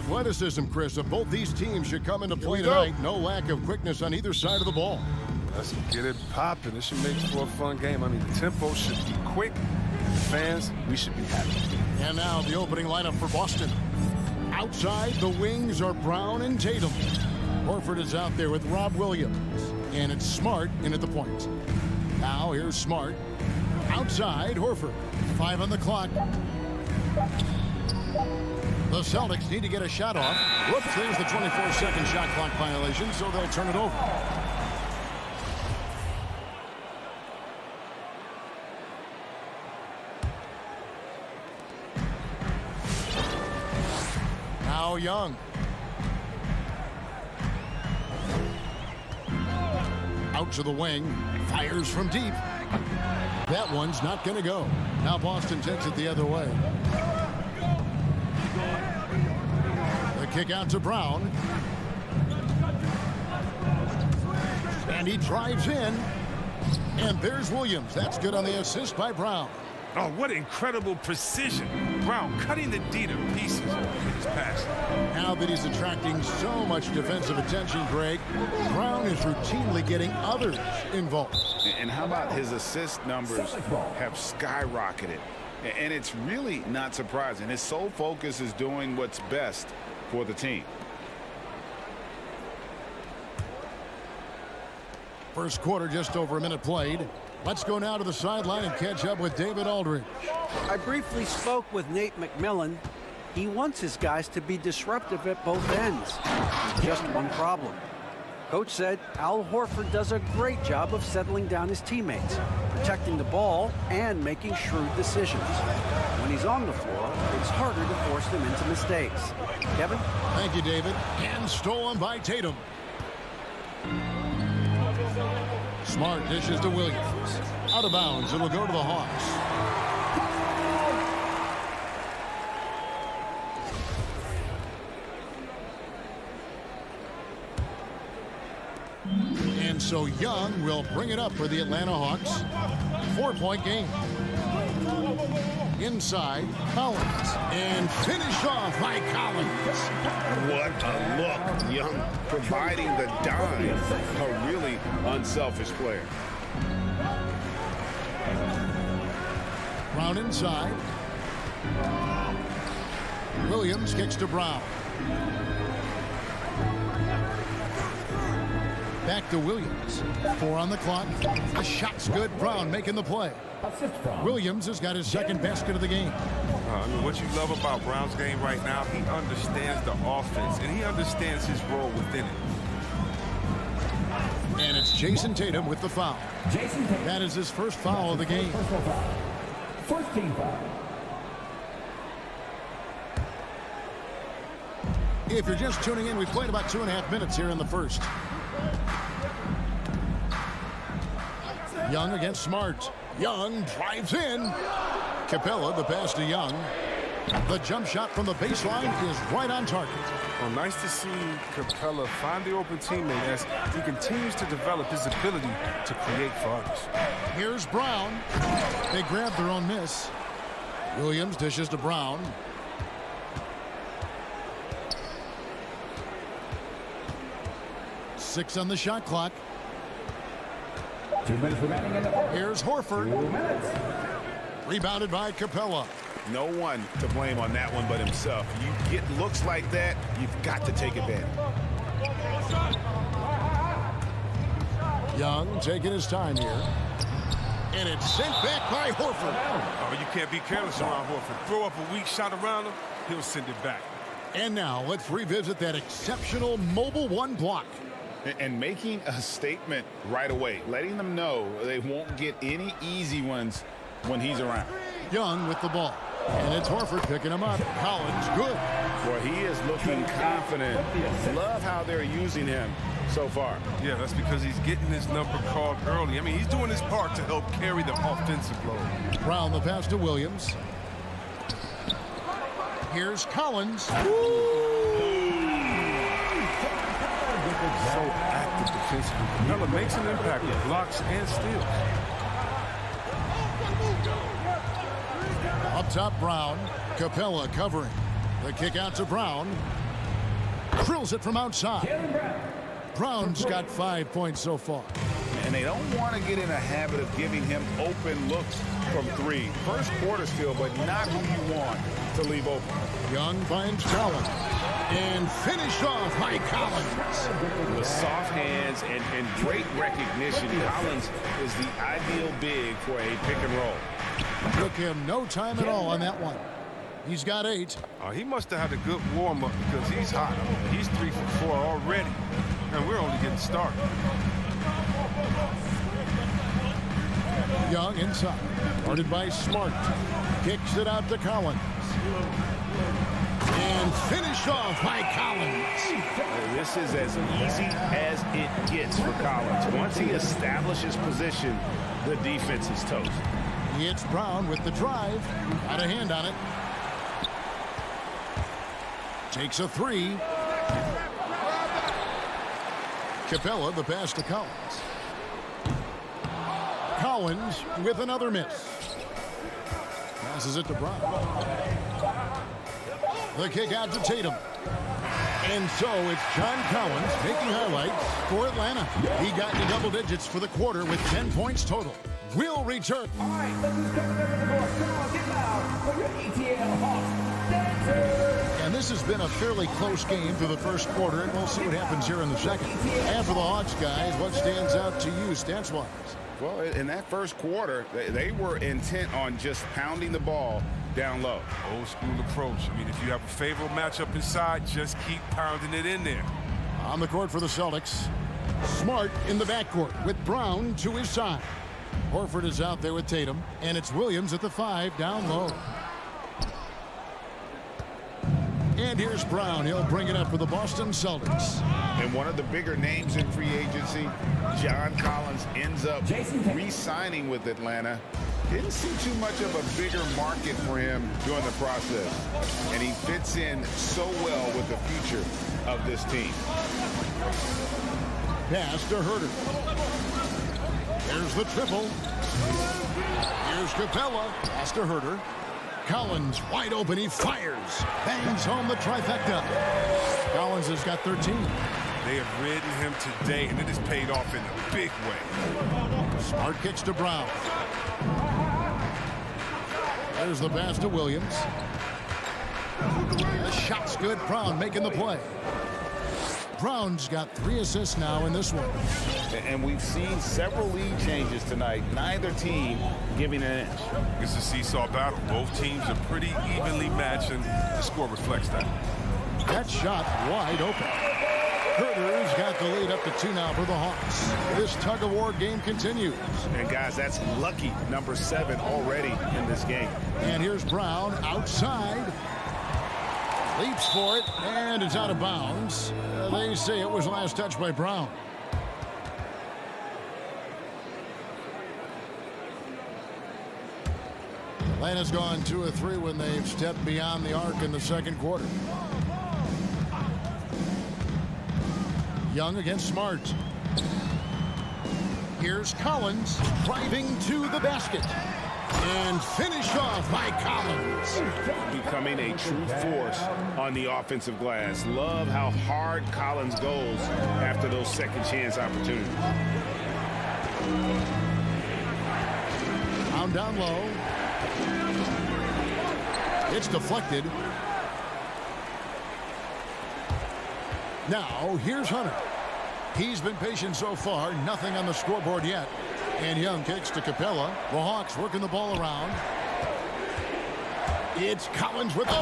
athleticism, Chris, of both these teams should come into play tonight. No lack of quickness on either side of the ball. Let's get it popping. This should make for a fun game. I mean, the tempo should be quick. The fans, we should be happy. And now the opening lineup for Boston. Outside, the wings are Brown and Tatum. Horford is out there with Rob Williams. And it's Smart in at the point. Now here's Smart. Outside, Horford. 5 on the clock. The Celtics need to get a shot off. Whoops, there's the 24-second shot clock violation, so they'll turn it over. Now Young. Out to the wing. Fires from deep. That one's not going to go. Now Boston takes it the other way. The kick out to Brown. And he drives in. And there's Williams. That's good on the assist by Brown. Oh, what incredible precision. Brown cutting the D to pieces with his pass. Now that he's attracting so much defensive attention, Greg, Brown is routinely getting others involved. And how about his assist numbers have skyrocketed? And it's really not surprising. His sole focus is doing what's best for the team. First quarter, just over a minute played. Let's go now to the sideline and catch up with David Aldridge. I briefly spoke with Nate McMillan. He wants his guys to be disruptive at both ends. Just one problem. Coach said Al Horford does a great job of settling down his teammates, protecting the ball, and making shrewd decisions. When he's on the floor, it's harder to force them into mistakes. Kevin? Thank you, David. And stolen by Tatum. Smart dishes to Williams. Out of bounds. It'll go to the Hawks. And so Young will bring it up for the Atlanta Hawks. 4-point game. Inside, Collins. And finished off by Collins. What a look. Young providing the dime. A really unselfish player. Brown inside. Williams kicks to Brown. Back to Williams. 4 on the clock. The shot's good. Brown making the play. Williams has got his second basket of the game. I mean, what you love about Brown's game right now, he understands the offense, and he understands his role within it. And it's Jason Tatum with the foul. That is his first foul of the game. First team foul. If you're just tuning in, we played about 2.5 minutes here in the first. Young against Smart. Young drives in. Capella, the pass to Young. The jump shot from the baseline is right on target. Well, nice to see Capella find the open teammate as he continues to develop his ability to create for others. Here's Brown. They grab their own miss. Williams dishes to Brown. Six on the shot clock. 2 minutes remaining in the fourth. Here's Horford. 2 minutes. Rebounded by Capella. No one to blame on that one but himself. You get looks like that, you've got to take advantage. Young taking his time here. And it's sent back by Horford. Oh, you can't be careless around Horford. Throw up a weak shot around him, he'll send it back. And now let's revisit that exceptional mobile one block. And making a statement right away, letting them know they won't get any easy ones when he's around. Young with the ball. And it's Horford picking him up. Collins, good. Well, he is looking confident. Love how they're using him so far. Yeah, that's because he's getting his number called early. I mean, he's doing his part to help carry the offensive load. Brown the pass to Williams. Here's Collins. So active defensively. Capella makes an impact with blocks and steals. Up top, Brown. Capella covering. The kick out to Brown. Drills it from outside. Brown's got 5 points so far. And they don't want to get in a habit of giving him open looks from three. First quarter still, but not who you want to leave open. Young finds Collins. And finished off by Collins. With soft hands and great recognition, Collins is the ideal big for a pick and roll. Took him no time at all on that one. He's got 8. He must have had a good warm-up because he's hot. He's 3 for 4 already, and we're only getting started. Young inside. Guarded by Smart. Kicks it out to Collins. And finished off by Collins. This is as easy as it gets for Collins. Once he establishes position, the defense is toast. It's Brown with the drive. Got a hand on it. Takes a 3. Capella the pass to Collins. Collins with another miss. Passes it to Brown. The kick out to Tatum. And so it's John Collins making highlights for Atlanta. He got into double digits for the quarter with 10 points total. Will return. All right, let's come to the board. Come on, get loud for your ATL Hawks dancers. And this has been a fairly close game through the first quarter, and we'll see what happens here in the second. And for the Hawks guys, what stands out to you stats-wise? Well, in that first quarter, they were intent on just pounding the ball down low. Old school approach. I mean, if you have a favorable matchup inside, just keep pounding it in there. On the court for the Celtics, Smart in the backcourt with Brown to his side. Horford is out there with Tatum, and it's Williams at the 5 down low. And here's Brown. He'll bring it up for the Boston Celtics. And one of the bigger names in free agency, John Collins, ends up re-signing with Atlanta. Didn't see too much of a bigger market for him during the process. And he fits in so well with the future of this team. Pass to Herter. There's the triple. Here's Capella. Pass to Herter. Collins wide open. He fires. Bangs home the trifecta. Collins has got 13. They have ridden him today, and it has paid off in a big way. Smart kicks to Brown. There's the pass to Williams. The shot's good. Brown making the play. Brown's got 3 assists now in this one. And we've seen several lead changes tonight. Neither team giving an inch. It's a seesaw battle. Both teams are pretty evenly matched, and the score reflects that. That shot wide open. Herter's got the lead up to 2 now for the Hawks. This tug-of-war game continues. And guys, that's lucky number 7 already in this game. And here's Brown outside. Leaps for it, and it's out of bounds. They say it was last touched by Brown. Atlanta's gone 2 of 3 when they've stepped beyond the arc in the second quarter. Young against Smart. Here's Collins driving to the basket. And finished off by Collins. Becoming a true force on the offensive glass. Love how hard Collins goes after those second chance opportunities. Down low. It's deflected. Now here's Hunter. He's been patient so far. Nothing on the scoreboard yet. And Young kicks to Capella. The Hawks working the ball around. It's Collins with... Did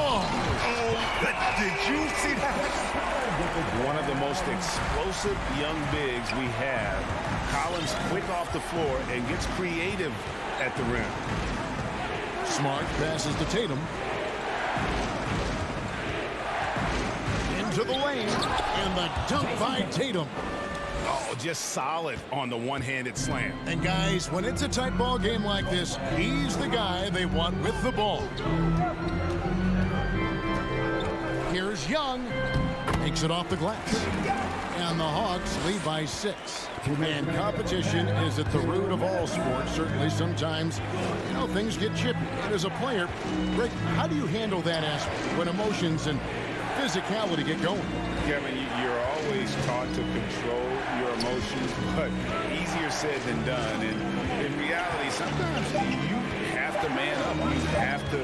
you see that? One of the most explosive young bigs we have. Collins quick off the floor and gets creative at the rim. Smart passes to Tatum. Into the lane. And the dunk by Tatum. Oh, just solid on the one-handed slam. And guys, when it's a tight ball game like this, he's the guy they want with the ball. Here's Young. Takes it off the glass. And the Hawks lead by 6. And competition is at the root of all sports. Certainly sometimes, things get chippy. And as a player, Rick, how do you handle that aspect when emotions and physicality get going. Kevin, you're always taught to control your emotions, but easier said than done. And in reality, sometimes you have to man up. You have to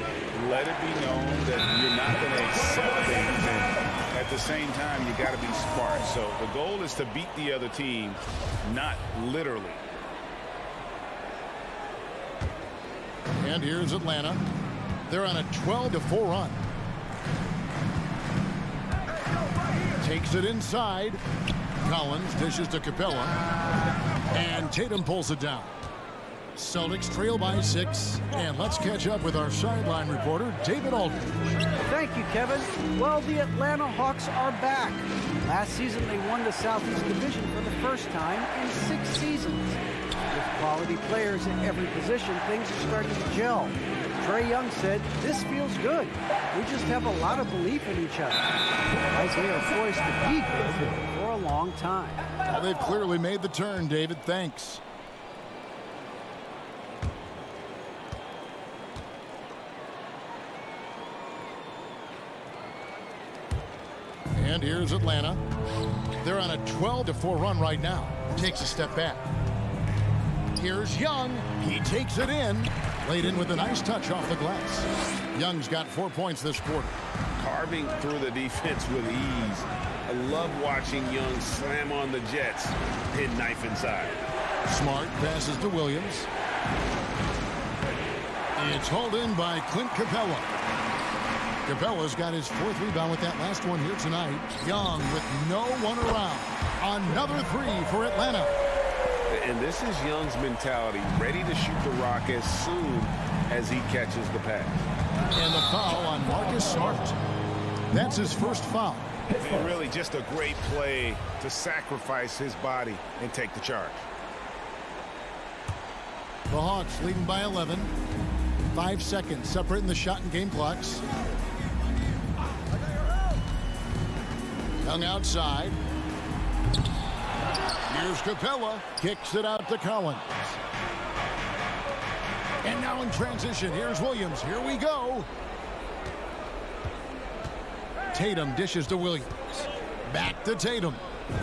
let it be known that you're not going to accept things. And at the same time, you got to be smart. So the goal is to beat the other team, not literally. And here's Atlanta. They're on a 12-4 run. Takes it inside. Collins dishes to Capella. And Tatum pulls it down. Celtics trail by 6. And let's catch up with our sideline reporter, David Aldridge. Thank you, Kevin. Well, the Atlanta Hawks are back. Last season, they won the Southeast Division for the first time in 6 seasons. With quality players at every position, things are starting to gel. Trae Young said, "This feels good. We just have a lot of belief in each other." Guys, they are poised to be good for a long time. Well, they've clearly made the turn, David. Thanks. And here's Atlanta. They're on a 12-4 run right now. Takes a step back. Here's Young. He takes it in. Laid in with a nice touch off the glass. Young's got 4 points this quarter. Carving through the defense with ease. I love watching Young slam on the Jets. Pin knife inside. Smart passes to Williams. It's hauled in by Clint Capella. Capella's got his 4th rebound with that last one here tonight. Young with no one around. Another 3 for Atlanta. And this is Young's mentality, ready to shoot the rock as soon as he catches the pass. And the foul on Marcus Smart. That's his first foul. And really just a great play to sacrifice his body and take the charge. The Hawks leading by 11. 5 seconds separating the shot and game clocks. Young outside. Here's Capella. Kicks it out to Collins. And now in transition, here's Williams. Here we go. Tatum dishes to Williams. Back to Tatum.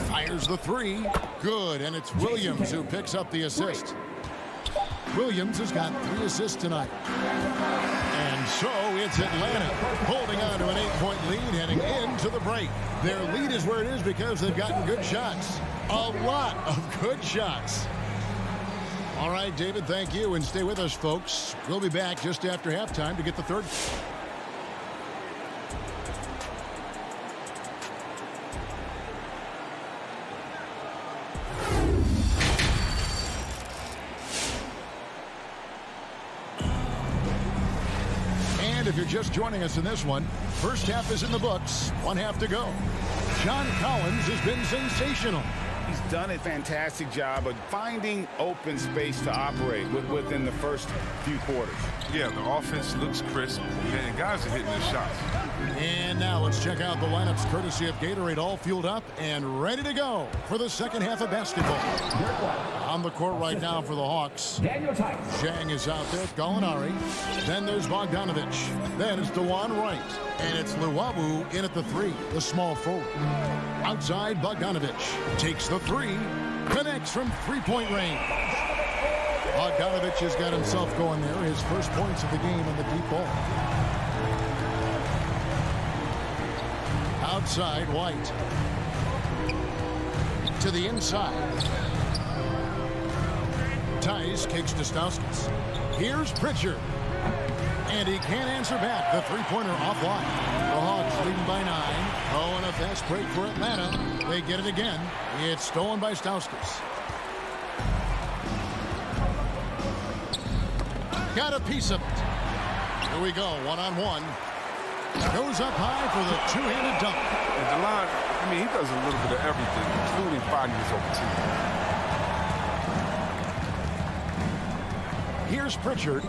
Fires the 3. Good, and it's Williams who picks up the assist. Williams has got 3 assists tonight. And so it's Atlanta holding on to an 8-point lead heading into the break. Their lead is where it is because they've gotten good shots. A lot of good shots. All right, David, thank you. And stay with us, folks. We'll be back just after halftime to get the third. If you're just joining us in this one, first half is in the books. 1 half to go. John Collins has been sensational. He's done a fantastic job of finding open space to operate within the first few quarters. Yeah, the offense looks crisp, and guys are hitting their shots. And now let's check out the lineups courtesy of Gatorade, all fueled up and ready to go for the second half of basketball. On the court right now for the Hawks. Zhang is out there, Gallinari. Then there's Bogdanovich. Then it's DeJuan Wright. And it's Luwawu in at the 3, the small forward. Outside, Bogdanovich takes the 3, connects from 3-point range. Bogdanovich has got himself going there, his first points of the game in the deep ball. Outside, White. To the inside. Tice kicks to Stauskas. Here's Pritchard. And he can't answer back. The 3-pointer offline. The Hawks leading by 9. Oh, and a fast break for Atlanta. They get it again. It's stolen by Stauskas. Got a piece of it. Here we go, 1-on-1. Goes up high for the 2-handed dunk. And DeLon, I mean, he does a little bit of everything, including finding his open team. Here's Pritchard.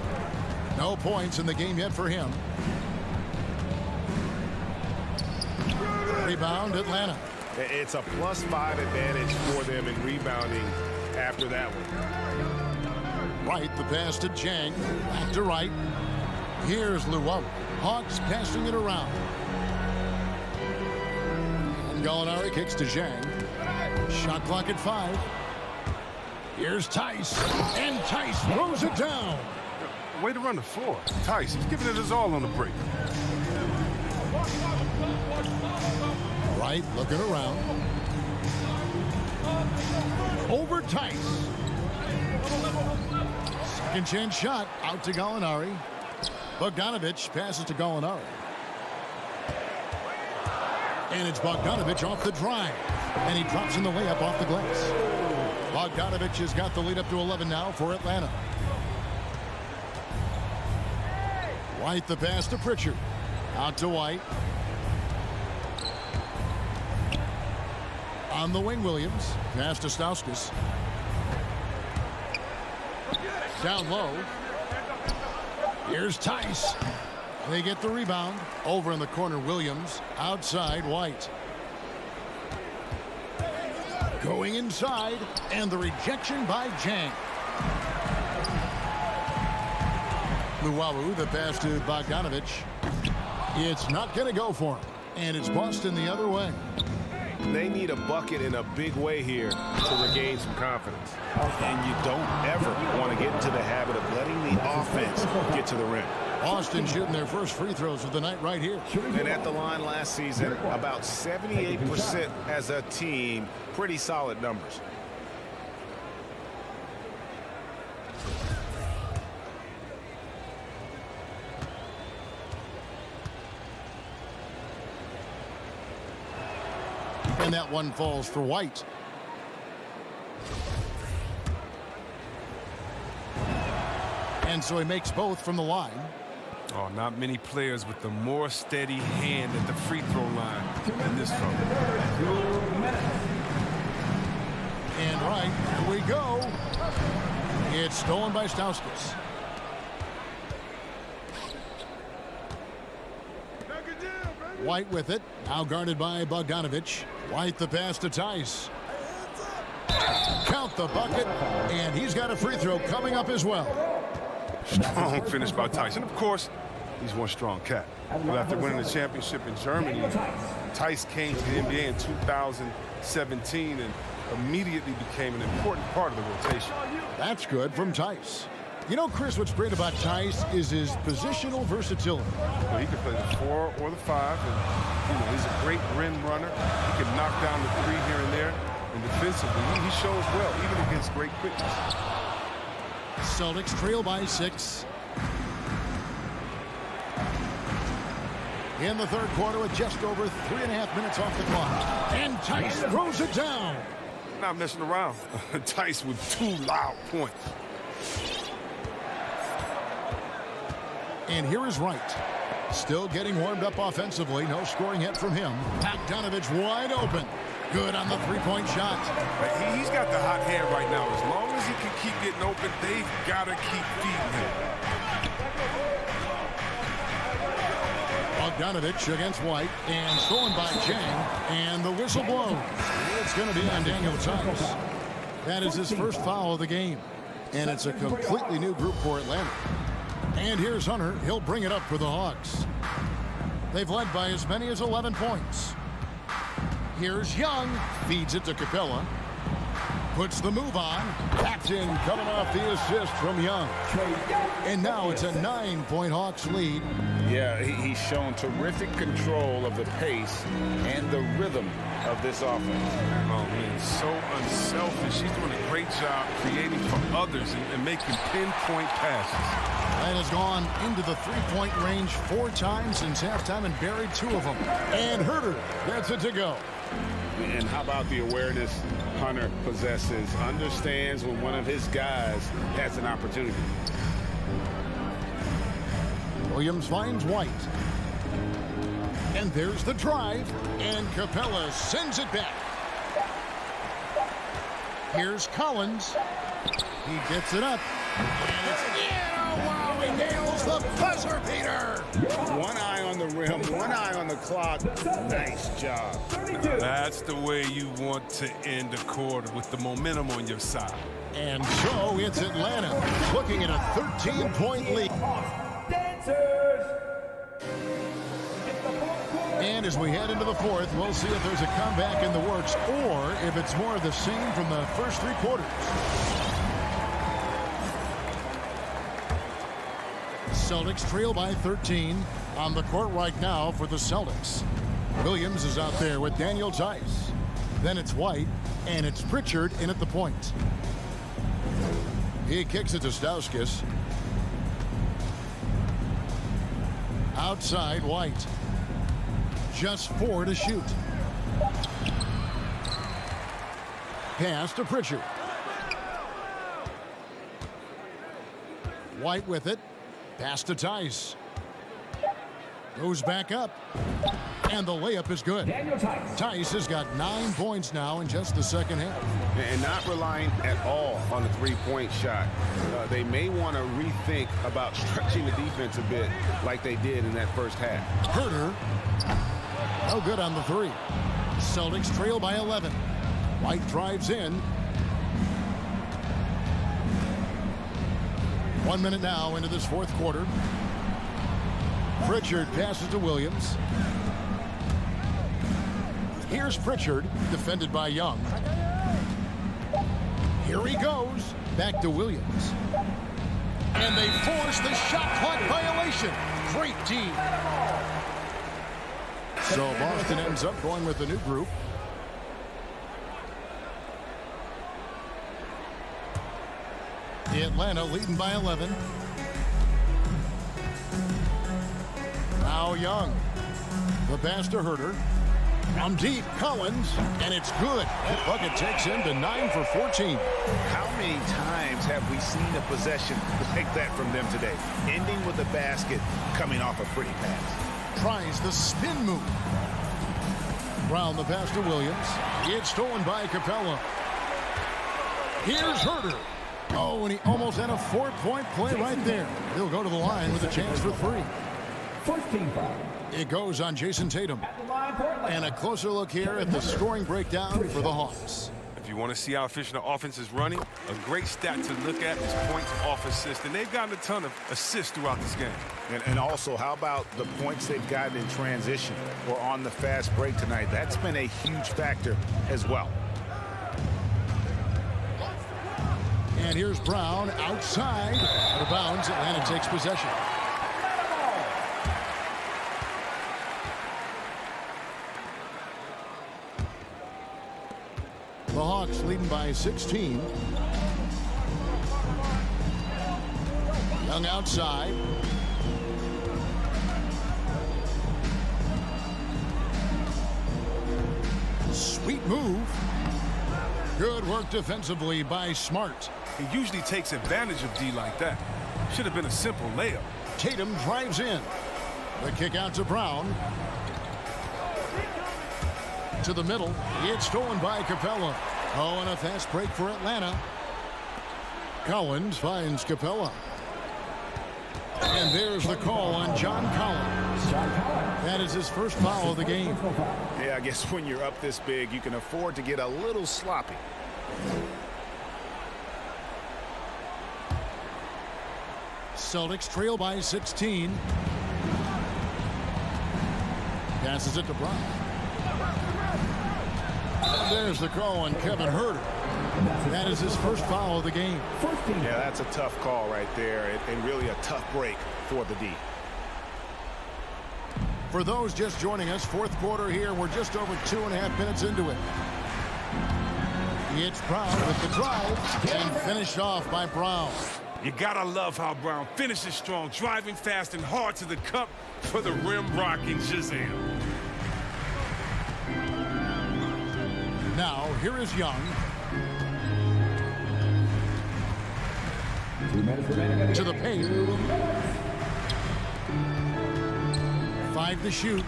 No points in the game yet for him. Rebound, Atlanta. It's a +5 advantage for them in rebounding after that one. Wright, the pass to Zhang. Back to Wright. Here's Luwawu. Hawks passing it around. Gallinari kicks to Zhang. Shot clock at 5. Here's Tice, and Tice throws it down. Way to run the floor. Tice, he's giving it his all on the break. Wright looking around. Over Tice. Second chance shot out to Gallinari. Bogdanovich passes to Gallinari. And it's Bogdanovich off the drive. And he drops in the layup off the glass. Bogdanovich has got the lead up to 11 now for Atlanta. White the pass to Pritchard. Out to White. On the wing, Williams. Pass to Stauskas. Down low. Here's Tice. They get the rebound. Over in the corner, Williams. Outside, White. Going inside, and the rejection by Zhang. Luwawu, the pass to Bogdanovich. It's not going to go for him, and it's Boston the other way. They need a bucket in a big way here to regain some confidence. And you don't ever want to get into the habit of letting the offense get to the rim. Boston shooting their first free throws of the night right here. And at the line last season, about 78% as a team. Pretty solid numbers. And that one falls for White. And so he makes both from the line. Oh, not many players with the more steady hand at the free throw line than this fella. And right, here we go. It's stolen by Stauskas. White with it. Now guarded by Bogdanovich. White the pass to Tice. Count the bucket. And he's got a free throw coming up as well. Strong finish by Tice. And of course, he's one strong cat. But after winning the championship in Germany, Tice came to the NBA in 2017 and immediately became an important part of the rotation. That's good from Tice. You know, Chris, what's great about Tice is his positional versatility. Well, he can play the 4 or the 5, and he's a great rim runner. He can knock down the 3 here and there, and defensively, he shows well, even against great quickness. Celtics trail by 6. In the third quarter with just over 3.5 minutes off the clock. And Tice throws it down. Not messing around. Tice with 2 loud points. And here is Wright. Still getting warmed up offensively. No scoring yet from him. Bogdanovich wide open. Good on the three-point shot. He's got the hot hand right now. As long as he can keep getting open, they've got to keep feeding him. Bogdanovich against White. And stolen by Zhang. And the whistle blows. It's going to be on Daniel Tice. That is his first foul of the game. And it's a completely new group for Atlanta. And here's Hunter. He'll bring it up for the Hawks. They've led by as many as 11 points. Here's Young. Feeds it to Capella. Puts the move on. Captain coming off the assist from Young. And now it's a 9-point Hawks lead. Yeah, he's shown terrific control of the pace and the rhythm of this offense. Oh, man, so unselfish. He's doing a great job creating for others and making pinpoint passes. And has gone into the three-point range 4 times since halftime and buried 2 of them. And Herter gets it to go. And how about the awareness Hunter possesses? Understands when one of his guys has an opportunity. Williams finds White. And there's the drive. And Capella sends it back. Here's Collins. He gets it up. And it's he nails the buzzer beater. One eye on the rim, one eye on the clock. Nice job. That's the way you want to end a quarter, with the momentum on your side. And so it's Atlanta looking at a 13-point lead. Dancers. And And as we head into the fourth, we'll see if there's a comeback in the works or if it's more of the same from the first three quarters. Celtics trail by 13 on the court right now for the Celtics. Williams is out there with Daniel Tice. Then it's White, and it's Pritchard in at the point. He kicks it to Stauskas. Outside, White. Just 4 to shoot. Pass to Pritchard. White with it. Pass to Tice. Goes back up. And the layup is good. Tice has got 9 points now in just the second half. And not relying at all on the three-point shot. They may want to rethink about stretching the defense a bit like they did in that first half. Herter. No good on the three. Celtics trail by 11. White drives in. 1 minute now into this fourth quarter. Pritchard passes to Williams. Here's Pritchard, defended by Young. Here he goes. Back to Williams. And they force the shot clock violation. Great D. So Boston ends up going with a new group. Atlanta leading by 11. Now Young. The pass to Herter. From deep, Collins, and it's good. The bucket takes him to 9 for 14. How many times have we seen a possession like that from them today? Ending with a basket, coming off a pretty pass. Tries the spin move. Brown the pass to Williams. It's stolen by Capella. Here's Herter. Oh, and he almost had a 4-point play right there. He'll go to the line with a chance for 3. 14 foul. It goes on Jason Tatum. And a closer look here at the scoring breakdown for the Hawks. If you want to see how efficient the offense is running, a great stat to look at is points off assists. And they've gotten a ton of assists throughout this game. And also, how about the points they've gotten in transition or on the fast break tonight? That's been a huge factor as well. And here's Brown outside. Out of bounds, Atlanta takes possession. The Hawks leading by 16. Young outside. Sweet move. Good work defensively by Smart. He usually takes advantage of D like that. Should have been a simple layup. Tatum drives in. The kick out to Brown. To the middle. It's stolen by Capella. Oh, and a fast break for Atlanta. Collins finds Capella. And there's the call on John Collins. That is his first foul of the game. Yeah, I guess when you're up this big, you can afford to get a little sloppy. Celtics trail by 16. Passes it to Brown. And there's the call on Kevin Herter. That is his first foul of the game. Yeah, that's a tough call right there, and really a tough break for the D. For those just joining us, fourth quarter here. We're just over 2.5 minutes into it. It's Brown with the drive and finished off by Brown. You gotta love how Brown finishes strong, driving fast and hard to the cup for the rim rocking Shazam. Now, here is Young. To the paint. 5 to shoot.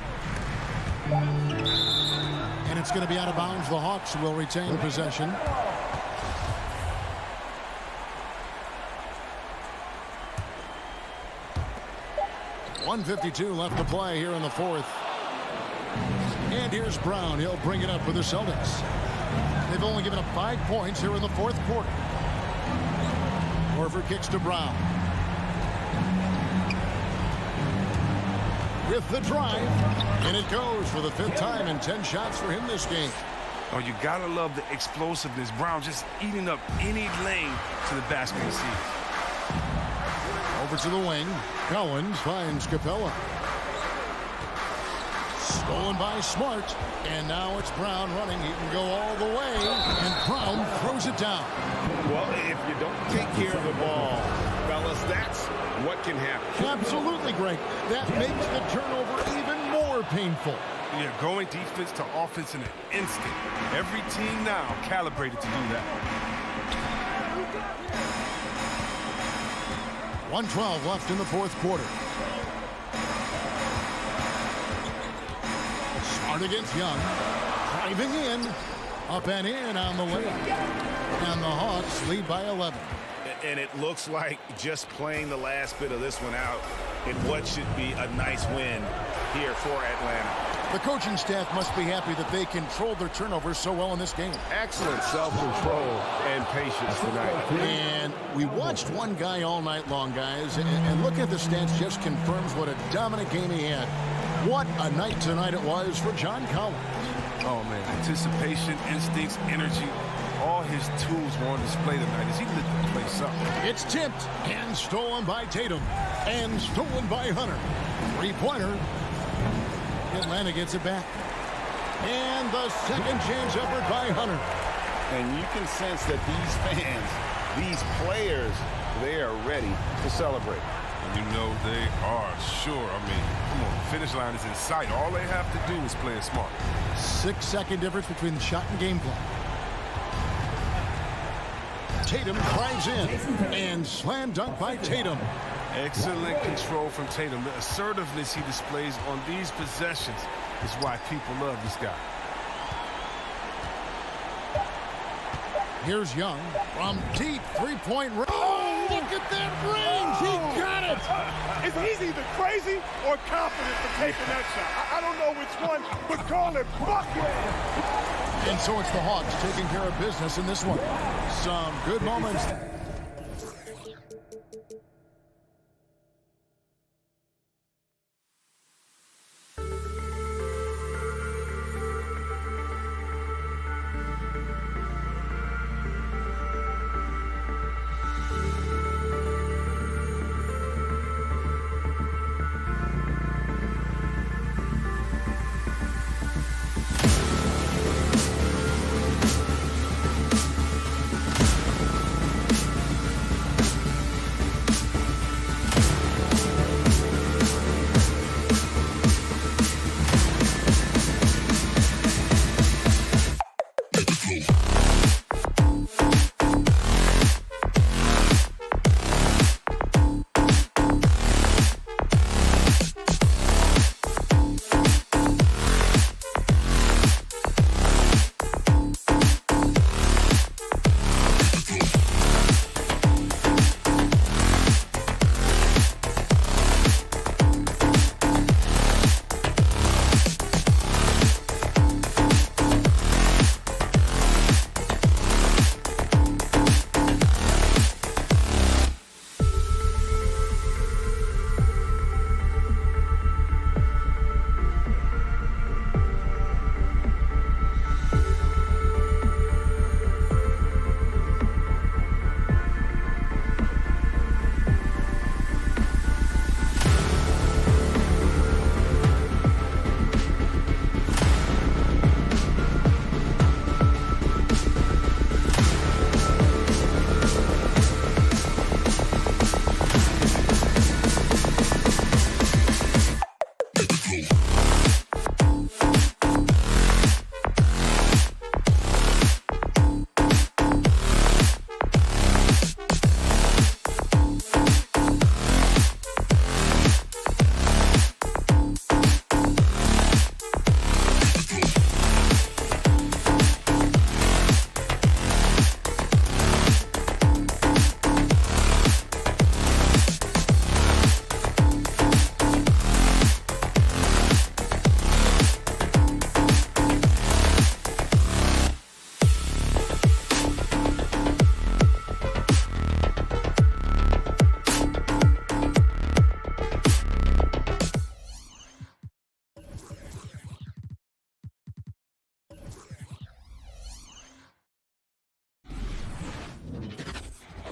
And it's going to be out of bounds. The Hawks will retain possession. .152 left to play here in the fourth. And here's Brown. He'll bring it up for the Celtics. They've only given up 5 points here in the fourth quarter. Horford kicks to Brown. with the drive. And it goes for the 5th time and 10 shots for him this game. Oh, you gotta love the explosiveness. Brown just eating up any lane to the basket he sees. Over to the wing. Collins finds Capella. Stolen by Smart. And now it's Brown running. He can go all the way. And Brown throws it down. Well, if you don't take care of the ball, fellas, that's what can happen. Absolutely, Greg. That makes the turnover even more painful. Yeah, going defense to offense in an instant. Every team now calibrated to do that. 1:12 left in the 4th quarter. Smart against Young. Driving in. Up and in on the way. And the Hawks lead by 11. And it looks like just playing the last bit of this one out in what should be a nice win here for Atlanta. The coaching staff must be happy that they controlled their turnovers so well in this game. Excellent self-control and patience tonight. And we watched one guy all night long, guys, and looking at the stats just confirms what a dominant game he had. What a night tonight it was for John Collins. Oh, man, anticipation, instincts, energy, all his tools were on display tonight as he lit the place up. It's tipped and stolen by Tatum and stolen by Hunter. 3-pointer. Atlanta gets it back. And the second chance effort by Hunter. And you can sense that these fans, these players, they are ready to celebrate. And you know they are, sure. I mean, come on, the finish line is in sight. All they have to do is play it smart. 6-second difference between the shot and game clock. Tatum drives in and slam dunk by Tatum. Excellent control from Tatum. The assertiveness he displays on these possessions is why people love this guy. Here's Young from deep 3-point range. Oh, look at that range. He got it. He's either crazy or confident for taking that shot. I don't know which one, but call it bucket. And so it's the Hawks taking care of business in this one. Some good moments.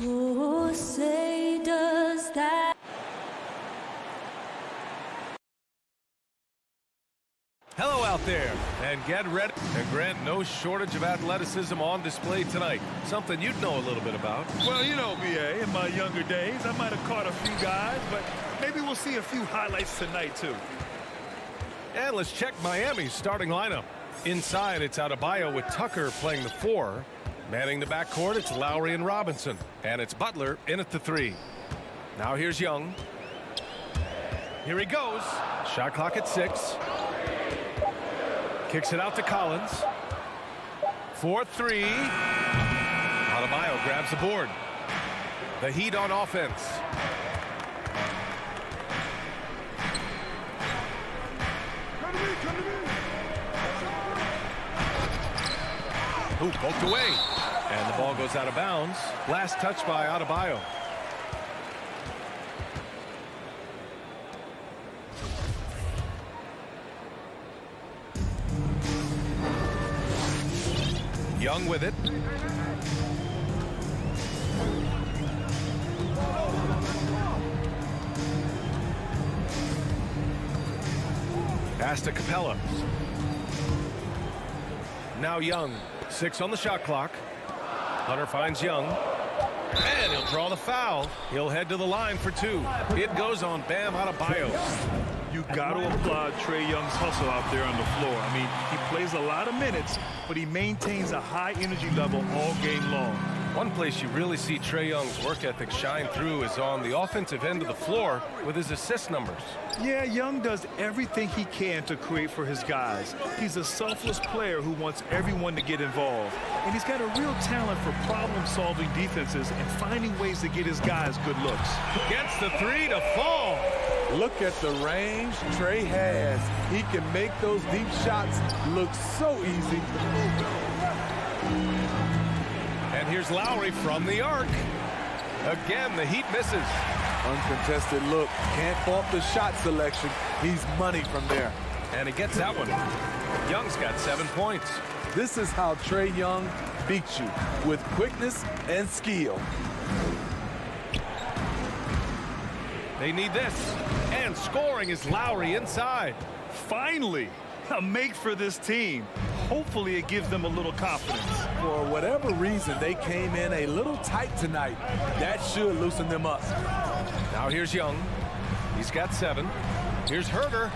Oh, say does that. Hello out there, and get ready. And Grant, no shortage of athleticism on display tonight. Something you'd know a little bit about. Well, you know, B.A., in my younger days, I might have caught a few guys, but maybe we'll see a few highlights tonight, too. And let's check Miami's starting lineup. Inside, it's Adebayo with Tucker playing the 4. Manning the backcourt, it's Lowry and Robinson. And it's Butler in at the 3. Now here's Young. Here he goes. Shot clock at 6. Kicks it out to Collins. 4-3. Adebayo grabs the board. The Heat on offense. Ooh, poked away. And the ball goes out of bounds. Last touch by Adebayo. Young with it. Pass to Capella. Now Young. 6 on the shot clock. Hunter finds Young. And he'll draw the foul. He'll head to the line for 2. It goes on Bam Adebayo. You got to applaud Trae Young's hustle out there on the floor. I mean, he plays a lot of minutes, but he maintains a high energy level all game long. One place you really see Trae Young's work ethic shine through is on the offensive end of the floor with his assist numbers. Yeah, Young does everything he can to create for his guys. He's a selfless player who wants everyone to get involved. And he's got a real talent for problem-solving defenses and finding ways to get his guys good looks. Gets the 3 to fall. Look at the range Trae has. He can make those deep shots look so easy. And here's Lowry from the arc. Again, the Heat misses. Uncontested look. Can't fault the shot selection. He's money from there. And he gets that one. Young's got 7 points. This is how Trae Young beats you, with quickness and skill. They need this. And scoring is Lowry inside. Finally, a make for this team. Hopefully it gives them a little confidence. For whatever reason, they came in a little tight tonight. That should loosen them up. Now here's Young. He's got 7. Here's Herter.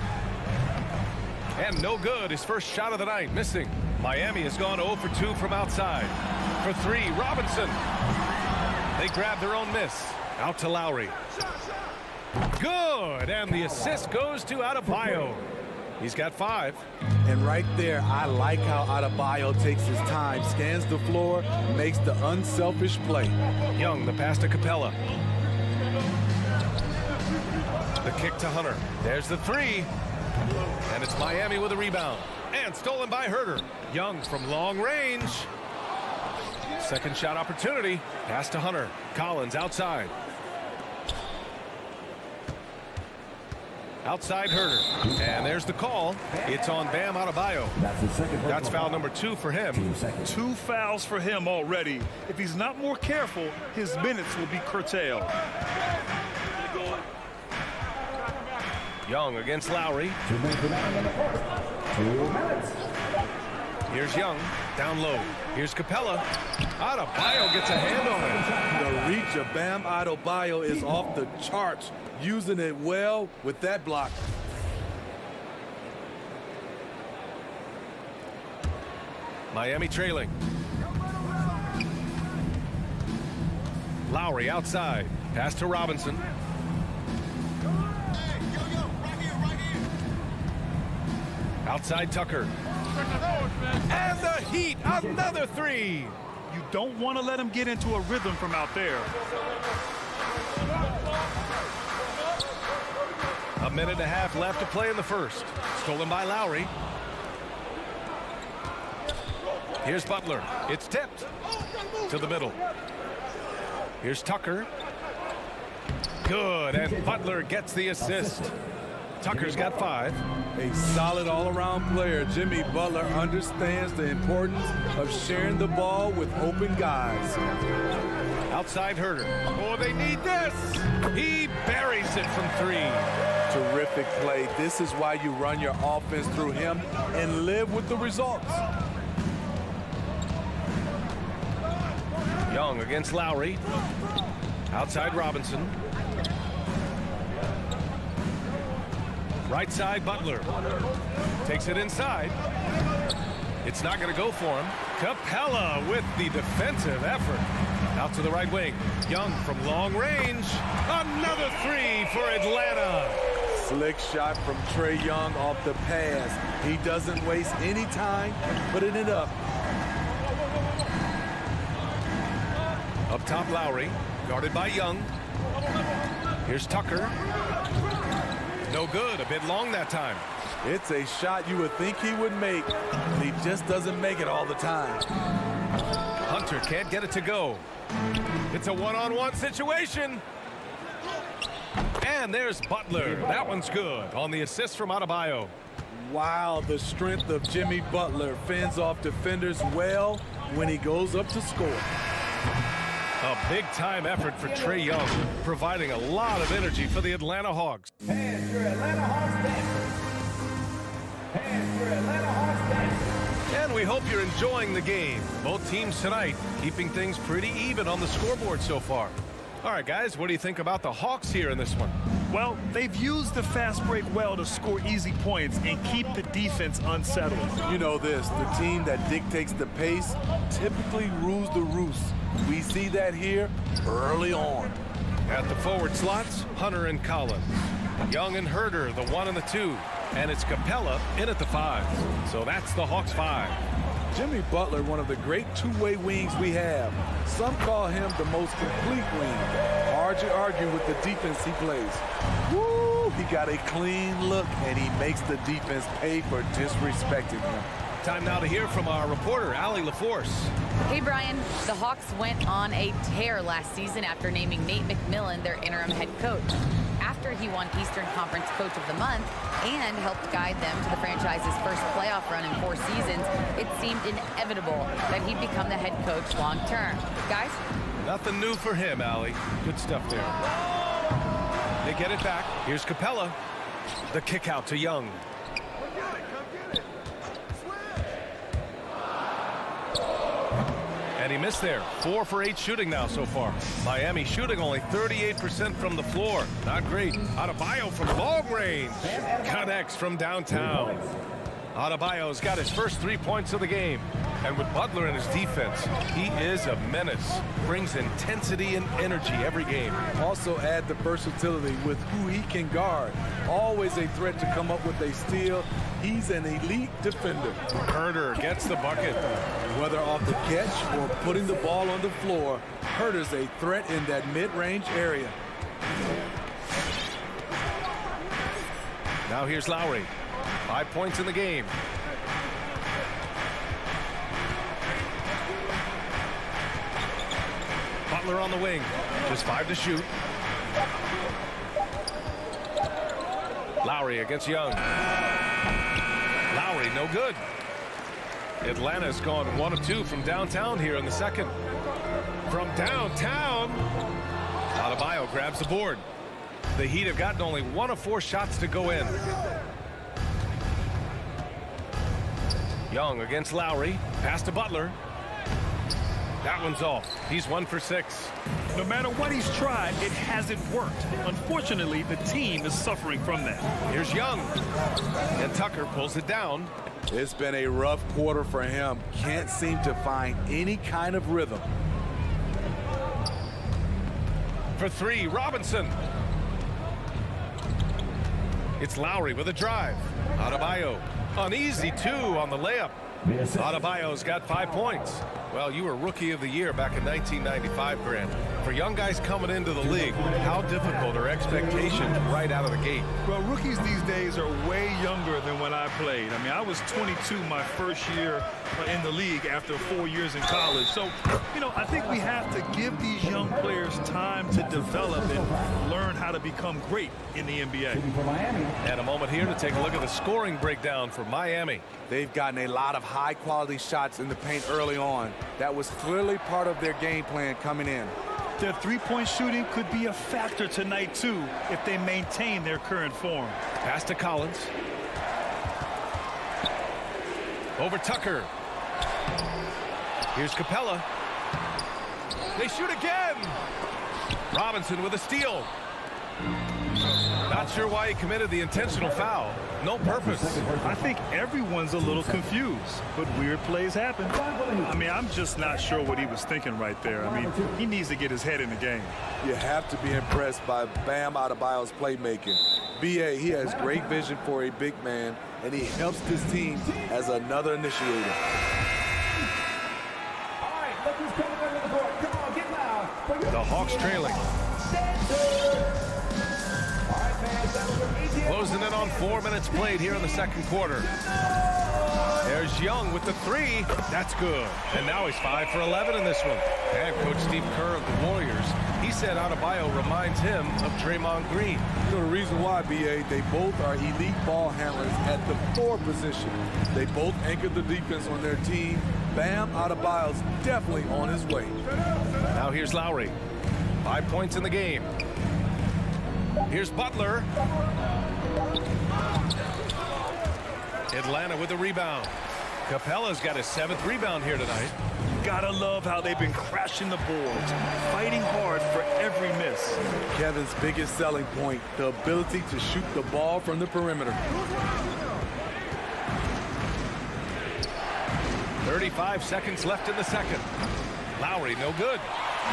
And no good. His first shot of the night, missing. Miami has gone 0 for 2 from outside. For 3, Robinson. They grab their own miss. Out to Lowry. Good. And the assist goes to Adebayo. He's got 5. And right there, I like how Adebayo takes his time, scans the floor, makes the unselfish play. Young, the pass to Capella. The kick to Hunter. There's the 3. And it's Miami with a rebound. And stolen by Herter. Young from long range. Second shot opportunity. Pass to Hunter. Collins outside. Outside Herter. And there's the call. It's on Bam Adebayo. That's foul number 2 for him. 2 fouls for him already. If he's not more careful, his minutes will be curtailed. Young against Lowry. 2 minutes. Here's Young. Down low. Here's Capella. Adebayo gets a hand on it. The reach of Bam Adebayo is off the charts. Using it well with that block. Miami trailing. Lowry outside. Pass to Robinson. Outside Tucker. And the Heat, another 3. You don't want to let him get into a rhythm from out there. A minute and a half left to play in the first. Stolen by Lowry. Here's Butler. It's tipped to the middle. Here's Tucker. Good, and Butler gets the assist. Tucker's got 5. A solid all-around player, Jimmy Butler understands the importance of sharing the ball with open guys. Outside Herder. Oh, they need this. He buries it from 3. Terrific play. This is why you run your offense through him and live with the results. Young against Lowry. Outside Robinson. Right side Butler. Takes it inside. It's not going to go for him. Capella with the defensive effort. Out to the right wing. Young from long range. Another 3 for Atlanta. Slick shot from Trae Young off the pass. He doesn't waste any time putting it up. Up top Lowry. Guarded by Young. Here's Tucker. No good. A bit long that time. It's a shot you would think he would make, but he just doesn't make it all the time. Hunter can't get it to go. It's a one-on-one situation. And there's Butler. That one's good on the assist from Adebayo. Wow, the strength of Jimmy Butler fends off defenders well when he goes up to score. A big-time effort for Trae Young, providing a lot of energy for the Atlanta Hawks. Hands for Atlanta Hawks dancers. Hands for Atlanta Hawks dancers. And we hope you're enjoying the game. Both teams tonight keeping things pretty even on the scoreboard so far. All right, guys, what do you think about the Hawks here in this one? Well, they've used the fast break well to score easy points and keep the defense unsettled. You know this, the team that dictates the pace typically rules the roost. We see that here early on. At the forward slots, Hunter and Collins. Young and Herder, the 1 and the 2. And it's Capella in at the 5. So that's the Hawks 5. Jimmy Butler, one of the great two-way wings we have. Some call him the most complete wing. Hard to argue with the defense he plays. Woo! He got a clean look, and he makes the defense pay for disrespecting him. Time now to hear from our reporter, Allie LaForce. Hey, Brian. The Hawks went on a tear last season after naming Nate McMillan their interim head coach. After he won Eastern Conference Coach of the Month and helped guide them to the franchise's first playoff run in 4 seasons, it seemed inevitable that he'd become the head coach long term. Guys? Nothing new for him, Allie. Good stuff there. They get it back. Here's Capella. The kick out to Young. And he missed there. 4 for 8 shooting now so far. Miami shooting only 38% from the floor. Not great. Adebayo from long range. Connects from downtown. Adebayo's got his first 3 points of the game. And with Butler in his defense, he is a menace. Brings intensity and energy every game. Also add the versatility with who he can guard. Always a threat to come up with a steal. He's an elite defender. Herder gets the bucket. Whether off the catch or putting the ball on the floor, Herder's a threat in that mid-range area. Now here's Lowry. 5 points in the game. Butler on the wing. Just 5 to shoot. Lowry against Young. Lowry, no good. Atlanta's gone 1 of 2 from downtown here in the second. From downtown, Adebayo grabs the board. The Heat have gotten only 1 of 4 shots to go in. Young against Lowry. Pass to Butler. That one's off. He's 1 for 6. No matter what he's tried, it hasn't worked. Unfortunately, the team is suffering from that. Here's Young. And Tucker pulls it down. It's been a rough quarter for him. Can't seem to find any kind of rhythm. For 3, Robinson. It's Lowry with a drive. Adebayo. An easy 2 on the layup. Adebayo's got 5 points. Well, you were Rookie of the Year back in 1995, Grant. For young guys coming into the league, how difficult are expectations right out of the gate? Well, rookies these days are way younger than when I played. I mean, I was 22 my first year in the league after 4 years in college. So, you know, I think we have to give these young players time to develop and learn how to become great in the NBA. And a moment here to take a look at the scoring breakdown for Miami. They've gotten a lot of high-quality shots in the paint early on. That was clearly part of their game plan coming in. Their three-point shooting could be a factor tonight, too, if they maintain their current form. Pass to Collins. Over Tucker. Here's Capella. They shoot again. Robinson with a steal. Not sure why he committed the intentional foul. No purpose. I think everyone's a little confused, but weird plays happen. I mean, I'm just not sure what he was thinking right there. I mean, he needs to get his head in the game. You have to be impressed by Bam Adebayo's playmaking. B.A., he has great vision for a big man, and he helps this team as another initiator. All right, look who's coming over the court. Come on, get loud. For your The Hawks trailing. Closing in on 4 minutes played here in the second quarter. There's Young with the three. That's good. And now he's 5 for 11 in this one. And Coach Steve Kerr of the Warriors, he said Adebayo reminds him of Draymond Green. You know the reason why, B.A., they both are elite ball handlers at the 4 position. They both anchor the defense on their team. Bam Adebayo's definitely on his way. Now here's Lowry. 5 points in the game. Here's Butler. Atlanta with the rebound. Capella's got his 7th rebound here tonight. Gotta love how they've been crashing the boards, fighting hard for every miss. Kevin's biggest selling point, the ability to shoot the ball from the perimeter. 35 seconds left in the second. Lowry, no good.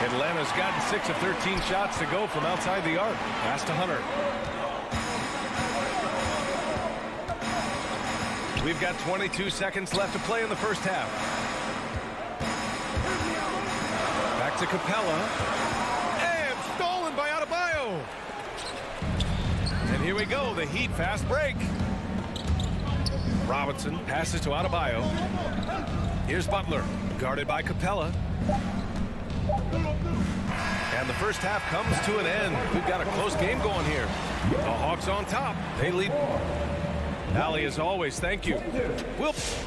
Atlanta's gotten 6 of 13 shots to go from outside the arc. Pass to Hunter. We've got 22 seconds left to play in the first half. Back to Capella. And stolen by Adebayo. And here we go, the Heat fast break. Robinson passes to Adebayo. Here's Butler, guarded by Capella. And the first half comes to an end. We've got a close game going here. The Hawks on top. They lead. Allie, as always, thank you. Whoops.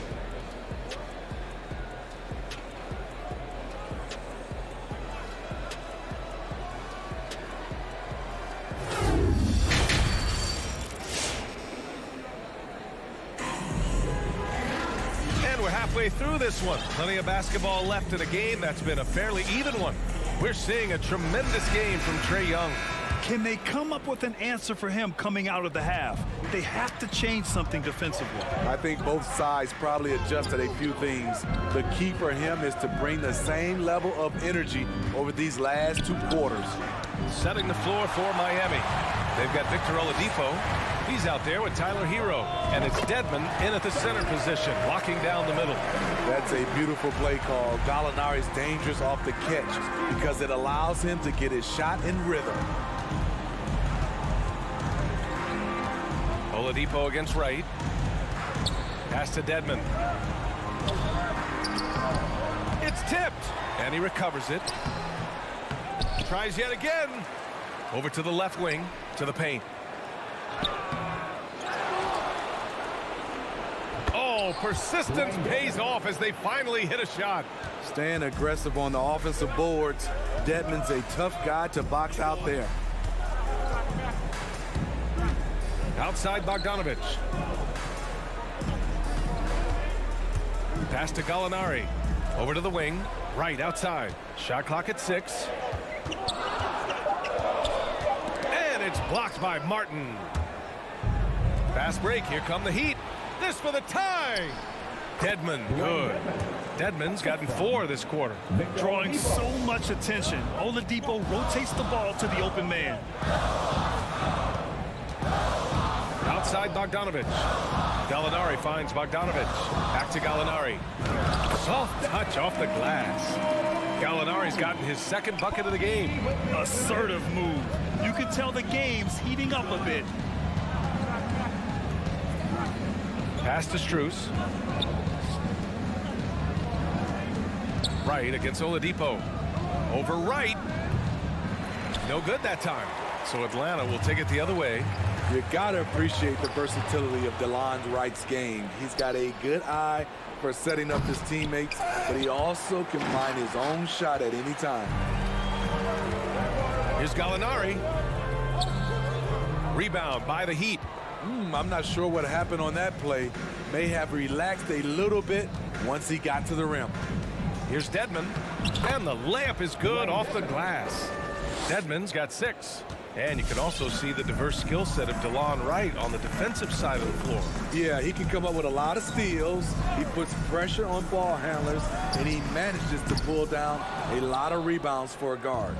And we're halfway through this one. Plenty of basketball left in a game that's been a fairly even one. We're seeing a tremendous game from Trae Young. Can they come up with an answer for him coming out of the half? They have to change something defensively. I think both sides probably adjusted a few things. The key for him is to bring the same level of energy over these last 2 quarters. Setting the floor for Miami. They've got Victor Oladipo. He's out there with Tyler Hero. And it's Dedmon in at the center position, locking down the middle. That's a beautiful play call. Gallinari's dangerous off the catch because it allows him to get his shot in rhythm. Oladipo against Wright. Pass to Dedmon. It's tipped. And he recovers it. Tries yet again. Over to the left wing, to the paint. Oh, persistence pays off as they finally hit a shot. Staying aggressive on the offensive boards. Dedmon's a tough guy to box out there. Outside Bogdanovich. Pass to Gallinari. Over to the wing. Right outside. Shot clock at 6. And it's blocked by Martin. Fast break. Here come the Heat. This for the tie. Dedmon, good. Dedmon's gotten 4 this quarter. Drawing so much attention. Oladipo rotates the ball to the open man. outside Bogdanovich. Gallinari finds Bogdanovich. Back to Gallinari. Soft touch off the glass. Gallinari's gotten his second bucket of the game. Assertive move. You can tell the game's heating up a bit. Pass to Strus. Right against Oladipo. Over right. No good that time. So Atlanta will take it the other way. You gotta appreciate the versatility of DeLon Wright's game. He's got a good eye for setting up his teammates, but he also can find his own shot at any time. Here's Gallinari. Rebound by the Heat. I'm not sure what happened on that play. May have relaxed a little bit once he got to the rim. Here's Dedmon. And the layup is good off the glass. Dedmon's got 6. And you can also see the diverse skill set of DeLon Wright on the defensive side of the floor. Yeah, he can come up with a lot of steals. He puts pressure on ball handlers, and he manages to pull down a lot of rebounds for a guard.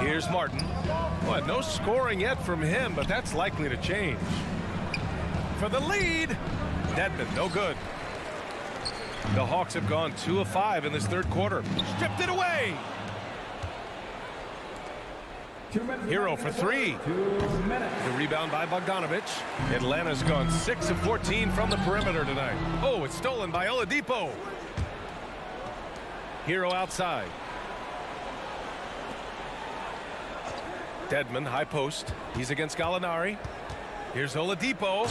Here's Martin. Well, no scoring yet from him, but that's likely to change. For the lead, Dedmon, no good. The Hawks have gone 2 of 5 in this third quarter. Stripped it away. Hero for 3. The rebound by Bogdanovich. Atlanta's gone 6 of 14 from the perimeter tonight. Oh, it's stolen by Oladipo. Hero outside. Dedmon, high post. He's against Gallinari. Here's Oladipo.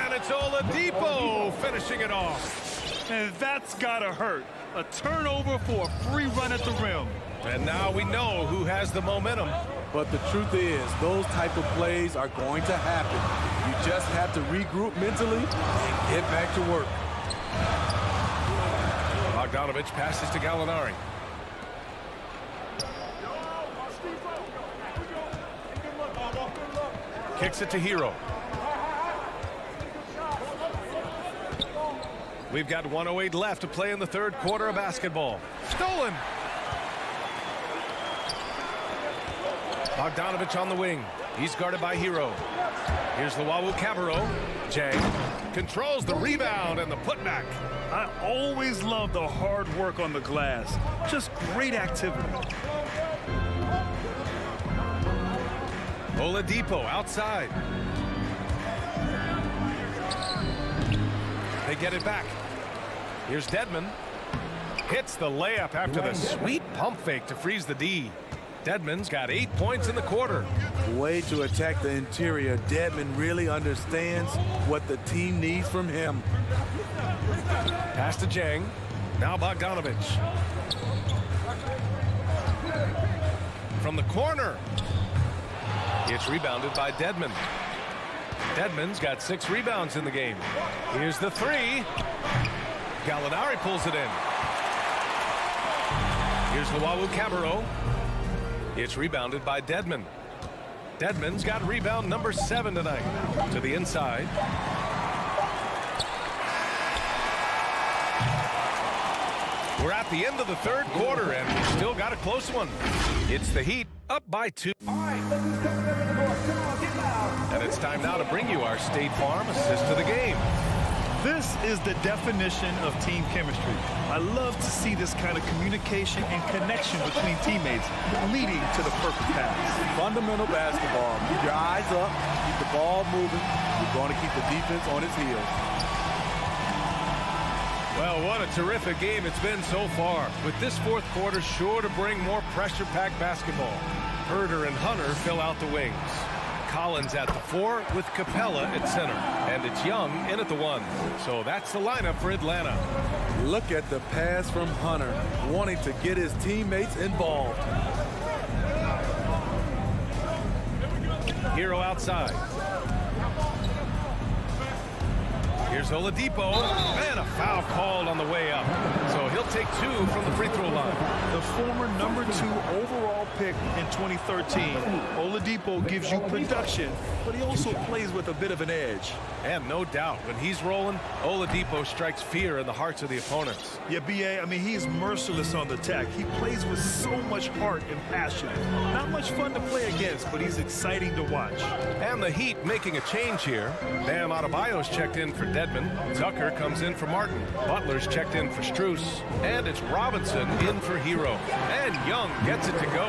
And it's Oladipo finishing it off. And that's gotta hurt. A turnover for a free run at the rim. And now we know who has the momentum. But the truth is, those type of plays are going to happen. You just have to regroup mentally and get back to work. Bogdanovich passes to Gallinari. Kicks it to Hero. We've got 1:08 left to play in the third quarter of basketball. Stolen. Bogdanovich on the wing. He's guarded by Hero. Here's Luwawu-Cabarrot. Jang controls the rebound and the putback. I always love the hard work on the glass. Just great activity. Oladipo outside. They get it back. Here's Dedmon. Hits the layup after the sweet pump fake to freeze the D. Dedmon's got 8 points in the quarter. Way to attack the interior. Dedmon really understands what the team needs from him. Pass to Jang. Now Bogdanovich. From the corner. It's rebounded by Dedmon. Dedmon's got 6 rebounds in the game. Here's the 3. Gallinari pulls it in. Here's Luwawu-Cabarrot. It's rebounded by Dedmon. Dedmon's got rebound number 7 tonight. To the inside. We're at the end of the third quarter, and we've still got a close one. It's the Heat up by 2. And it's time now to bring you our State Farm assist to the game. This is the definition of team chemistry. I love to see this kind of communication and connection between teammates leading to the perfect pass. Fundamental basketball. Keep your eyes up, keep the ball moving. You're going to keep the defense on its heels. Well, what a terrific game it's been so far. With this fourth quarter sure to bring more pressure-packed basketball. Herder and Hunter fill out the wings. Collins at the 4 with Capella at center. And it's Young in at the 1. So that's the lineup for Atlanta. Look at the pass from Hunter, wanting to get his teammates involved. Hero outside. Here's Oladipo, and a foul called on the way up. So he'll take 2 from the free throw line. The former #2 overall pick in 2013, Oladipo gives you production, but he also plays with a bit of an edge. And no doubt, when he's rolling, Oladipo strikes fear in the hearts of the opponents. Yeah, B.A., I mean, he is merciless on the attack. He plays with so much heart and passion. Not much fun to play against, but he's exciting to watch. And the Heat making a change here. Bam Adebayo's checked in for Dedmon. Tucker comes in for Martin. Butler's checked in for Strus. And it's Robinson in for Hero. And Young gets it to go.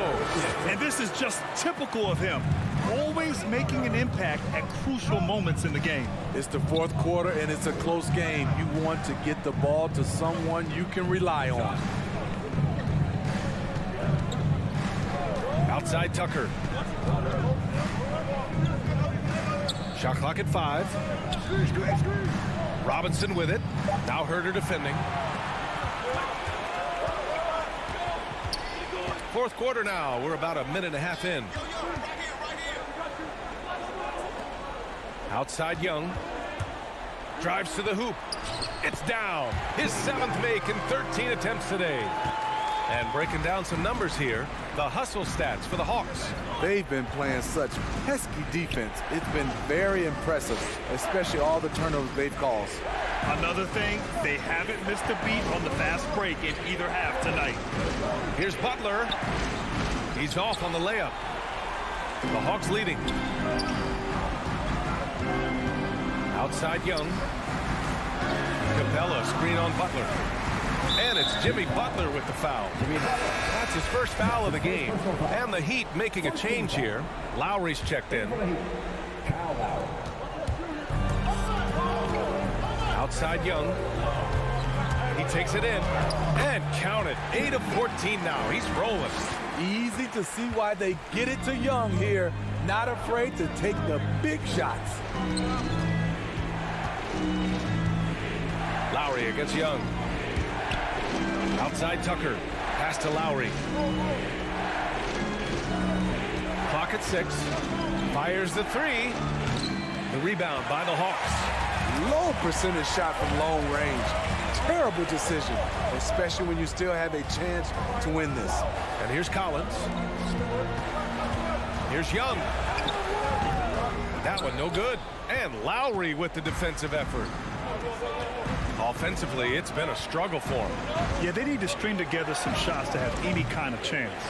And this is just typical of him. Always making an impact at crucial moments in the game. It's the fourth quarter, and it's a close game. You want to get the ball to someone you can rely on. Outside Tucker. Shot clock at 5. Robinson with it. Now Herter defending. Fourth quarter now. We're about a minute and a half in. Outside Young. Drives to the hoop. It's down. His 7th make in 13 attempts today. And breaking down some numbers here, the hustle stats for the Hawks. They've been playing such pesky defense. It's been very impressive, especially all the turnovers they've caused. Another thing, they haven't missed a beat on the fast break in either half tonight. Here's Butler. He's off on the layup. The Hawks leading. Outside Young. Capella screen on Butler. And it's Jimmy Butler with the foul. That's his first foul of the game. And the Heat making a change here. Lowry's checked in. Outside Young. He takes it in. And count it. 8 of 14 now. He's rolling. Easy to see why they get it to Young here. Not afraid to take the big shots. Lowry against Young. Outside Tucker. Pass to Lowry. Clock at 6. Fires the 3. The rebound by the Hawks. Low percentage shot from long range. Terrible decision, especially when you still have a chance to win this. And here's Collins. Here's Young. That one no good. And Lowry with the defensive effort. Offensively, it's been a struggle for them. Yeah, they need to string together some shots to have any kind of chance.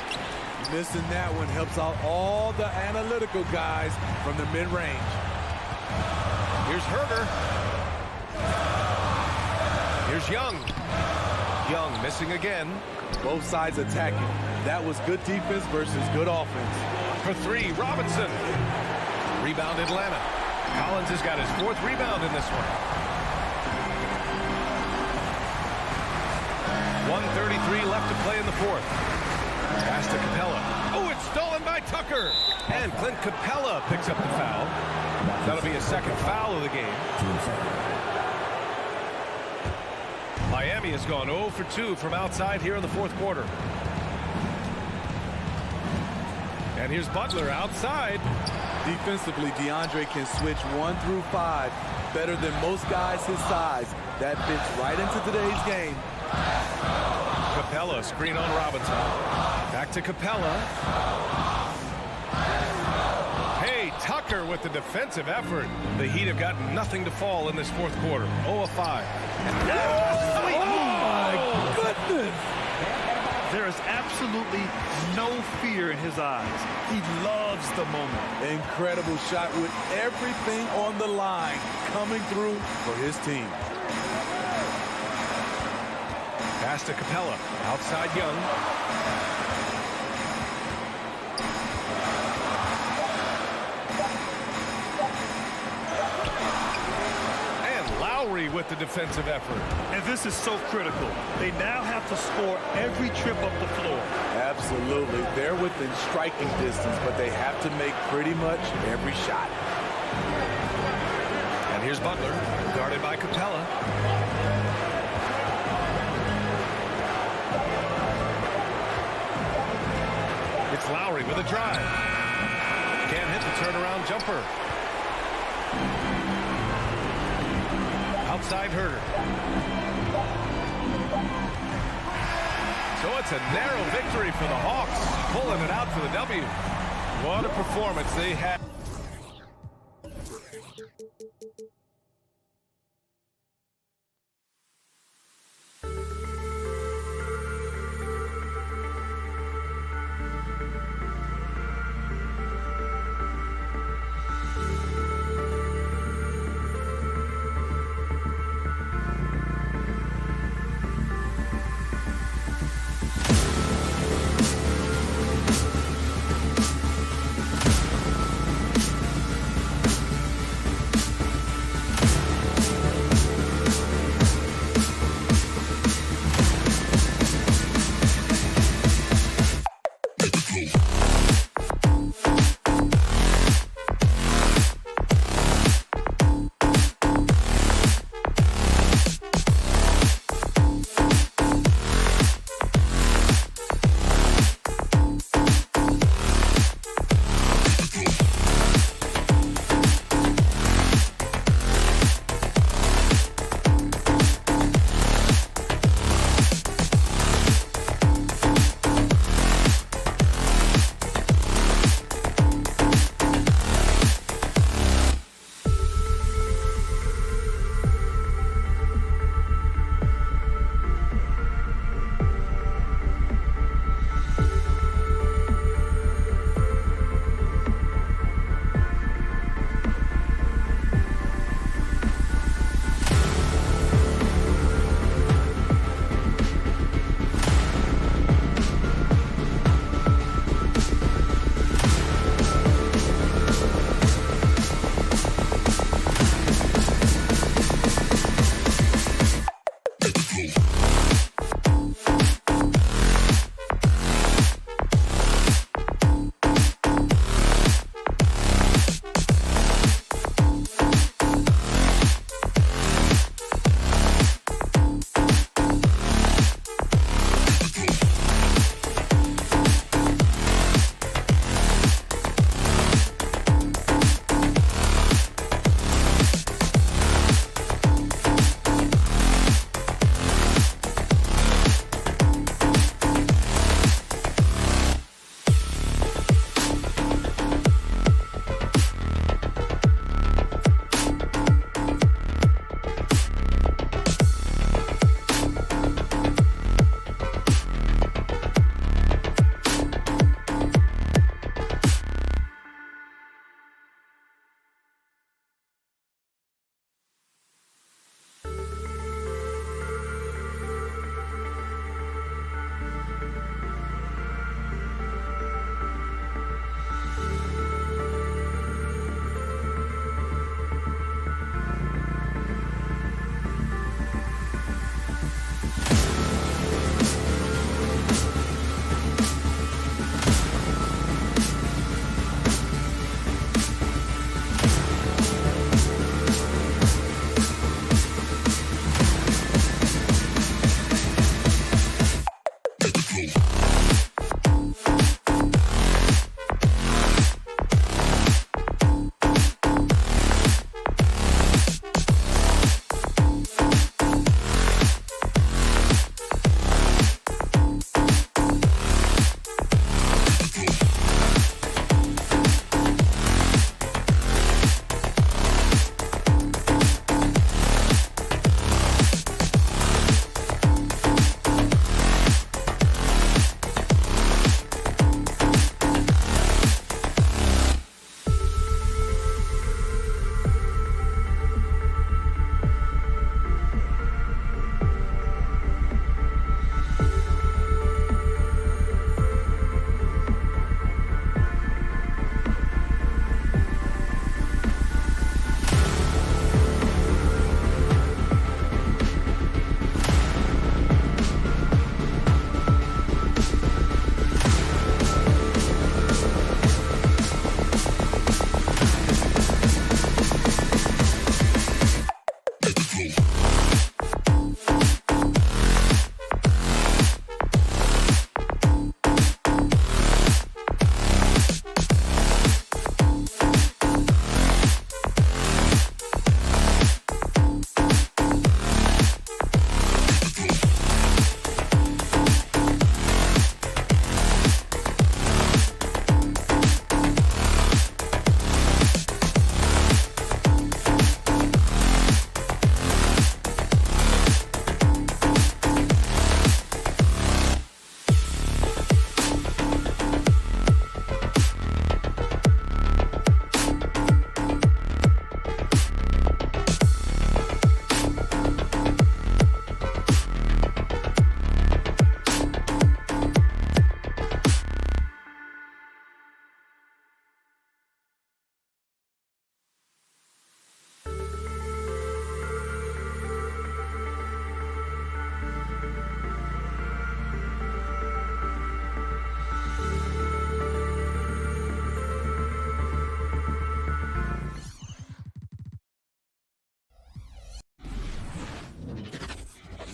Missing that one helps out all the analytical guys from the mid-range. Here's Herter. Here's Young. Young missing again. Both sides attacking. That was good defense versus good offense. For 3, Robinson. Rebound Atlanta. Collins has got his 4th rebound in this one. 1:33 left to play in the 4th. Pass to Capella. Oh, it's stolen by Tucker. And Clint Capella picks up the foul. That'll be his 2nd foul of the game. Miami has gone 0 for 2 from outside here in the 4th quarter. And here's Butler outside. Defensively, DeAndre can switch 1 through 5 better than most guys his size. That fits right into today's game. Capella screen on Robinson. Back to Capella. Hey, Tucker with the defensive effort. The Heat have got nothing to fall in this 4th quarter. 0 of 5. Oh my goodness! There is absolutely no fear in his eyes. He loves the moment. Incredible shot with everything on the line coming through for his team. Pass to Capella. Outside Young. And Lowry with the defensive effort. And this is so critical. They now have to score every trip up the floor. Absolutely. They're within striking distance, but they have to make pretty much every shot. And here's Butler, guarded by Capella. It's Lowry with a drive. Can't hit the turnaround jumper. Outside Herter. Oh, it's a narrow victory for the Hawks, pulling it out for the W. What a performance they had.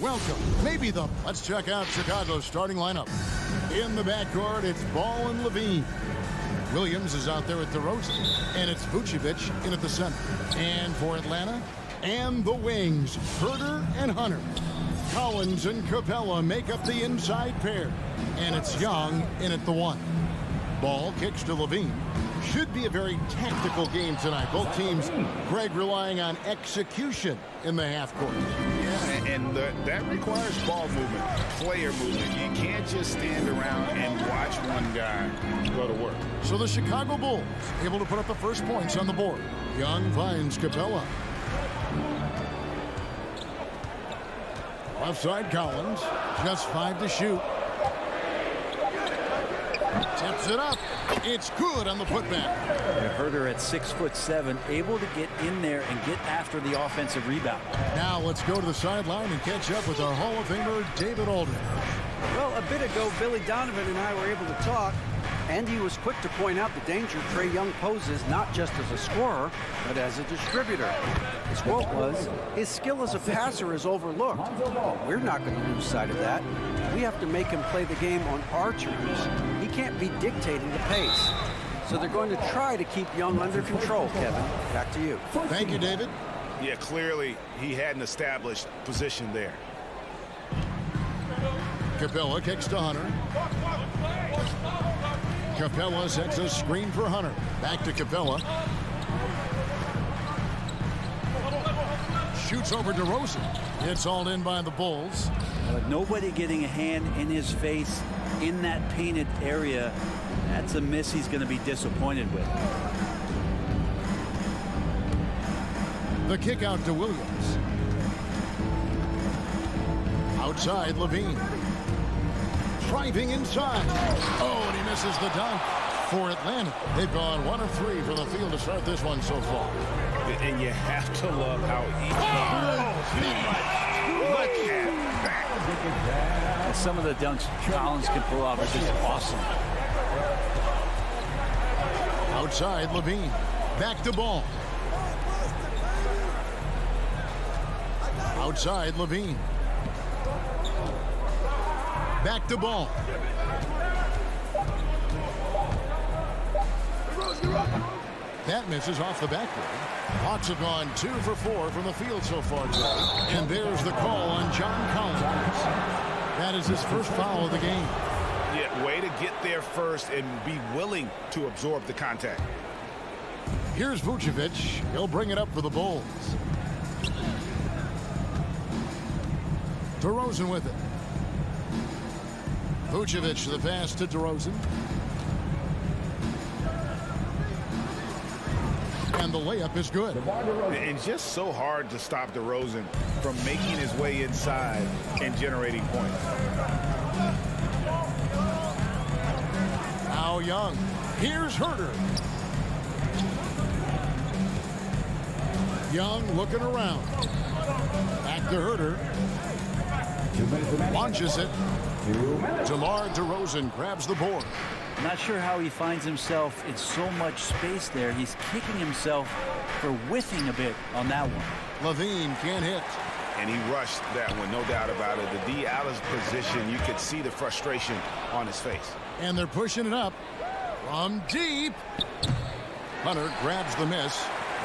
welcome, maybe the. Let's check out Chicago's starting lineup. In the backcourt, it's Ball and Levine. Williams is out there at DeRozan, and it's Vucevic in at the center. And for Atlanta, and the wings, Herter and Hunter. Collins and Capella make up the inside pair, and it's Young in at the 1. Ball kicks to Levine. Should be a very tactical game tonight. Both teams, Greg, relying on execution in the half court. Yeah, and that requires ball movement, player movement. You can't just stand around and watch one guy go to work. So the Chicago Bulls able to put up the first points on the board. Young finds Capella. Left side Collins, just 5 to shoot. Tips it up. It's good on the putback. Herter at 6'7", able to get in there and get after the offensive rebound. Now let's go to the sideline and catch up with our Hall of Famer, David Aldridge. Well, a bit ago, Billy Donovan and I were able to talk, and he was quick to point out the danger Trae Young poses not just as a scorer, but as a distributor. His quote was, his skill as a passer is overlooked. We're not going to lose sight of that. We have to make him play the game on our terms. He can't be dictating the pace. So they're going to try to keep Young under control, Kevin. Back to you. Thank you, David. Yeah, clearly he had an established position there. Capella kicks to Hunter. Capella sets a screen for Hunter. Back to Capella. Shoots over DeRozan. It's hauled in by the Bulls. Nobody getting a hand in his face in that painted area. That's a miss he's going to be disappointed with. The kick out to Williams. Outside, Levine. Driving inside. Oh, and he misses the dunk for Atlanta. They've gone 1 of 3 from the field to start this one so far. And you have to love how easy. Look at that. And some of the dunks Collins can pull off are just awesome. Outside, Levine. Back to Ball. Outside, Levine. Back to Ball. That misses off the backboard. Hawks have gone 2 for 4 from the field so far today. And there's the call on John Collins. That is his first foul of the game. Yeah, way to get there first and be willing to absorb the contact. Here's Vucevic. He'll bring it up for the Bulls. DeRozan with it. Vucevic the pass to DeRozan. And the layup is good. And just so hard to stop DeRozan from making his way inside and generating points. Now Young. Here's Herter. Young looking around. Back to Herter. Launches it. DeMar DeRozan grabs the board. Not sure how he finds himself in so much space there. He's kicking himself for whiffing a bit on that one. Levine can't hit. And he rushed that one, no doubt about it. The D out of position, you could see the frustration on his face. And they're pushing it up from deep. Hunter grabs the miss.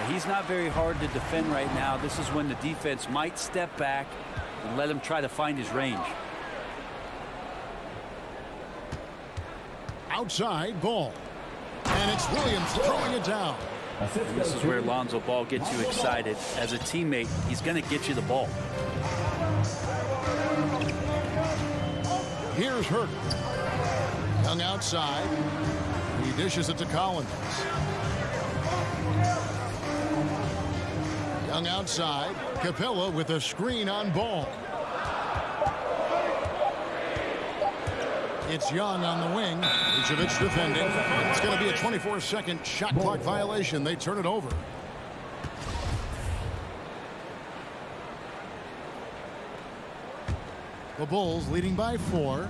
He's not very hard to defend right now. This is when the defense might step back and let him try to find his range. Outside Ball. And it's Williams throwing it down. This is where Lonzo Ball gets you excited. As a teammate, he's going to get you the ball. Here's Herter. Young outside. He dishes it to Collins. Young outside. Capella with a screen on Ball. It's Young on the wing. Vucevic defending. It's going to be a 24-second shot clock violation. They turn it over. The Bulls leading by 4.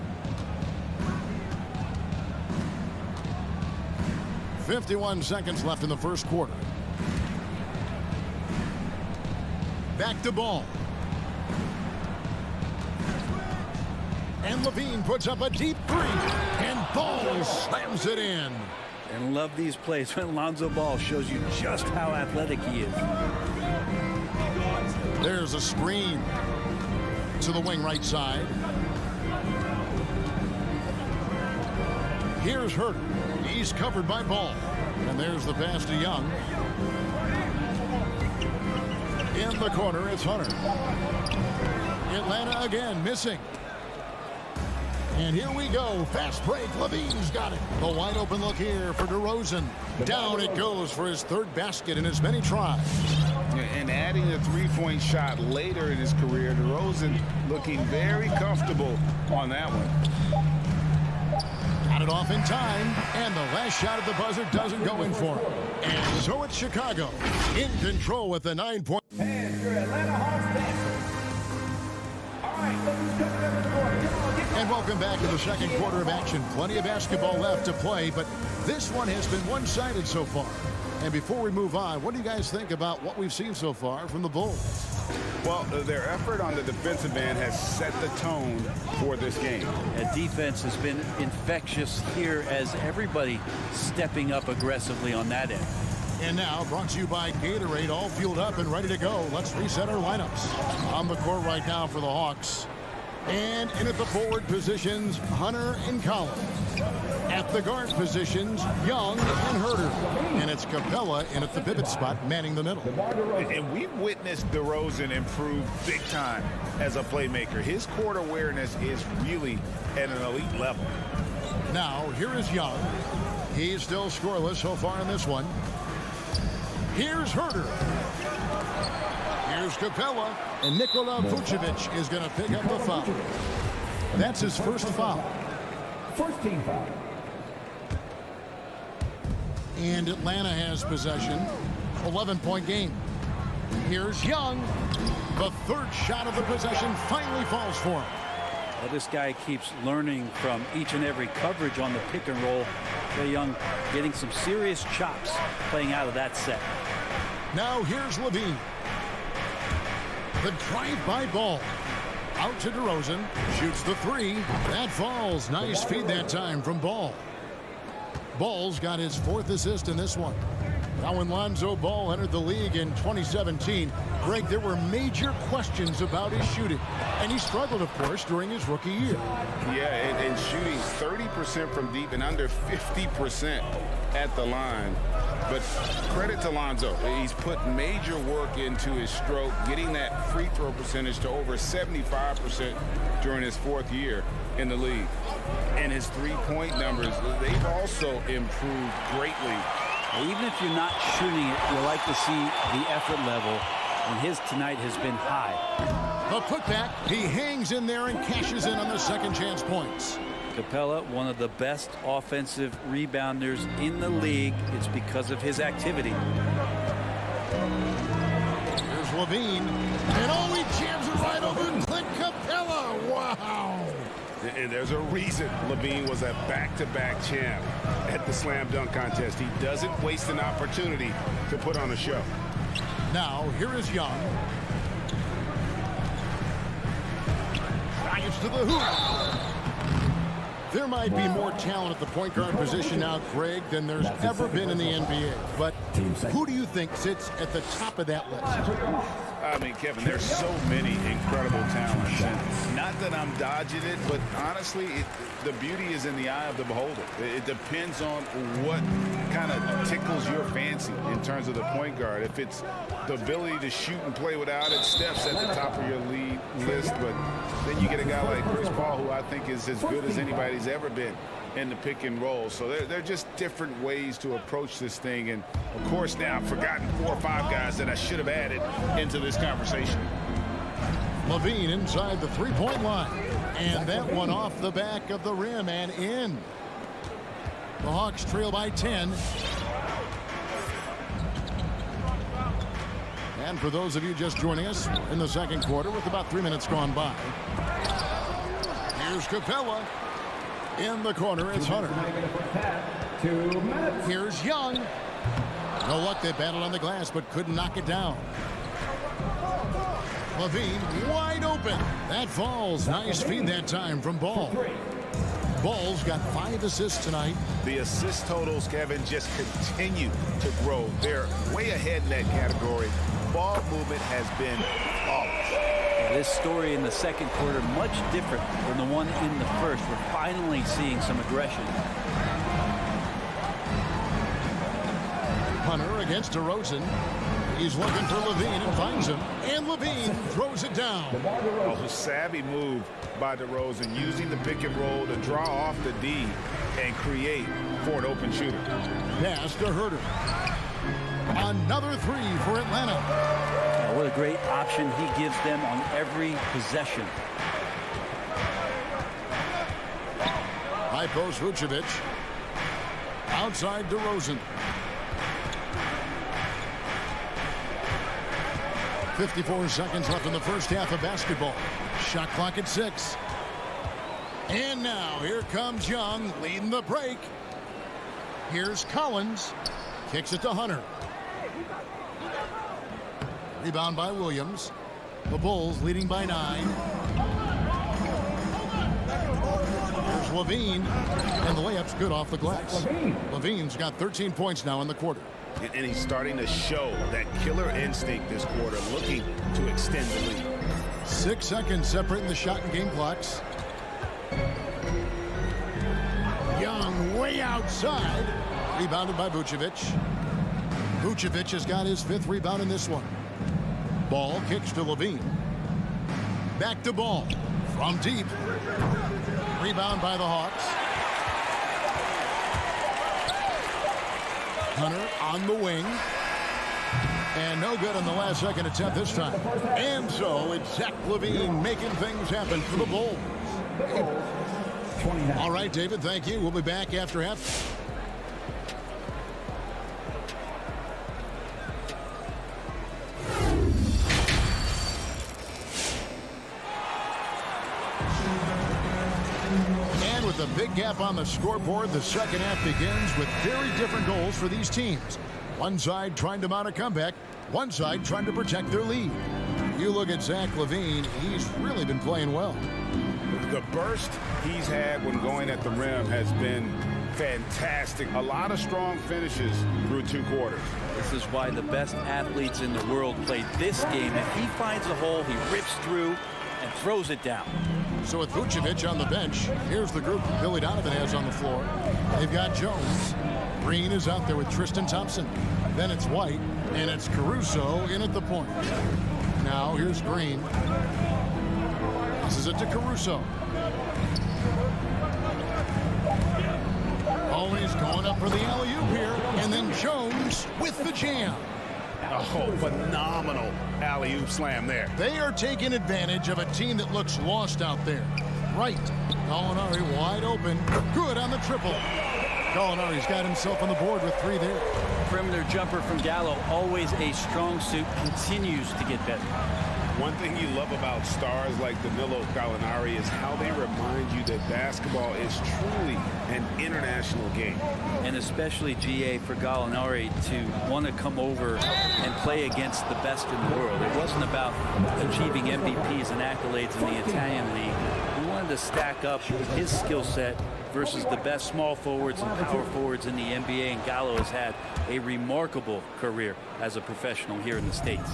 51 seconds left in the first quarter. Back to Ball. And Levine puts up a deep three. And Ball slams it in. And love these plays when Lonzo Ball shows you just how athletic he is. There's a screen to the wing right side. Here's Herter. He's covered by Ball. And there's the pass to Young. In the corner, it's Hunter. Atlanta again missing. And here we go. Fast break. Levine's got it. The wide open look here for DeRozan. Down it goes for his third basket in as many tries. And adding a three-point shot later in his career, DeRozan looking very comfortable on that one. Got it off in time, and the last shot at the buzzer doesn't go in for him. And so it's Chicago in control with the 9-point. And your Atlanta Hawks dancers. All right, look who's coming up in the court. Come on, get And welcome back to the second quarter of action. Plenty of basketball left to play, but this one has been one-sided so far. And before we move on, what do you guys think about what we've seen so far from the Bulls? Well, their effort on the defensive end has set the tone for this game. The defense has been infectious here as everybody stepping up aggressively on that end. And now, brought to you by Gatorade, all fueled up and ready to go. Let's reset our lineups. On the court right now for the Hawks. And in at the forward positions, Hunter and Collins. At the guard positions, Young and Herter. And it's Capella in at the pivot spot, manning the middle. And we've witnessed DeRozan improve big time as a playmaker. His court awareness is really at an elite level. Now, here is Young. He's still scoreless so far in this one. Here's Herter. Here's Capella. And Nikola Vucevic is going to pick up the foul. That's his first foul. first team foul. And Atlanta has possession. 11-point game. Here's Young. The third shot of the possession finally falls for him. Well, this guy keeps learning from each and every coverage on the pick and roll. Trae Young getting some serious chops playing out of that set. Now here's Levine. The drive-by ball. Out to DeRozan. Shoots the three. That falls. Nice feed that time from Ball. Ball's got his fourth assist in this one. Now when Lonzo Ball entered the league in 2017, Greg, there were major questions about his shooting. And he struggled, of course, during his rookie year. Yeah, and shooting 30% from deep and under 50% at the line. But credit to Lonzo. He's put major work into his stroke, getting that free throw percentage to over 75% during his fourth year in the league. And his three-point numbers, they've also improved greatly. Even if you're not shooting it, you like to see the effort level, and his tonight has been high. The putback, he hangs in there and cashes in on the second chance points. Capella, one of the best offensive rebounders in the league. It's because of his activity. Here's Levine, and oh, he jams it right over Clint Capella. Wow. And there's a reason Levine was a back-to-back champ at the slam dunk contest. He doesn't waste an opportunity to put on a show. Now, here is Young. Drives to the hoop. There might be more talent at the point guard position now, Greg, than there's ever been in the NBA. But who do you think sits at the top of that list? I mean, Kevin, there's so many incredible talents. And not that I'm dodging it, but honestly, the beauty is in the eye of the beholder. It depends on what kind of tickles your fancy in terms of the point guard. If it's the ability to shoot and play without it, Steph's at the top of your lead list. But then you get a guy like Chris Paul, who I think is as good as anybody's ever been in the pick and roll. So they're just different ways to approach this thing. And, of course, now I've forgotten 4 or 5 guys that I should have added into this conversation. Levine inside the three-point line. And that one off the back of the rim and in. The Hawks trail by 10. And for those of you just joining us in the second quarter with about 3 minutes gone by. Here's Capella. In the corner, it's Hunter. 2 minutes. Here's Young. No luck, they battled on the glass, but couldn't knock it down. Levine wide open. That falls. Nice feed that time from Ball. Ball's got 5 assists tonight. The assist totals, Kevin, just continue to grow. They're way ahead in that category. Ball movement has been flawless. This story in the second quarter much different than the one in the first. We're finally seeing some aggression. Hunter against DeRozan. He's looking for Levine and finds him. And Levine throws it down. A savvy move by DeRozan, using the pick and roll to draw off the D and create for an open shooter. Pass to Herter. Another 3 for Atlanta. What a great option he gives them on every possession. High post Vucevic. Outside DeRozan. 54 seconds left in the first half of basketball. Shot clock at 6. And now here comes Young leading the break. Here's Collins. Kicks it to Hunter. Rebound by Williams. The Bulls leading by 9. Here's Levine. And the layup's good off the glass. Levine's got 13 points now in the quarter. And he's starting to show that killer instinct this quarter, looking to extend the lead. 6 seconds separating the shot and game clocks. Young way outside. Rebounded by Vucevic. Vucevic has got his 5th rebound in this one. Ball kicks to Levine. Back to Ball. From deep. Rebound by the Hawks. Hunter on the wing. And no good on the last second attempt this time. And so it's Zach Levine making things happen for the Bulls. All right, David, thank you. We'll be back after half. With a big gap on the scoreboard, the second half begins with very different goals for these teams. One side trying to mount a comeback, one side trying to protect their lead. You look at Zach Levine, he's really been playing well. The burst he's had when going at the rim has been fantastic. A lot of strong finishes through 2 quarters. This is why the best athletes in the world play this game. If he finds a hole, he rips through and throws it down. So with Vucevic on the bench, here's the group Billy Donovan has on the floor. They've got Jones. Green is out there with Tristan Thompson. Then it's White, and it's Caruso in at the point. Now here's Green. This is it to Caruso. Oh, he's going up for the alley-oop here. And then Jones with the jam. Oh, phenomenal alley-oop slam there. They are taking advantage of a team that looks lost out there. Right. Gallinari wide open. Good on the triple. Gallinari's got himself on the board with 3 there. Perimeter jumper from Gallo, always a strong suit, continues to get better. One thing you love about stars like Danilo Gallinari is how they remind you that basketball is truly an international game. And especially, GA, for Gallinari to want to come over and play against the best in the world. It wasn't about achieving MVPs and accolades in the Italian league. He wanted to stack up his skill set versus the best small forwards and power forwards in the NBA, and Gallo has had a remarkable career as a professional here in the States.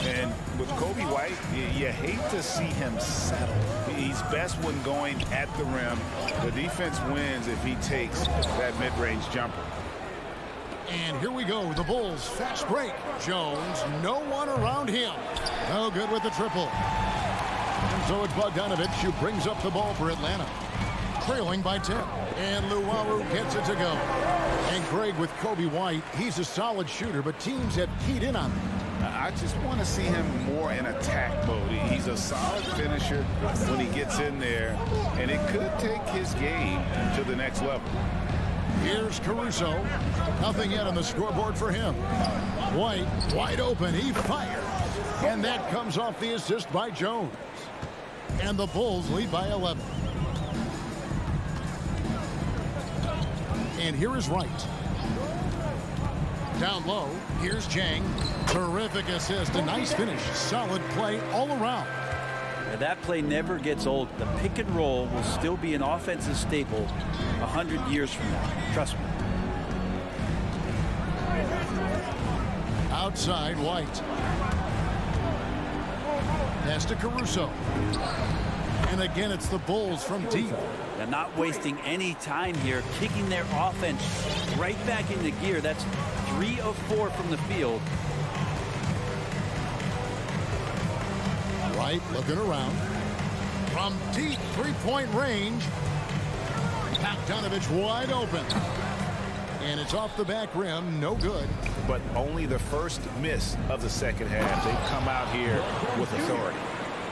And with Kobe White, you hate to see him settle. He's best when going at the rim. The defense wins if he takes that mid-range jumper. And here we go, the Bulls fast break. Jones, no one around him. No good with the triple. And so it's Bogdanovich who brings up the ball for Atlanta. Trailing by 10. And Luwawu gets it to go. And Greg with Kobe White, he's a solid shooter, but teams have keyed in on him. I just want to see him more in attack mode. He's a solid finisher when he gets in there, and it could take his game to the next level. Here's Caruso. Nothing yet on the scoreboard for him. White, wide open. He fires. And that comes off the assist by Jones. And the Bulls lead by 11. And here is Wright. Down low, here's Jang. Terrific assist, a nice finish. Solid play all around. Now, that play never gets old. The pick and roll will still be an offensive staple 100 years from now. Trust me. Outside, White. Pass to Caruso. And again, it's the Bulls from deep. They're not wasting any time here, kicking their offense right back into gear. That's 3 of 4 from the field. White looking around. From deep three-point range. Bogdanovich wide open. And it's off the back rim, no good. But only the first miss of the second half. They've come out here with authority.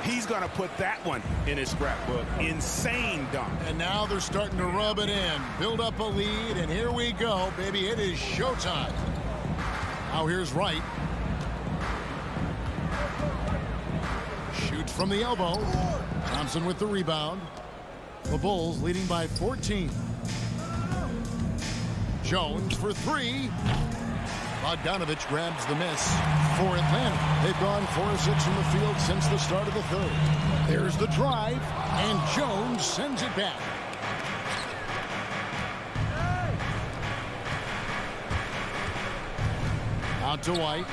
He's going to put that one in his scrapbook. Insane dunk. And now they're starting to rub it in. Build up a lead, and here we go, baby. It is showtime. Now here's Wright. Shoots from the elbow. Thompson with the rebound. The Bulls leading by 14. Jones for 3. Bogdanovich grabs the miss for Atlanta. They've gone 4 of 6 from the field since the start of the third. There's the drive, and Jones sends it back. Out to White.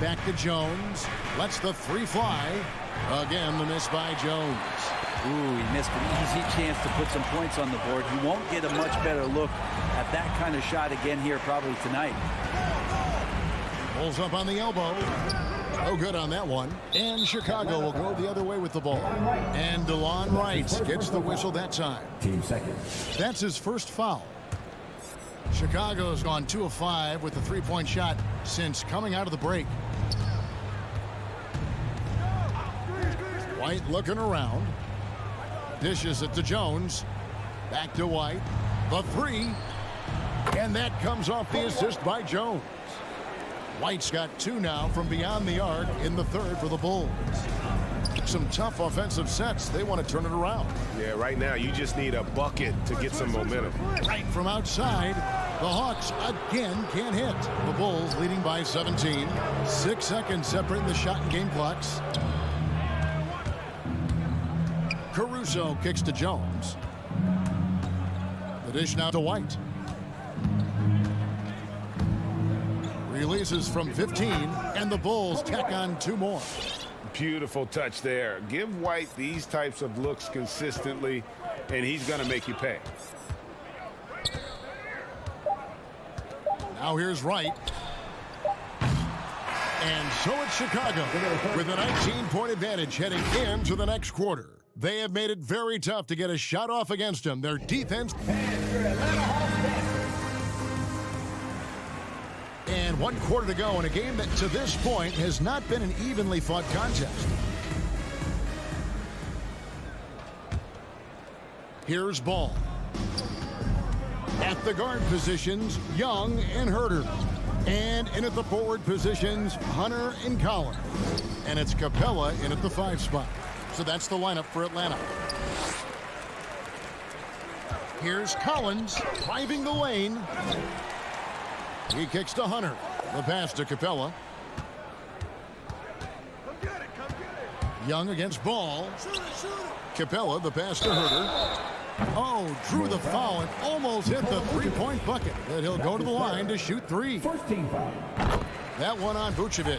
Back to Jones. Lets the 3 fly. Again, the miss by Jones. Ooh, he missed an easy chance to put some points on the board. He won't get a much better look at that kind of shot again here probably tonight. Pulls up on the elbow. No good on that one. And Chicago will go the other way with the ball. And DeLon Wright gets the whistle that time. Team second. That's his first foul. Chicago's gone 2 of 5 with the 3-point shot since coming out of the break. White looking around. Dishes it to Jones. Back to White. The 3. And that comes off the assist by Jones. White's got 2 now from beyond the arc in the third for the Bulls. Some tough offensive sets. They want to turn it around. Yeah, right now you just need a bucket to get some momentum. Right from outside. The Hawks again can't hit. The Bulls leading by 17. 6 seconds separating the shot and game clocks. Caruso kicks to Jones. The dish now to White. Releases from 15, and the Bulls tack on 2 more. Beautiful touch there. Give White these types of looks consistently, and he's going to make you pay. Now here's Wright. And so it's Chicago with a 19-point advantage heading into the next quarter. They have made it very tough to get a shot off against them. Their defense. And 1 quarter to go in a game that to this point has not been an evenly fought contest. Here's Ball. At the guard positions, Young and Herter. And in at the forward positions, Hunter and Collins. And it's Capella in at the 5 spot. So that's the lineup for Atlanta. Here's Collins driving the lane. He kicks to Hunter. The pass to Capella. Young against Ball. Capella, the pass to Herter. Oh, drew the foul and almost hit the 3-point bucket. But he'll go to the line to shoot 3. First team foul. That one on Vucevic.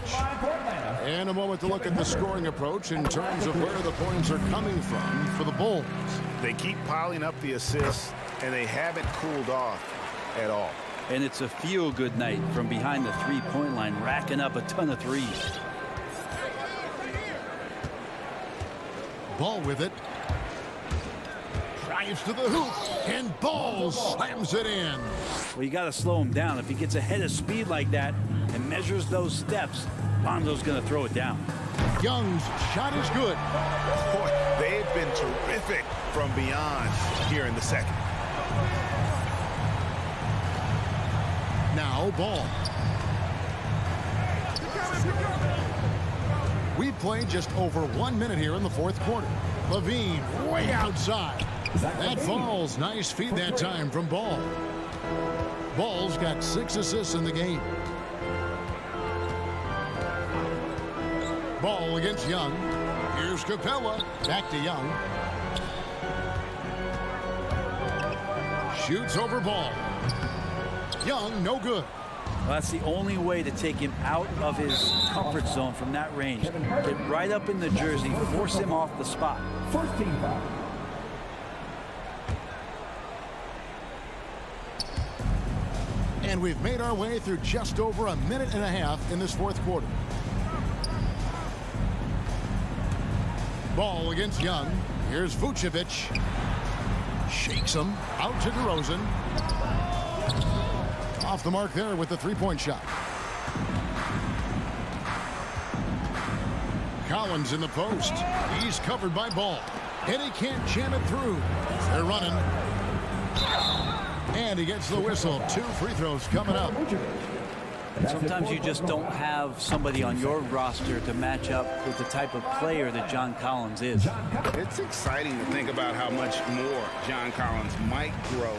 And a moment to look at the scoring approach in terms of where the points are coming from for the Bulls. They keep piling up the assists, and they haven't cooled off at all. And it's a feel-good night from behind the 3-point line, racking up a ton of threes. Ball with it. Drives to the hoop, and Ball slams it in. Well, you got to slow him down. If he gets ahead of speed like that and measures those steps, Lonzo's going to throw it down. Young's shot is good. Boy, they've been terrific from beyond here in the second. Now Ball. We've played just over 1 minute here in the 4th quarter. Levine way outside. That falls. Nice feed that time from Ball. Ball's got 6 assists in the game. Ball against Young. Here's Capella. Back to Young. Shoots over Ball. Young, no good. Well, that's the only way to take him out of his comfort zone from that range. Get right up in the jersey, force him off the spot. First team foul. And we've made our way through just over a minute and a half in this fourth quarter. Ball against Young. Here's Vucevic. Shakes him out to DeRozan. Off the mark there with the three-point shot. Collins in the post. He's covered by Ball. And he can't jam it through. They're running. And he gets the whistle. 2 free throws coming up. Sometimes you just don't have somebody on your roster to match up with the type of player that John Collins is. It's exciting to think about how much more John Collins might grow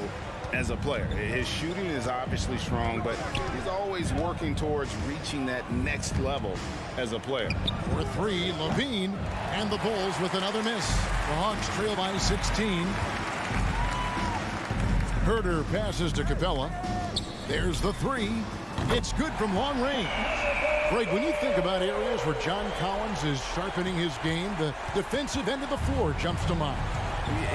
as a player. His shooting is obviously strong, but he's always working towards reaching that next level as a player. For 3, Levine, and the Bulls with another miss. The Hawks trail by 16. Herter passes to Capella. There's the 3. It's good from long range. Greg, when you think about areas where John Collins is sharpening his game, the defensive end of the floor jumps to mind.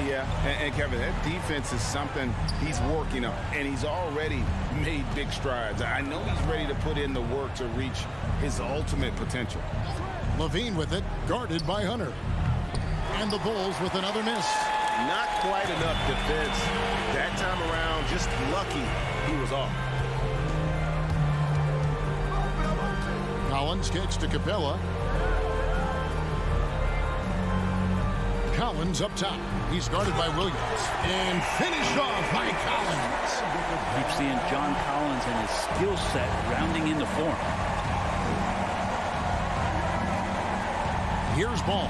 Yeah, and Kevin, that defense is something he's working on, and he's already made big strides. I know he's ready to put in the work to reach his ultimate potential. Levine with it, guarded by Hunter. And the Bulls with another miss. Not quite enough defense. That time around, just lucky he was off. Collins kicks to Capella. Collins up top. He's guarded by Williams. And finished off by Collins. Keep seeing John Collins and his skill set rounding into form. Here's Ball.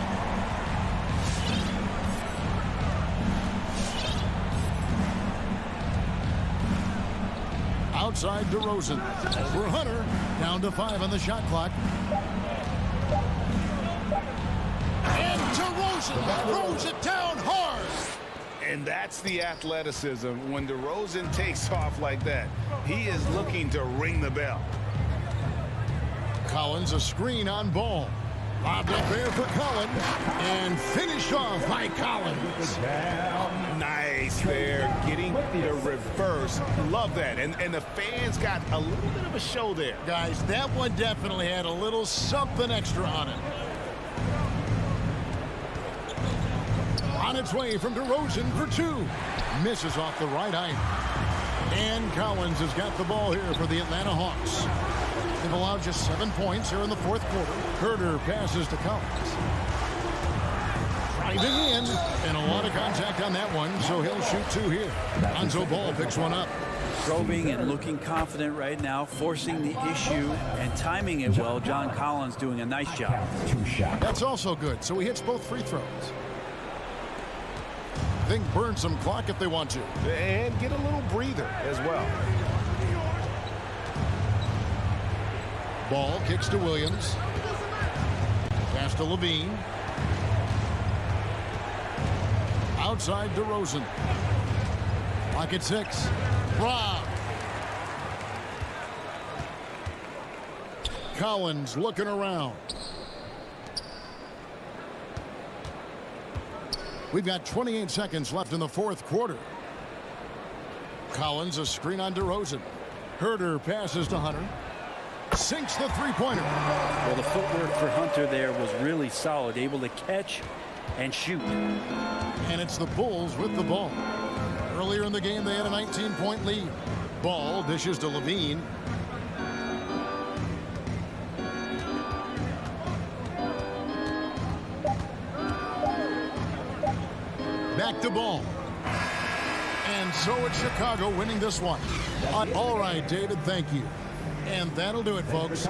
Outside DeRozan. For Hunter. Down to 5 on the shot clock. And DeRozan throws it down hard. And that's the athleticism. When DeRozan takes off like that, he is looking to ring the bell. Collins a screen on Ball. Lobbed up there for Collins. And finished off by Collins. Nice there, getting the reverse. Love that. And the fans got a little bit of a show there. Guys, that one definitely had a little something extra on it. On its way from DeRozan for 2. Misses off the right eye. And Collins has got the ball here for the Atlanta Hawks. They've allowed just 7 points here in the fourth quarter. Herter passes to Collins. Driving in, and a lot of contact on that one, so he'll shoot 2 here. Lonzo Ball picks one up. Probing and looking confident right now, forcing the issue and timing it well. John Collins doing a nice job. That's also good, so he hits both free throws. They can burn some clock if they want to. And get a little breather as well. Ball kicks to Williams. Pass to Levine. Outside DeRozan. Clock at 6. Rob. Collins looking around. We've got 28 seconds left in the fourth quarter. Collins a screen on DeRozan. Herter passes to Hunter. Sinks the three-pointer. Well, the footwork for Hunter there was really solid, able to catch and shoot. And it's the Bulls with the ball. Earlier in the game, they had a 19-point lead. Ball dishes to Levine. Back to Ball. And so it's Chicago winning this one. All right, David, thank you. And that'll do it, folks.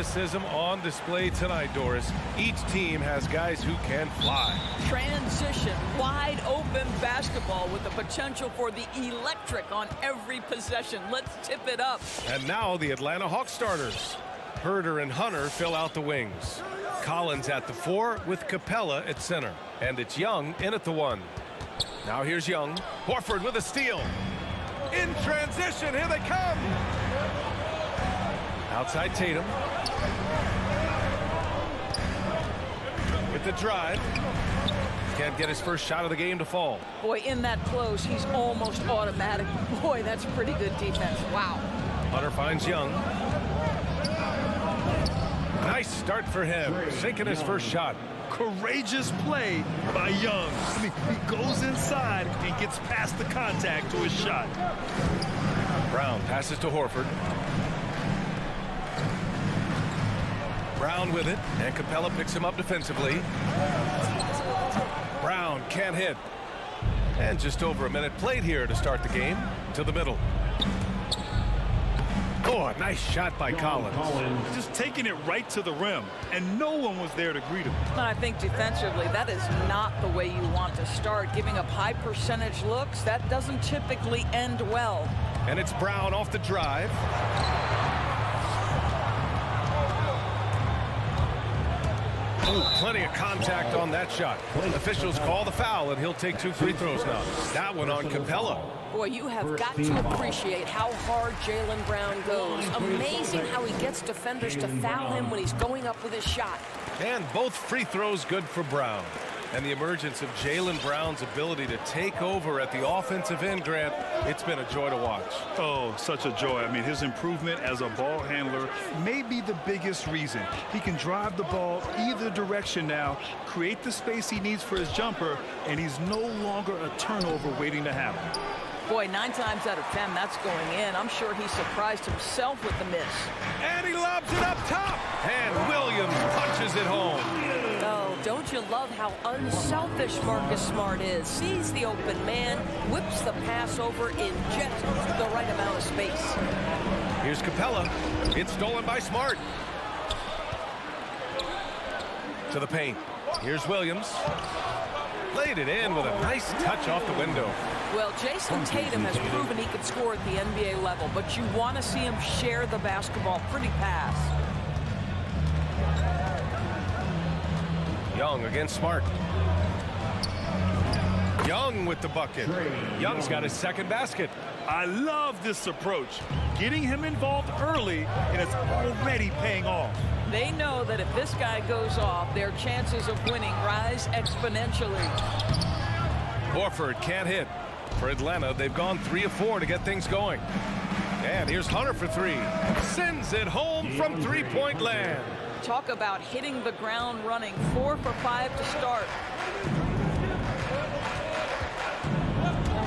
athleticism on display tonight, Doris. Each team has guys who can fly. Transition, wide open basketball with the potential for the electric on every possession. Let's tip it up. And now the Atlanta Hawks starters. Herder and Hunter fill out the wings. Collins at the 4 with Capella at center. And it's Young in at the 1. Now here's Young. Horford with a steal. In transition, here they come. Outside Tatum. With the drive. Can't get his first shot of the game to fall. Boy, in that close, he's almost automatic. Boy, that's pretty good defense. Wow. Hunter finds Young. Nice start for him. Sinking his first shot. Courageous play by Young. I mean, he goes inside and gets past the contact to his shot. Brown passes to Horford. Brown with it, and Capella picks him up defensively. Brown can't hit. And just over a minute played here to start the game. To the middle. Oh, a nice shot by Collins. Just taking it right to the rim, and no one was there to greet him. And I think defensively, that is not the way you want to start. Giving up high percentage looks, that doesn't typically end well. And it's Brown off the drive. Ooh, plenty of contact on that shot. Officials call the foul, and he'll take 2 free throws now. That one on Capella. Boy, you have got to appreciate how hard Jaylen Brown goes. Amazing how he gets defenders to foul him when he's going up with his shot. And both free throws good for Brown. And the emergence of Jaylen Brown's ability to take over at the offensive end, Grant, it's been a joy to watch. Oh, such a joy. I mean, his improvement as a ball handler may be the biggest reason. He can drive the ball either direction now, create the space he needs for his jumper, and he's no longer a turnover waiting to happen. Boy, 9 times out of 10, that's going in. I'm sure he surprised himself with the miss. And he lobs it up top. And Williams punches it home. Oh, don't you love how unselfish Marcus Smart is? Sees the open man, whips the pass over in just the right amount of space. Here's Capella. It's stolen by Smart. To the paint. Here's Williams. Laid it in with a nice touch off the window. Well, Jason Tatum has proven he could score at the NBA level, but you want to see him share the basketball. Pretty pass. Young against Smart. Young with the bucket. Young's got his second basket. I love this approach. Getting him involved early, and it's already paying off. They know that if this guy goes off, their chances of winning rise exponentially. Horford can't hit. For Atlanta, they've gone 3 of 4 to get things going. And here's Hunter for 3. Sends it home from three-point land. Talk about hitting the ground running. 4 for 5 to start.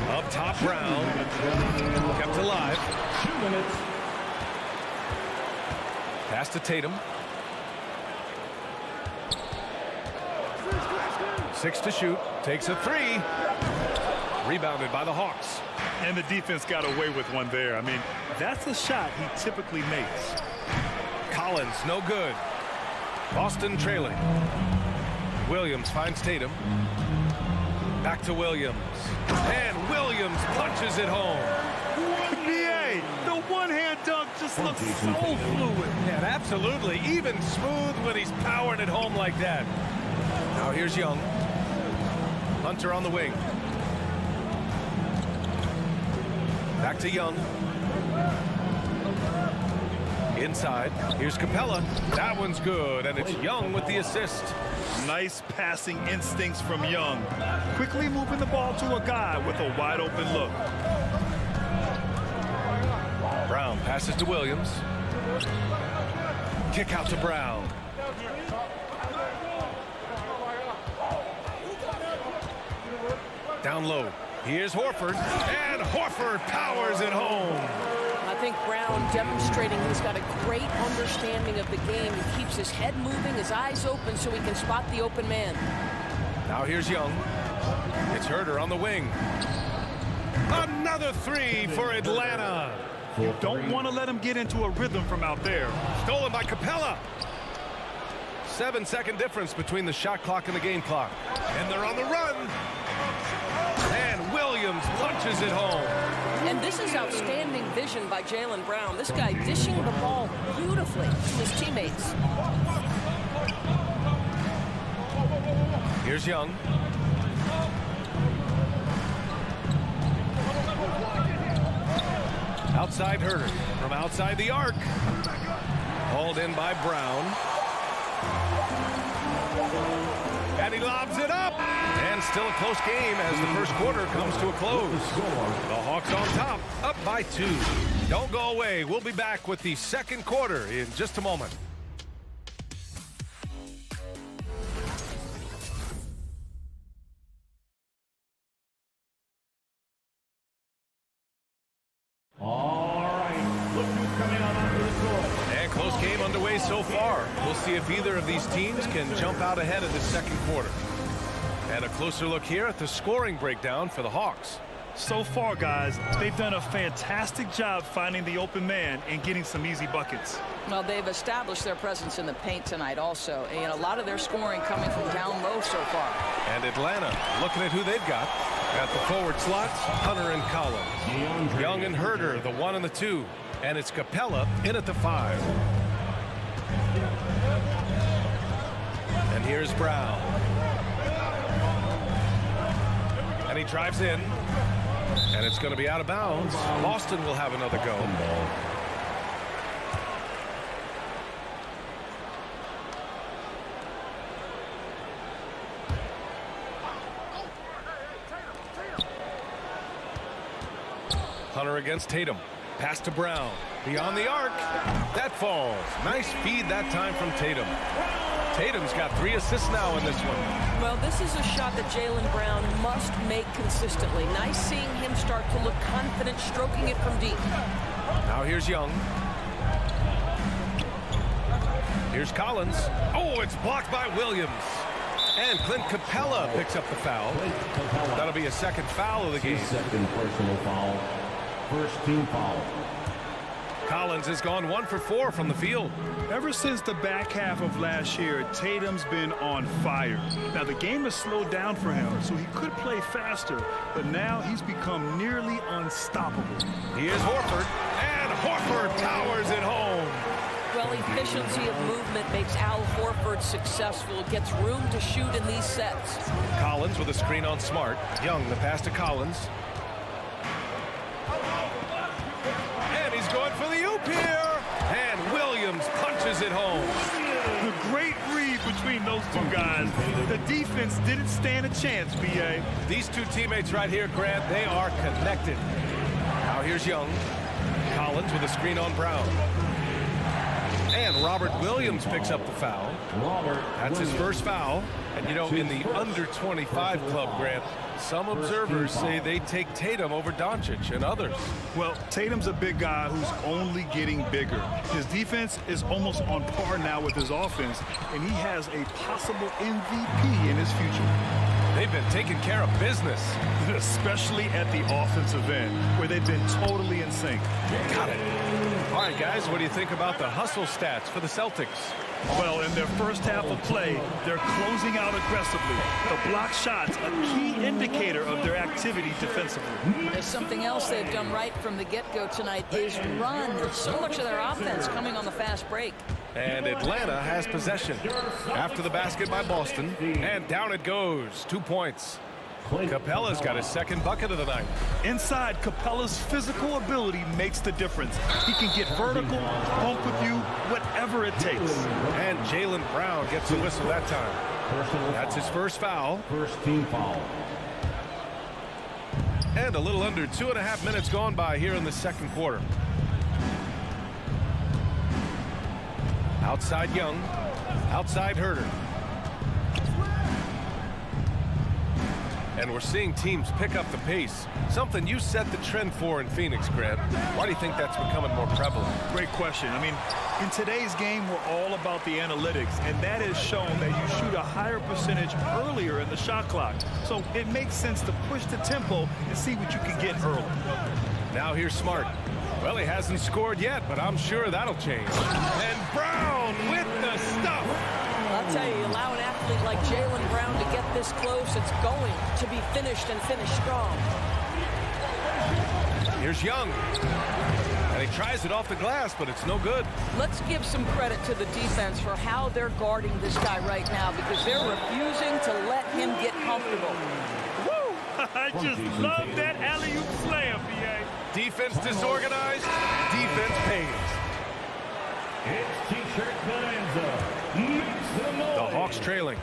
Up top, Brown. Kept alive. 2 minutes. Pass to Tatum. 6 to shoot. Takes a 3. Rebounded by the Hawks. And the defense got away with one there. I mean, that's a shot he typically makes. Collins, no good. Boston trailing. Williams finds Tatum. Back to Williams. And Williams punches it home. NBA, the one-hand dunk just looks so fluid. Yeah, absolutely. Even smooth when he's powering it home like that. Now here's Young. Hunter on the wing. Back to Young. Inside. Here's Capella. That one's good, and it's Young with the assist. Nice passing instincts from Young. Quickly moving the ball to a guy with a wide open look. Brown passes to Williams. Kick out to Brown. Down low. Here's Horford. And Horford powers it home. I think Brown demonstrating he's got a great understanding of the game. He keeps his head moving, his eyes open so he can spot the open man. Now here's Young. It's Herter on the wing. Another 3 for Atlanta. You don't want to let him get into a rhythm from out there. Stolen by Capella. 7-second difference between the shot clock and the game clock. And they're on the run. And Williams punches it home. And this is outstanding vision by Jaylen Brown. This guy dishing the ball beautifully to his teammates. Here's Young. Outside Herter from outside the arc. Hauled in by Brown. And he lobs it up. And still a close game as the first quarter comes to a close. The Hawks on top, up by 2. Don't go away. We'll be back with the second quarter in just a moment. And close game underway so far. We'll see if either of these teams can jump out ahead of the second quarter. And a closer look here at the scoring breakdown for the Hawks. So far, guys, they've done a fantastic job finding the open man and getting some easy buckets. Well, they've established their presence in the paint tonight also. And a lot of their scoring coming from down low so far. And Atlanta looking at who they've got. At the forward slots, Hunter and Collins. Young and Herter, the 1 and the 2. And it's Capella in at the 5. And here's Brown. And he drives in. And it's going to be out of bounds. Boston will have another go. Hunter against Tatum. Pass to Brown. Beyond the arc. That falls. Nice feed that time from Tatum. Tatum's got 3 assists now in this one. Well, this is a shot that Jaylen Brown must make consistently. Nice seeing him start to look confident, stroking it from deep. Now here's Young. Here's Collins. Oh, it's blocked by Williams. And Clint Capella picks up the foul. That'll be a second foul of the game. Second personal foul. First team foul. Collins has gone 1 for 4 from the field. Ever since the back half of last year, Tatum's been on fire. Now, the game has slowed down for him, so he could play faster, but now he's become nearly unstoppable. Here's Horford, and Horford towers it home. Well, efficiency of movement makes Al Horford successful. Gets room to shoot in these sets. Collins with a screen on Smart. Young, the pass to Collins. And he's going for the oop here. And Williams punches it home. The great read between those two guys. The defense didn't stand a chance, B.A. These two teammates right here, Grant, they are connected. Now here's Young. Collins with a screen on Brown. And Robert Williams picks up the foul. That's his first foul. And, you know, in the under-25 club, Grant, some observers say they take Tatum over Doncic and others. Well, Tatum's a big guy who's only getting bigger. His defense is almost on par now with his offense, and he has a possible MVP in his future. They've been taking care of business. Especially at the offensive end, where they've been totally in sync. Got it. All right, guys, what do you think about the hustle stats for the Celtics? Well, in their first half of play, they're closing out aggressively. The block shots, a key indicator of their activity defensively. There's something else they've done right from the get-go tonight is run. So much of their offense coming on the fast break. And Atlanta has possession after the basket by Boston. And down it goes. 2 points. Capella's got his second bucket of the night. Inside, Capella's physical ability makes the difference. He can get vertical, bump with you, whatever it takes. And Jaylen Brown gets the whistle that time. That's his first foul. First team foul. And a little under 2.5 minutes gone by here in the second quarter. Outside Young. Outside Herter. And we're seeing teams pick up the pace. Something you set the trend for in Phoenix, Grant. Why do you think that's becoming more prevalent? Great question. I mean, in today's game, we're all about the analytics, and that has shown that you shoot a higher percentage earlier in the shot clock. So it makes sense to push the tempo and see what you can get early. Now here's Smart. Well, he hasn't scored yet, but I'm sure that'll change. And Brown with the stuff. I'll tell you, allow an athlete like Jaylen Brown to get this close, it's going to be finished and finished strong. Here's Young. And he tries it off the glass, but it's no good. Let's give some credit to the defense for how they're guarding this guy right now, because they're refusing to let him get comfortable. Woo! I just love that alley-oop slam, B.A. Defense disorganized, defense pays. It's T-shirt bonanza. The Hawks trailing.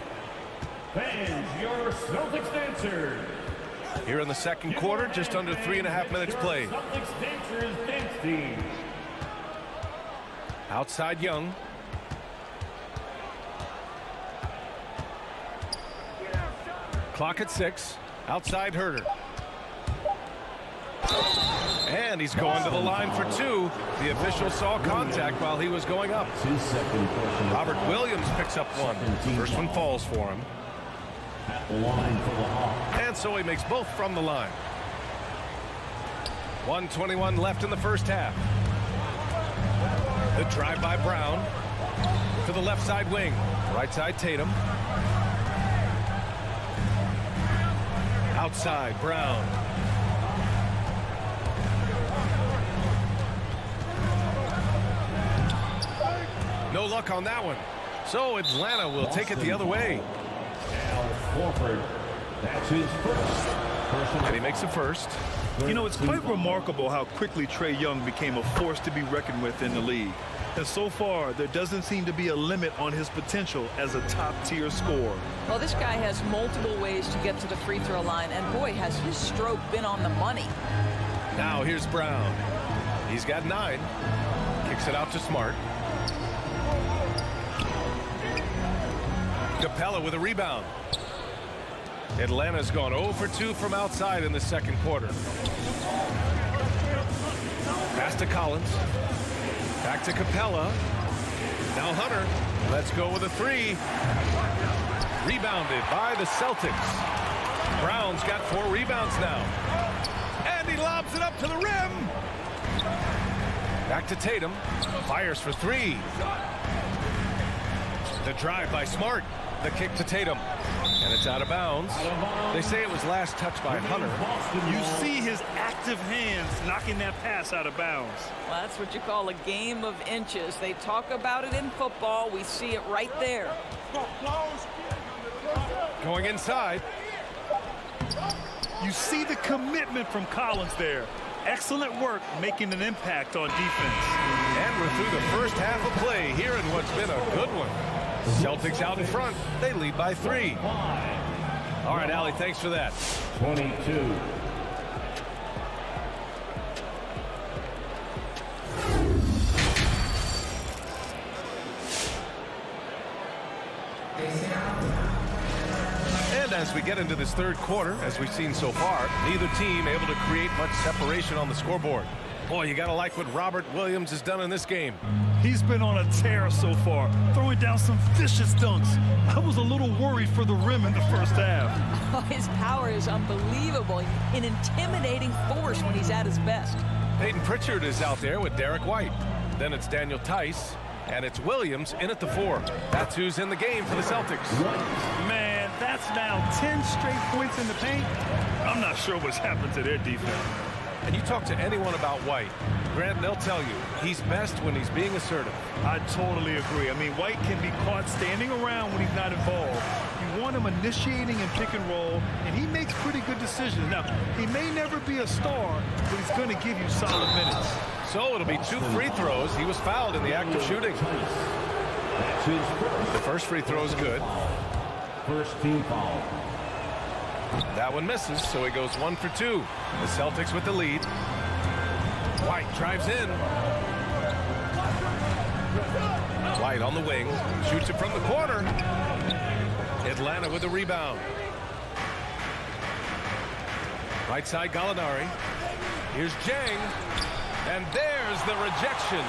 Fans, your Celtics dancers. Here in the second quarter, just under 3.5 minutes played. Celtics dancers dance team. Outside Young. Clock at 6. Outside Herter. And he's going to the line for 2. The official saw contact while he was going up. Robert Williams picks up 1. First one falls for him. At the line for the Hawks. And so he makes both from the line. 1:21 left in the first half. The drive by Brown to the left side wing. Right side Tatum. Outside Brown. No luck on that one. So Atlanta will take it the other way. Al Horford, that's his first. And he makes a first. You know, it's quite remarkable how quickly Trae Young became a force to be reckoned with in the league. And so far, there doesn't seem to be a limit on his potential as a top-tier scorer. Well, this guy has multiple ways to get to the free throw line, and boy, has his stroke been on the money. Now here's Brown. He's got 9. Kicks it out to Smart. Capella with a rebound. Atlanta's gone 0 for 2 from outside in the second quarter. Pass to Collins. Back to Capella. Now Hunter. Let's go with a 3. Rebounded by the Celtics. Brown's got 4 rebounds now. And he lobs it up to the rim. Back to Tatum. Fires for 3. The drive by Smart. The kick to Tatum. And it's out of bounds. They say it was last touched by Hunter. You see his active hands knocking that pass out of bounds. Well, that's what you call a game of inches. They talk about it in football. We see it right there. Going inside. You see the commitment from Collins there. Excellent work making an impact on defense. And we're through the first half of play here in what's been a good one. Celtics out in front. They lead by 3. All right, Allie, thanks for that. 22. And as we get into this third quarter, as we've seen so far, neither team able to create much separation on the scoreboard. Boy, you got to like what Robert Williams has done in this game. He's been on a tear so far, throwing down some vicious dunks. I was a little worried for the rim in the first half. Oh, his power is unbelievable. An intimidating force when he's at his best. Peyton Pritchard is out there with Derek White. Then it's Daniel Tice, and it's Williams in at the 4. That's who's in the game for the Celtics. Man, that's now 10 straight points in the paint. I'm not sure what's happened to their defense. And you talk to anyone about White, Grant, they'll tell you he's best when he's being assertive. I totally agree. I mean, White can be caught standing around when he's not involved. You want him initiating and pick and roll, and he makes pretty good decisions. Now, he may never be a star, but he's going to give you solid minutes. So it'll be 2 free throws. He was fouled in the act of shooting. The first free throw is good. First team foul. That one misses, so he goes 1 for 2. The Celtics with the lead. White drives in. White on the wing. Shoots it from the corner. Atlanta with the rebound. Right side, Gallinari. Here's Jang. And there's the rejection.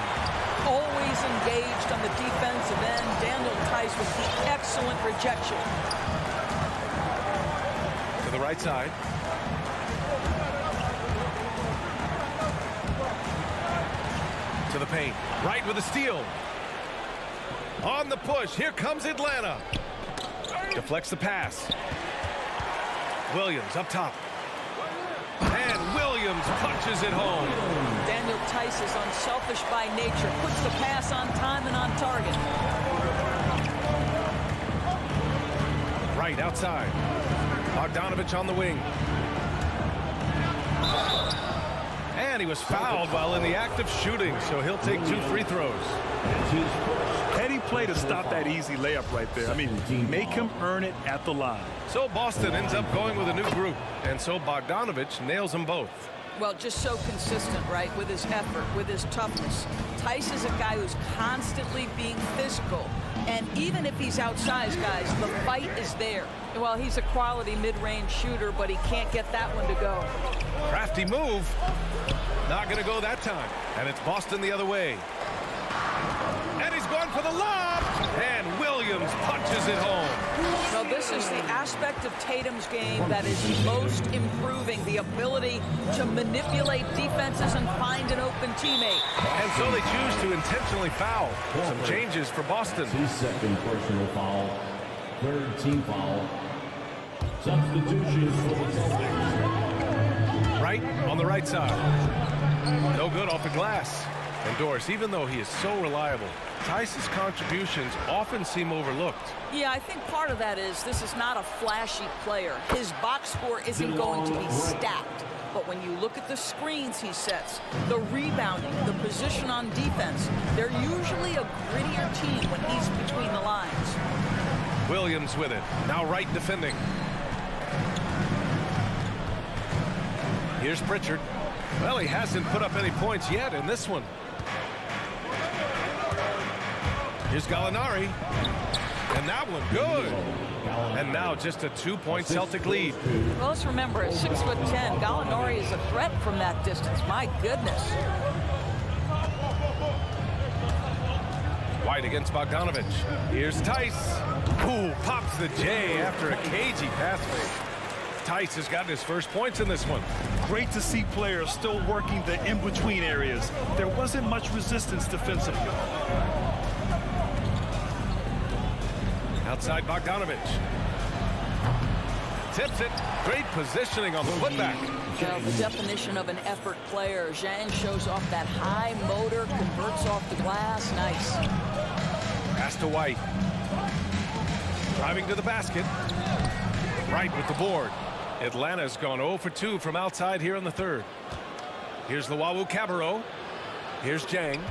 Always engaged on the defensive end. Daniel Tice with the excellent rejection. To the right side. To the paint. Right with a steal. On the push. Here comes Atlanta. Deflects the pass. Williams up top. And Williams punches it home. Daniel Tice is unselfish by nature. Puts the pass on time and on target. Right outside. Bogdanovich on the wing. And he was fouled while in the act of shooting, so he'll take 2 free throws. Heady play to stop that easy layup right there. I mean, make him earn it at the line. So Boston ends up going with a new group, and so Bogdanovich nails them both. Well, just so consistent, right, with his effort, with his toughness. Tice is a guy who's constantly being physical. And even if he's outsized, guys, the fight is there. Well, he's a quality mid-range shooter, but he can't get that one to go. Crafty move. Not going to go that time. And it's Boston the other way. And he's going for the lob. And Williams punches it home. Well, this is the aspect of Tatum's game that is most improving, the ability to manipulate defenses and find an open teammate. And so they choose to intentionally foul. Some changes for Boston. His second personal foul. Third team foul. Substitutions for the Celtics. Right on the right side. No good off the glass. And Doris, even though he is so reliable, Tice's contributions often seem overlooked. Yeah, I think part of that is this is not a flashy player. His box score isn't going to be stacked. But when you look at the screens he sets, the rebounding, the position on defense, they're usually a grittier team when he's between the lines. Williams with it. Now Wright defending. Here's Pritchard. Well, he hasn't put up any points yet in this one. Here's Gallinari. And that one good. And now just a 2-point Celtic lead. Well, let's remember, at 6'10", Gallinari is a threat from that distance. My goodness. White against Bogdanovich. Here's Tice. Ooh, pops the J after a cagey pass fake. Tice has gotten his first points in this one. Great to see players still working the in-between areas. There wasn't much resistance defensively. Outside Bogdanovich. Tips it. Great positioning on the putback. Well, the definition of an effort player. Zhang shows off that high motor, converts off the glass. Nice. Pass to White. Driving to the basket. Right with the board. Atlanta's gone 0 for 2 from outside here in the third. Here's Luwawu Cabarrot. Here's Zhang.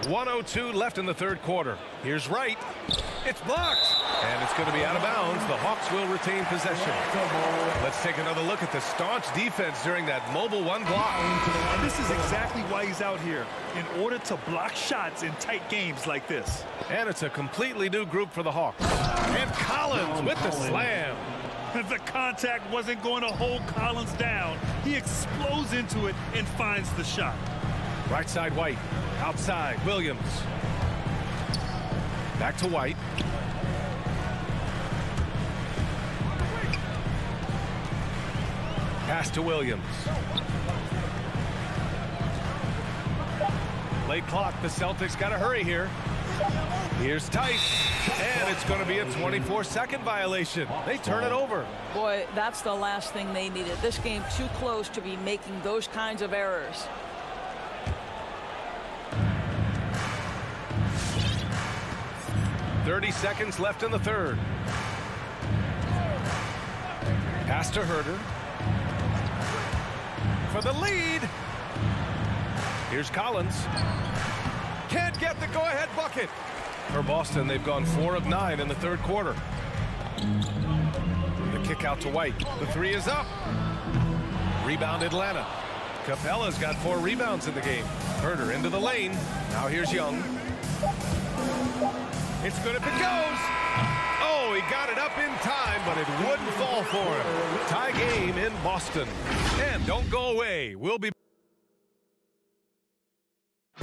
1:02 left in the third quarter. Here's Wright. It's blocked. And it's going to be out of bounds. The Hawks will retain possession. Let's take another look at the staunch defense during that mobile one block. And this is exactly why he's out here, in order to block shots in tight games like this. And it's a completely new group for the Hawks. And Collins with the slam. The contact wasn't going to hold Collins down. He explodes into it and finds the shot. Right side White. Outside Williams. Back to White. Pass to Williams. Late clock. The Celtics got to hurry here. Here's Tice. And it's going to be a 24-second violation. They turn it over. Boy, that's the last thing they needed. This game too close to be making those kinds of errors. .30 seconds left in the third. Pass to Herter. For the lead. Here's Collins. Can't get the go-ahead bucket. For Boston, they've gone 4 of 9 in the third quarter. The kick out to White. The three is up. Rebound Atlanta. Capella's got 4 rebounds in the game. Herter into the lane. Now here's Young. It's good if it goes. Oh, he got it up in time, but it wouldn't fall for him. Tie game in Boston. And don't go away. We'll be.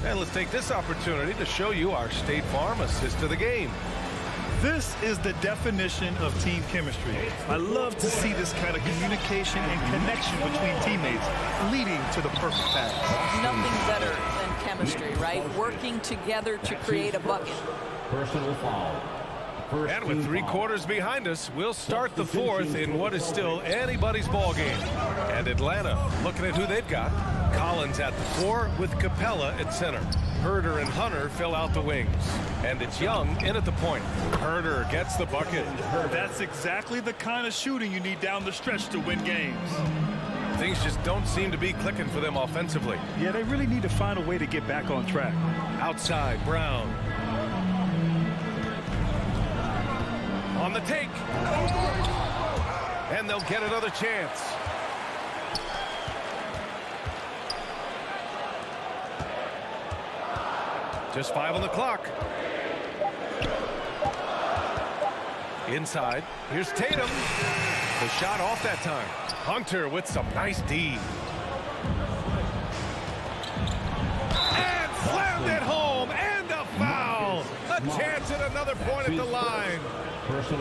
And let's take this opportunity to show you our State Farm assist to the game. This is the definition of team chemistry. I love to see this kind of communication and connection between teammates leading to the perfect pass. Nothing better than chemistry, right? Working together to create a bucket. Personal foul. And with 3 quarters behind us, we'll start the fourth in what is still anybody's ball game. And Atlanta, looking at who they've got. Collins at the 4 with Capella at center. Herter and Hunter fill out the wings. And it's Young in at the point. Herter gets the bucket. That's exactly the kind of shooting you need down the stretch to win games. Things just don't seem to be clicking for them offensively. Yeah, they really need to find a way to get back on track. Outside, Brown. On the take. And they'll get another chance. Just 5 on the clock. Inside. Here's Tatum. The shot off that time. Hunter with some nice D. And slammed it home. And a foul. A chance at another point at the line.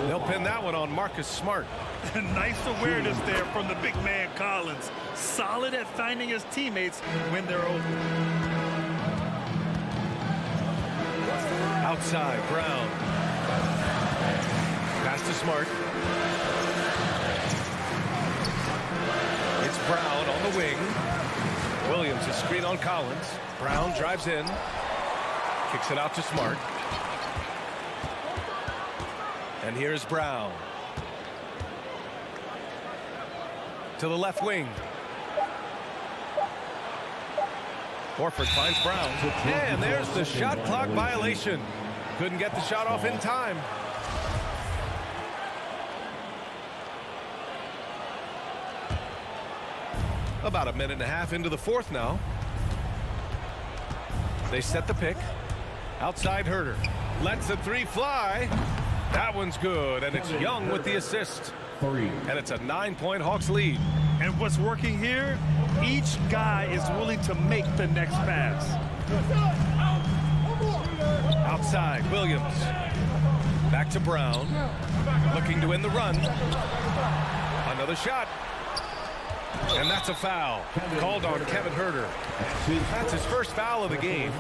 They'll pin that one on Marcus Smart. Nice awareness there from the big man Collins. Solid at finding his teammates when they're open. Outside, Brown. Pass to Smart. It's Brown on the wing. Williams is screen on Collins. Brown drives in. Kicks it out to Smart. And here's Brown. To the left wing. Horford finds Brown. And there's the shot clock violation. Couldn't get the shot off in time. About a minute and a half into the fourth now. They set the pick. Outside Herter. Lets the three fly. That one's good, and it's Young with the assist. And it's a 9-point Hawks lead. And what's working here? Each guy is willing to make the next pass. Outside, Williams. Back to Brown. Looking to win the run. Another shot. And that's a foul. Called on Kevin Herter. That's his first foul of the game.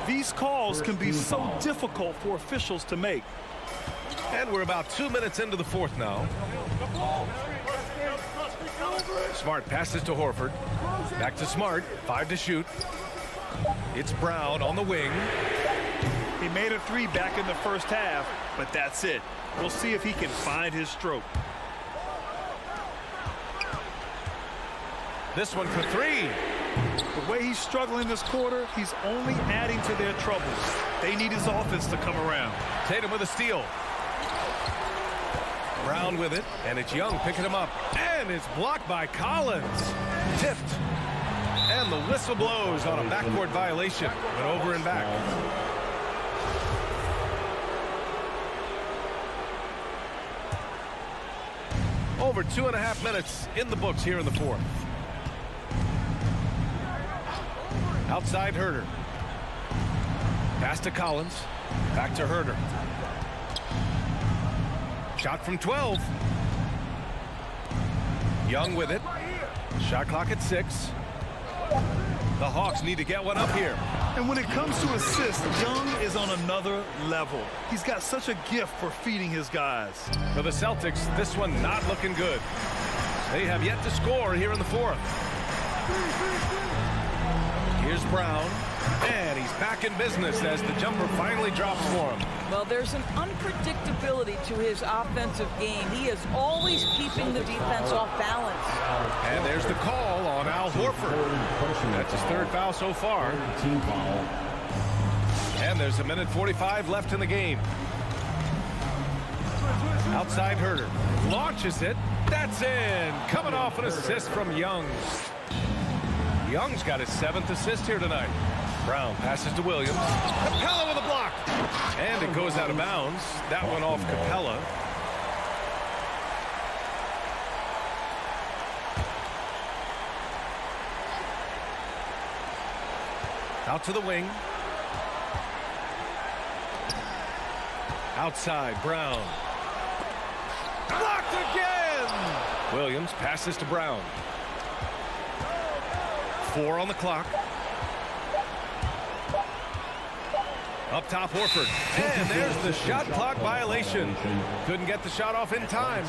These calls can be so difficult for officials to make. And we're about 2 minutes into the fourth now. Smart passes to Horford. Back to Smart. 5 to shoot. It's Brown on the wing. He made a three back in the first half, but that's it. We'll see if he can find his stroke. This one for three. The way he's struggling this quarter, he's only adding to their troubles. They need his offense to come around. Tatum with a steal. Brown with it, and it's Young picking him up. And it's blocked by Collins. Tipped. And the whistle blows on a backcourt violation. But over and back. Over 2.5 minutes in the books here in the fourth. Outside Herter. Pass to Collins. Back to Herter. Shot from 12. Young with it. Shot clock at 6. The Hawks need to get one up here. And when it comes to assists, Young is on another level. He's got such a gift for feeding his guys. For the Celtics, this one not looking good. They have yet to score here in the fourth. Here's Brown, and he's back in business as the jumper finally drops for him. Well, there's an unpredictability to his offensive game. He is always keeping the defense off balance. And there's the call on Al Horford. That's his third foul so far. And there's a minute 45 left in the game. Outside Herter. Launches it. That's in. Coming off an assist from Young. Young's got his 7th assist here tonight. Brown passes to Williams. Capella with a block. And it goes out of bounds. That one off Capella. Out to the wing. Outside, Brown. Blocked again! Williams passes to Brown. 4 on the clock. Up top, Horford. And there's the shot clock violation. Couldn't get the shot off in time.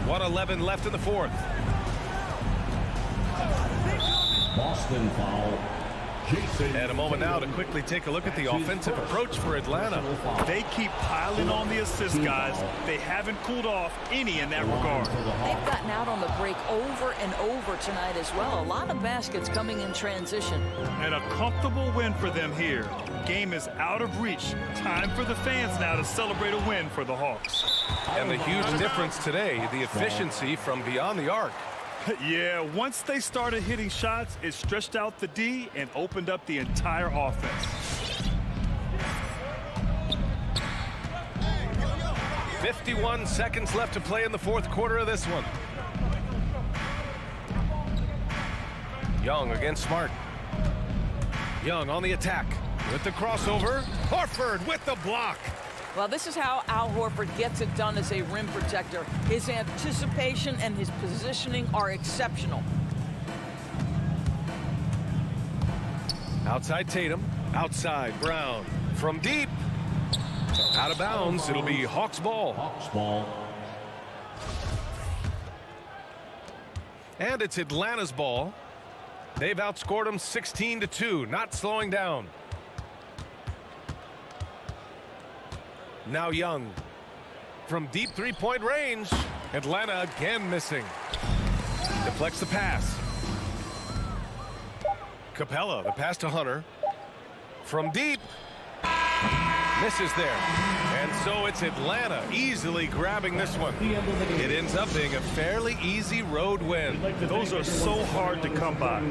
1:11 left in the fourth. Boston foul. And a moment now to quickly take a look at the offensive approach for Atlanta. They keep piling on the assist, guys. They haven't cooled off any in that regard. They've gotten out on the break over and over tonight as well. A lot of baskets coming in transition. And a comfortable win for them here. Game is out of reach. Time for the fans now to celebrate a win for the Hawks. And the huge difference today, the efficiency from beyond the arc. Yeah, once they started hitting shots, it stretched out the D and opened up the entire offense. 51 seconds left to play in the fourth quarter of this one. Young against Smart. Young on the attack with the crossover. Horford with the block. Well, this is how Al Horford gets it done as a rim protector. His anticipation and his positioning are exceptional. Outside Tatum. Outside Brown. From deep. Out of bounds. It'll be Hawks ball. And it's Atlanta's ball. They've outscored them 16-2, not slowing down. Now Young. From deep three-point range. Atlanta again missing. Deflects the pass. Capella, the pass to Hunter. From deep. Misses there. And so it's Atlanta easily grabbing this one. It ends up being a fairly easy road win. Those are so hard to come by.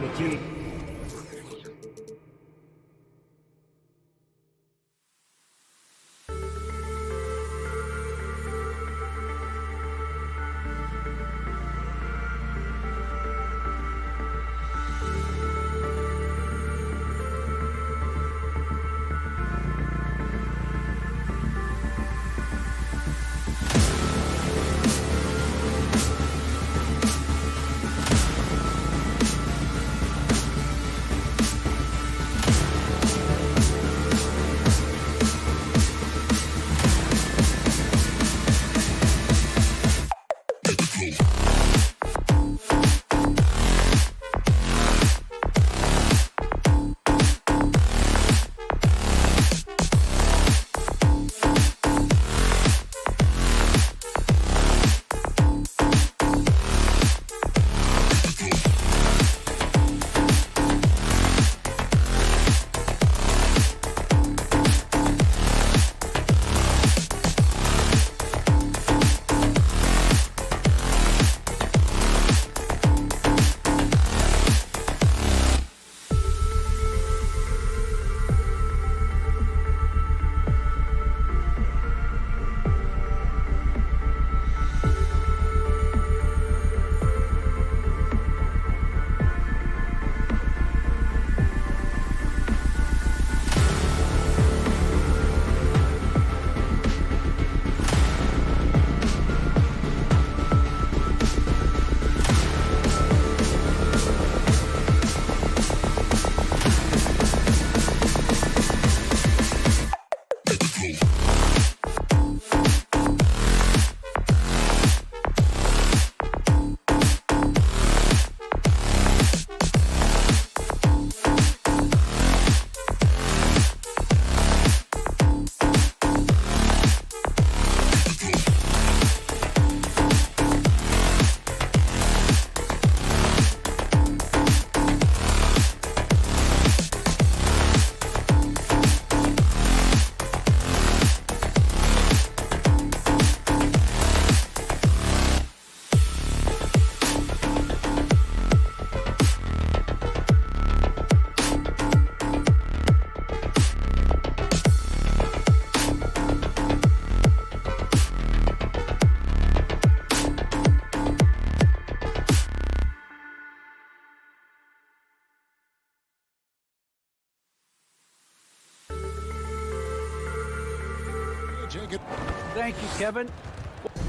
Thank you, Kevin.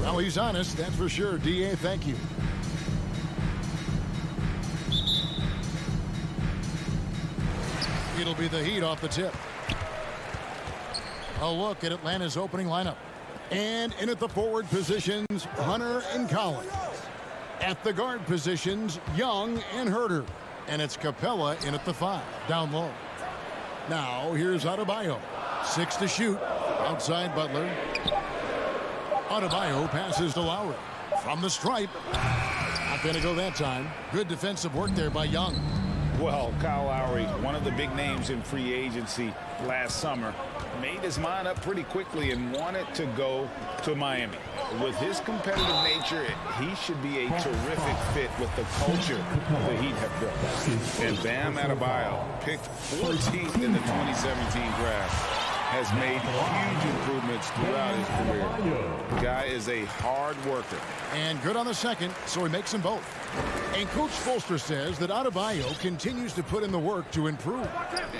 Well, he's honest, that's for sure. D.A., thank you. It'll be the Heat off the tip. A look at Atlanta's opening lineup. And in at the forward positions, Hunter and Collins. At the guard positions, Young and Herter. And it's Capella in at the 5, down low. Now, here's Adebayo. 6 to shoot. Outside Butler. Adebayo passes to Lowry. From the stripe. Not going to go that time. Good defensive work there by Young. Well, Kyle Lowry, one of the big names in free agency last summer, made his mind up pretty quickly and wanted to go to Miami. With his competitive nature, he should be a terrific fit with the culture the Heat have built. And Bam Adebayo, picked 14th in the 2017 draft, has made huge improvements throughout his career. The guy is a hard worker. And good on the second, so he makes them both. And Coach Spoelstra says that Adebayo continues to put in the work to improve.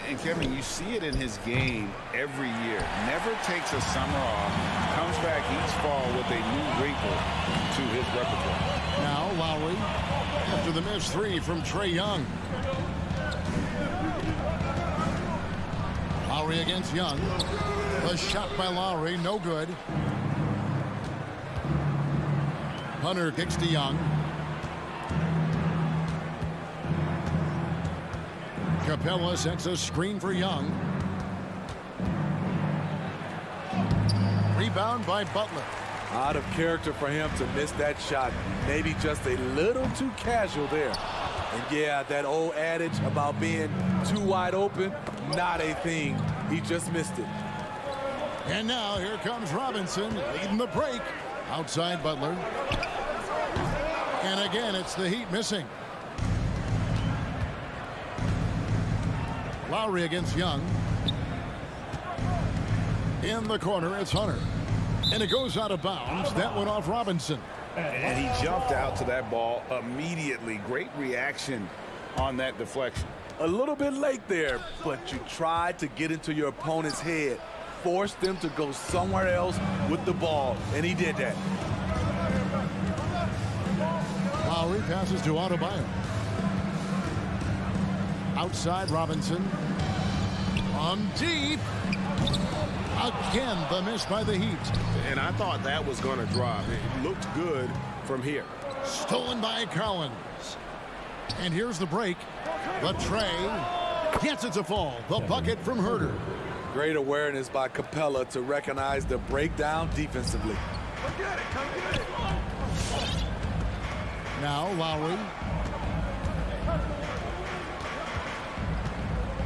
And Kevin, you see it in his game every year. Never takes a summer off. Comes back each fall with a new wrinkle to his repertoire. Now Lowry after the missed 3 from Trae Young. Lowry against Young. The shot by Lowry, no good. Hunter kicks to Young. Capella sets a screen for Young. Rebound by Butler. Out of character for him to miss that shot. Maybe just a little too casual there. And yeah, that old adage about being too wide open, not a thing. He just missed it. And now here comes Robinson leading the break. Outside Butler. And again, it's the Heat missing. Lowry against Young. In the corner, it's Hunter. And it goes out of bounds. That went off Robinson. And he jumped out to that ball immediately. Great reaction on that deflection. A little bit late there, but you tried to get into your opponent's head. Forced them to go somewhere else with the ball, and he did that. Lowry passes to Adebayo. Outside Robinson. On deep. Again, the miss by the Heat. And I thought that was going to drop. It looked good from here. Stolen by Collins. And here's the break. The tray gets it to fall. The bucket from Herter. Great awareness by Capella to recognize the breakdown defensively. Now Lowry.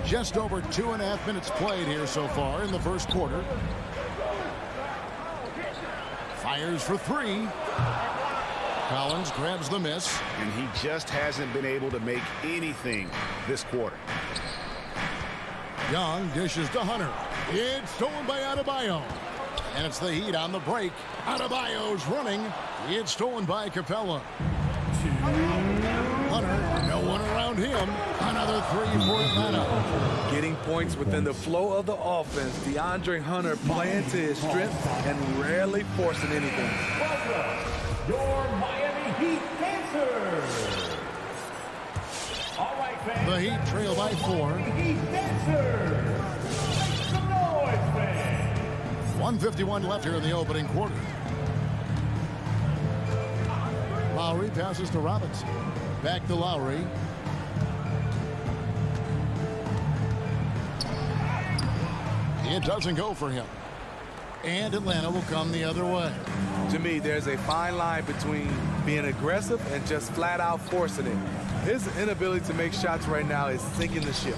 Just over 2.5 minutes played here so far in the first quarter. Fires for three. Collins grabs the miss. And he just hasn't been able to make anything this quarter. Young dishes to Hunter. It's stolen by Adebayo. And it's the Heat on the break. Adebayo's running. It's stolen by Capella. Hunter, no one around him. Another three for Atlanta. Getting points within the flow of the offense. DeAndre Hunter playing to his strength and rarely forcing anything. Your Miami Heat dancers. All right, fans. The Heat trail by 4. Heat dancers. Make some noise, fans. 1:51 left here in the opening quarter. Lowry passes to Robinson. Back to Lowry. It doesn't go for him. And Atlanta will come the other way. To me, there's a fine line between being aggressive and just flat out forcing it. His inability to make shots right now is sinking the ship.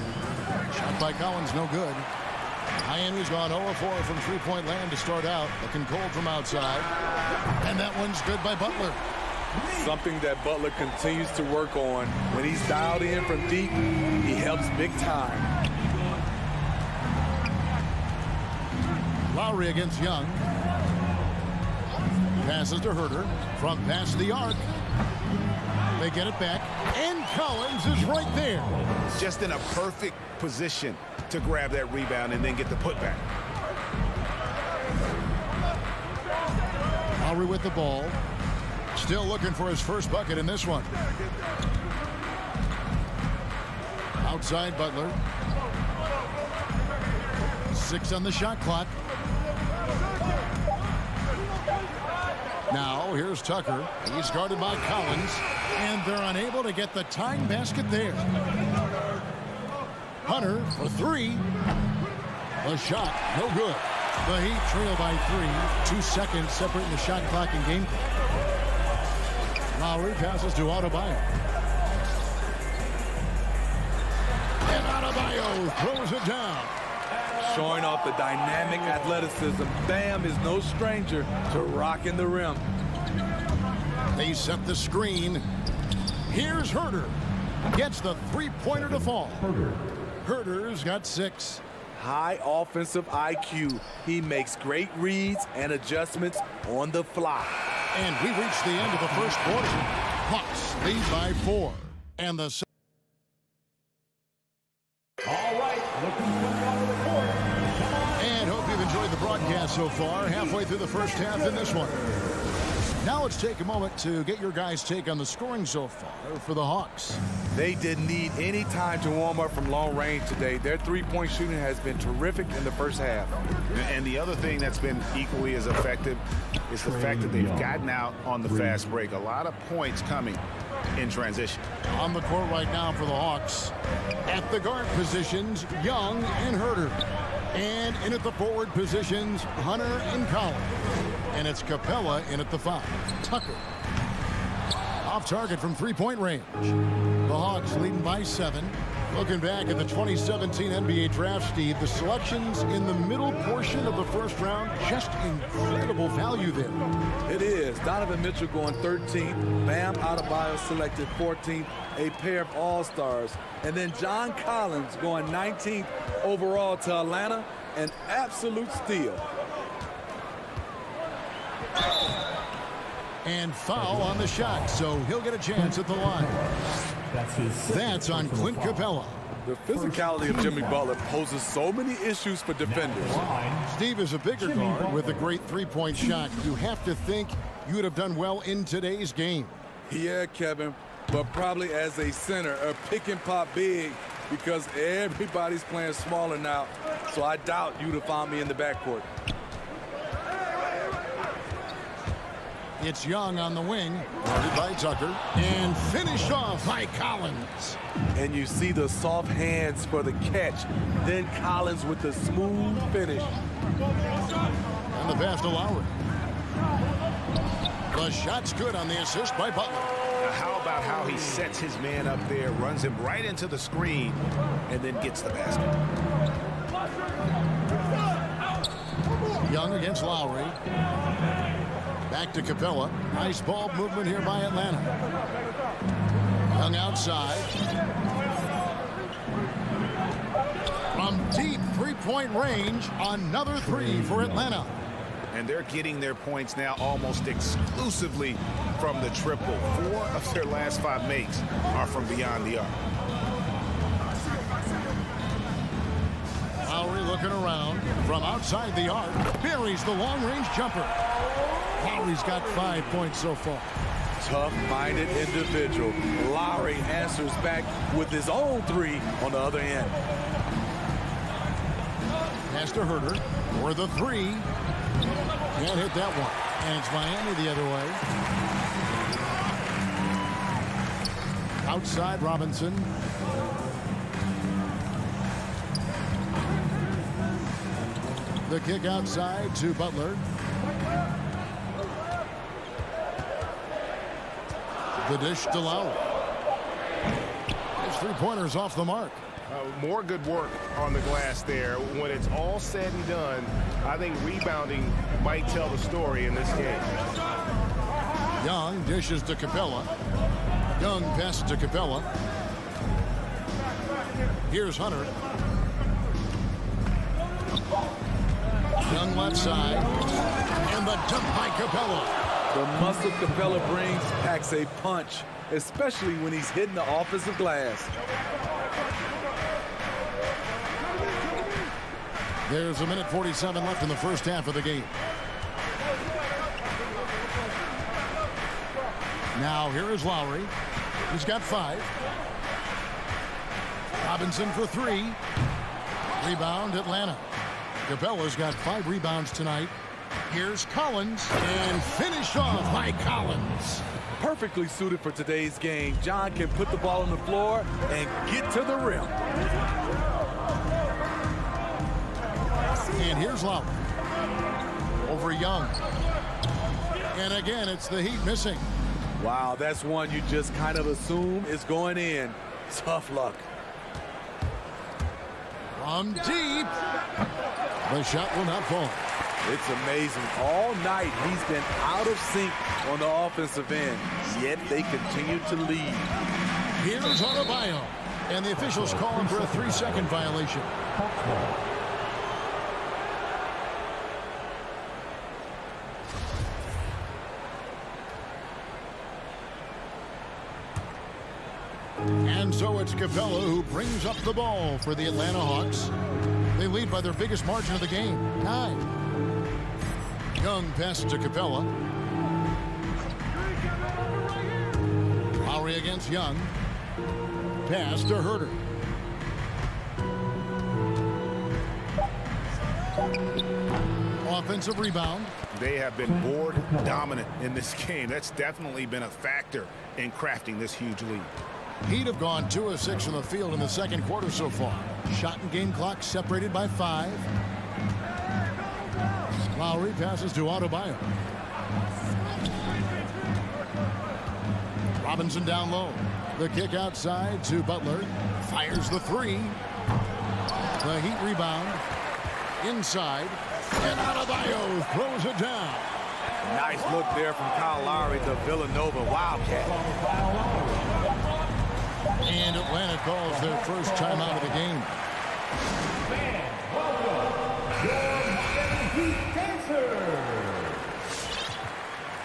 Shot by Collins, no good. Miami's gone 0-4 from three-point land to start out. Looking cold from outside. And that one's good by Butler. Something that Butler continues to work on. When he's dialed in from deep, he helps big time. Lowry against Young. Passes to Herter from past the arc. They get it back, and Collins is right there. Just in a perfect position to grab that rebound and then get the putback. Lowry with the ball. Still looking for his first bucket in this one. Outside Butler. 6 on the shot clock. Now here's Tucker. He's guarded by Collins. And they're unable to get the tying basket there. Hunter for 3. The shot, no good. The Heat trail by 3. 2 seconds separating the shot clock and game clock. Lowry passes to Adebayo. And Adebayo throws it down. Showing off the dynamic athleticism. Bam is no stranger to rocking the rim. They set the screen. Here's Herter. Gets the three-pointer to fall. Herter's got 6. High offensive IQ. He makes great reads and adjustments on the fly. And we reach the end of the first quarter. Hawks lead by 4. And the... All right, looking to come out of the court. And hope you've enjoyed the broadcast so far. Halfway through the first half in this one. Now let's take a moment to get your guys' take on the scoring so far for the Hawks. They didn't need any time to warm up from long range today. Their three-point shooting has been terrific in the first half. And the other thing that's been equally as effective is the fact that they've gotten out on the fast break. A lot of points coming in transition. On the court right now for the Hawks. At the guard positions, Young and Herter. And in at the forward positions, Hunter and Collins. And it's Capella in at the 5. Tucker. Off target from three-point range. The Hawks leading by 7. Looking back at the 2017 NBA draft, Steve, the selections in the middle portion of the first round, just incredible value there. It is. Donovan Mitchell going 13th. Bam Adebayo selected 14th. A pair of all-stars. And then John Collins going 19th overall to Atlanta. An absolute steal. And foul on the shot, so he'll get a chance at the line. That's on Clint Capella. The physicality of Jimmy Butler poses so many issues for defenders. Steve is a bigger guard with a great three-point shot. You have to think you would have done well in today's game. Yeah, Kevin, but probably as a center, a pick and pop big, because everybody's playing smaller now, so I doubt you'd have found me in the backcourt. It's Young on the wing, guarded by Tucker, and finished off by Collins. And you see the soft hands for the catch. Then Collins with the smooth finish. And the pass to Lowry. The shot's good on the assist by Butler. Now how about how he sets his man up there, runs him right into the screen, and then gets the basket. Young against Lowry. Back to Capella. Nice ball movement here by Atlanta. Young outside. From deep three-point range, another three for Atlanta. And they're getting their points now almost exclusively from the triple. 4 of their last 5 makes are from beyond the arc. Lowry looking around from outside the arc. Buries the long-range jumper. Lowry's got 5 points so far. Tough-minded individual. Lowry answers back with his own 3 on the other end. Pass to Herter for the 3. Can't hit that one. And it's Miami the other way. Outside Robinson. The kick outside to Butler. The dish to Lowry. His three-pointers off the mark. More good work on the glass there. When it's all said and done, I think rebounding might tell the story in this game. Young dishes to Capella. Young passes to Capella. Here's Hunter. Young left side. And the dunk by Capella. The muscle Capella brings packs a punch, especially when he's hitting the offensive glass. There's a minute 47 left in the first half of the game. Now here is Lowry. He's got 5. Robinson for 3. Rebound Atlanta. Capella's got 5 rebounds tonight. Here's Collins, and finished off by Collins. Perfectly suited for today's game. John can put the ball on the floor and get to the rim. And here's Lowry. Over Young. And again, it's the Heat missing. Wow, that's one you just kind of assume is going in. Tough luck. From deep. The shot will not fall. It's amazing. All night he's been out of sync on the offensive end, yet they continue to lead. Here's Adebayo. And the officials call him for a 3-second violation. And so it's Capella who brings up the ball for the Atlanta Hawks. They lead by their biggest margin of the game, 9. Young passes to Capella. Lowry against Young. Pass to Herter. Offensive rebound. They have been board dominant in this game. That's definitely been a factor in crafting this huge lead. Heat have gone 2 of 6 from the field in the second quarter so far. Shot and game clock separated by 5. Lowry passes to Adebayo. Robinson down low. The kick outside to Butler. Fires the 3. The Heat rebound. Inside. And Adebayo throws it down. Nice look there from Kyle Lowry, the Villanova Wildcat. And Atlanta calls their first timeout of the game. Fans, welcome your Miami Heat dancers.